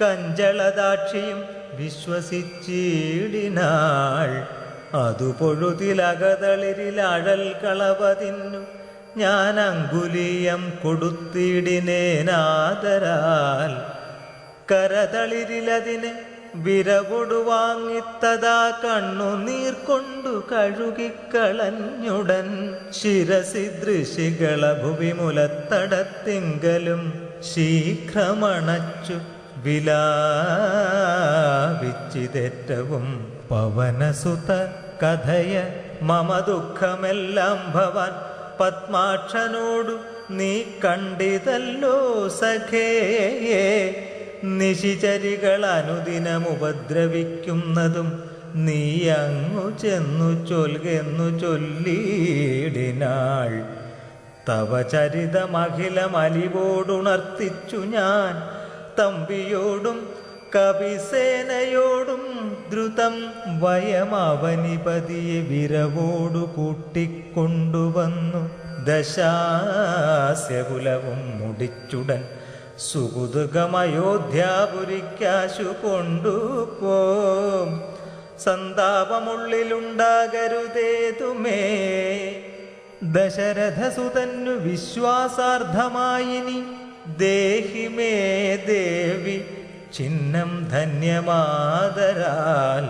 കഞ്ചളദാക്ഷിയും വിശ്വസിച്ചിടിനാൾ. അതു പൊഴുതിലകതളിരിലഴൽ കളവതിന്നു ഞാൻ അങ്കുലീയം കൊടുത്തിടിനേനാദരാൽ. കരതളിരിലതിനെ വിരവൊടു വാങ്ങിത്തതാ കണ്ണുനീർ കൊണ്ടു കഴുകിക്കളഞ്ഞുടൻ. ശിരസി ദൃശികള ഭുവിമുലത്തടത്തിങ്കലും ശീഘ്രമണച്ചു വിലാപിച്ചിതേറ്റവും. പവനസുത കഥയ മമ ദുഃഖമെല്ലാം ഭവാൻ പത്മാക്ഷനോടു നീ കണ്ടിതല്ലോ സഖേ. നിശിചരികൾ അനുദിനമുപദ്രവിക്കുന്നതും നീ അങ്ങു ചെന്നു ചൊൽകെന്നു ചൊല്ലിയിടിനാൾ. തവ ചരിതമഖിലമലിവോടുണർത്തിച്ചു ഞാൻ തമ്പിയോടും കവിസേനയോടും ദ്രുതം വയമവനിപതിയെ വിരവോടു കൂട്ടിക്കൊണ്ടുവന്നു. ദശാസ്യകുലവും മുടിച്ചുടൻ സുകുതുകമയോധ്യാപുരിക്കാശു കൊണ്ടുപോം. സന്താപമുള്ളിലുണ്ടാകരുതേതുമേ. ദശരഥസുതന്നു വിശ്വാസാർദ്ധമായിനി ദേഹി മേ ദേവി ചിഹ്നം ധന്യമാതരാൽ.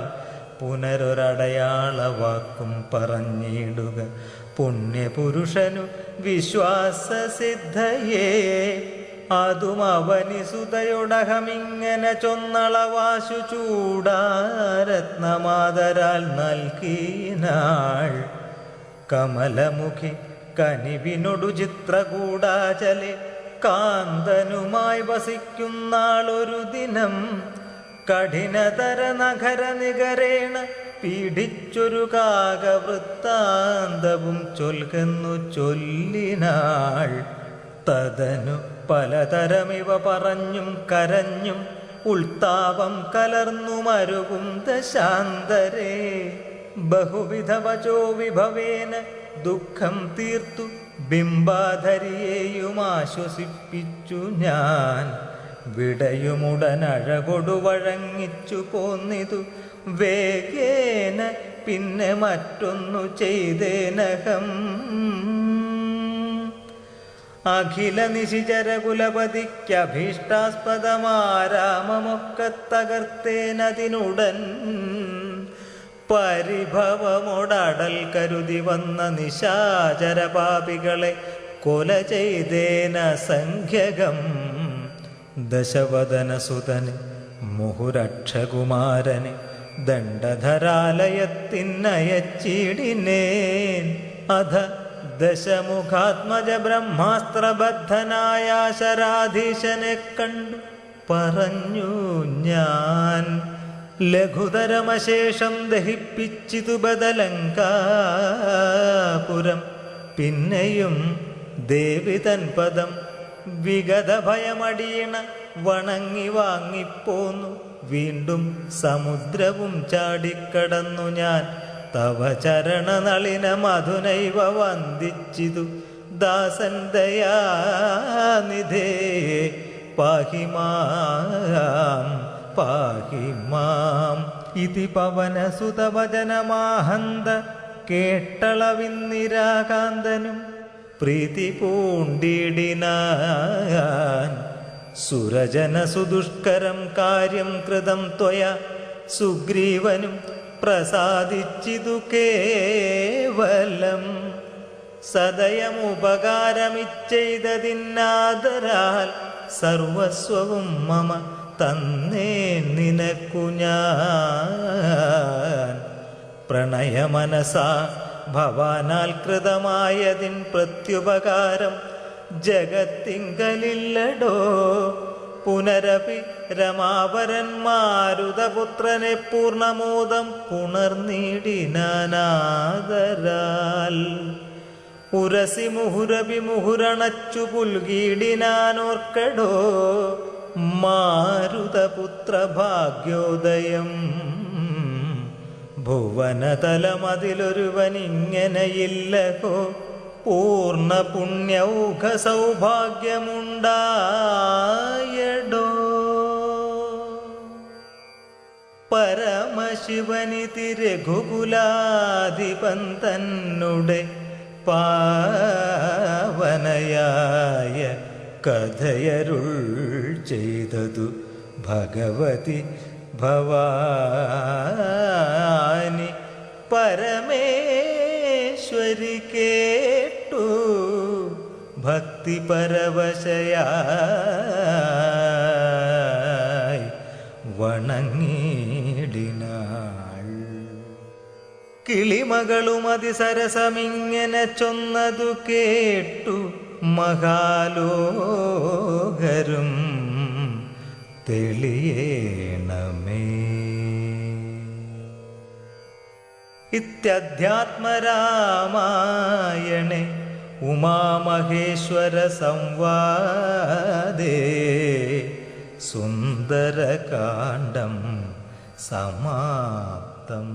പുനരൊരടയാളവാക്കും പറഞ്ഞിടുക പുണ്യപുരുഷനു വിശ്വാസസിദ്ധയേ. അതും അവനിസുതയൊടഹമിങ്ങനെ ചൊന്നളവാശു ചൂടാരത്നമാതരാൽ നൽകിനാൾ. കമലമുഖി കനിവിനൊടു ചിത്രകൂടാചലെ കാന്തനുമായി വസിക്കുന്നാളൊരു ദിനം കഠിനതര നഗര നികരേണ പീഡിച്ചൊരു കാകവൃത്താന്തവും ചൊൽകെന്നു ചൊല്ലിനാൾ. തദനു പലതരമിവ പറഞ്ഞും കരഞ്ഞും ഉൾത്താപം കലർന്നു മരുവും ദശാന്തരേ. ബഹുവിധ വചോ വിഭവേന ദുഃഖം തീർത്തു ബിംബാധരിയെയും ആശ്വസിപ്പിച്ചു ഞാൻ. വിടയുമുടനഴകൊടു വഴങ്ങിച്ചു പോന്നിതു വേഗേന പിന്നെ മറ്റൊന്നു ചെയ്തേനകം. അഖില നിശിചരകുലപതിക്കഭീഷ്ടാസ്പദമാരാമമൊക്കെ തകർത്തേനതിനുടൻ. പരിഭവമോടടൽ കരുതി വന്ന നിശാചരപാപികളെ കൊല ചെയ്തേന സംഖ്യകം. ദശവദനസുതന് മുഹുരക്ഷകുമാരന് ദണ്ഡധരാലയത്തിനയച്ചിടിനേൻ. അധ ദശമുഖാത്മജ ബ്രഹ്മാസ്ത്രബദ്ധനായ ശരാധീശനെ കണ്ടു പറഞ്ഞു ഞാൻ. ലഘുതരമശേഷം ദഹിപ്പിച്ചിതു ബദലങ്കാപുരം. പിന്നെയും ദേവി തൻ പദം വിഗത ഭയമടിയണ വണങ്ങി വാങ്ങിപ്പോന്നു. വീണ്ടും സമുദ്രവും ചാടിക്കടന്നു ഞാൻ. തവ ചരണനളിന മധുനൈവ വന്ദിച്ചിതു ദാസൻ ദയാനിധേ. പാഹിമാം പാഹിമാം ഇതി പവനസുതവചനമാഹന്ത കേട്ടളവിന്നിരാകാന്തനും പ്രീതി പൂണ്ടിടിനാൻ. സുരജന സുദുഷ്കരം കാര്യം കൃതം ത്വയ സുഗ്രീവനും പ്രസാദിച്ചിതു കേവലം. സദയമുപകാരമിച്ചെയ്തതിന്നാദരാൽ സർവസ്വവും മമ തന്നേ നിനക്കു ഞാൻ. പ്രണയമനസാ ഭവാനാൽ കൃതമായതിൻ പ്രത്യുപകാരം ജഗത്തിങ്കലില്ലടോ. പുനരപി രമാവരന്മാരുതപുത്രനെ പൂർണ്ണമോദം പുണർനീടിനാനാദരാൽ. ഉരസി മുഹുരപി മുഹുരണച്ചു പുൽകീടിനാനോർക്കടോ. മാരുതപുത്ര ഭാഗ്യോദയം. ഭുവനതലമതിലൊരുവനിങ്ങനെയില്ലകോ പൂർണ്ണ പുണ്യൗഘ സൗഭാഗ്യമുണ്ടായടോ. പരമശിവനിതി രഘുകുലാധിപൻ തന്നുടെ പാവനയായ കഥയരുൾ ചെയ്തതു ഭഗവതി ഭവാനി. പരമേശ്വരി കേട്ടു ഭക്തി പരവശയായി വണങ്ങിടിനാൾ. കിളിമകളും അതിസരസമിങ്ങനെ ചൊന്നതു കേട്ടു മഹാലോകരും തെളിയേണമേ. ഇത്യധ്യാത്മരാമായണേ ഉമാമഹേശ്വര സംവാദേ സുന്ദരകാണ്ഡം സമാപ്തം.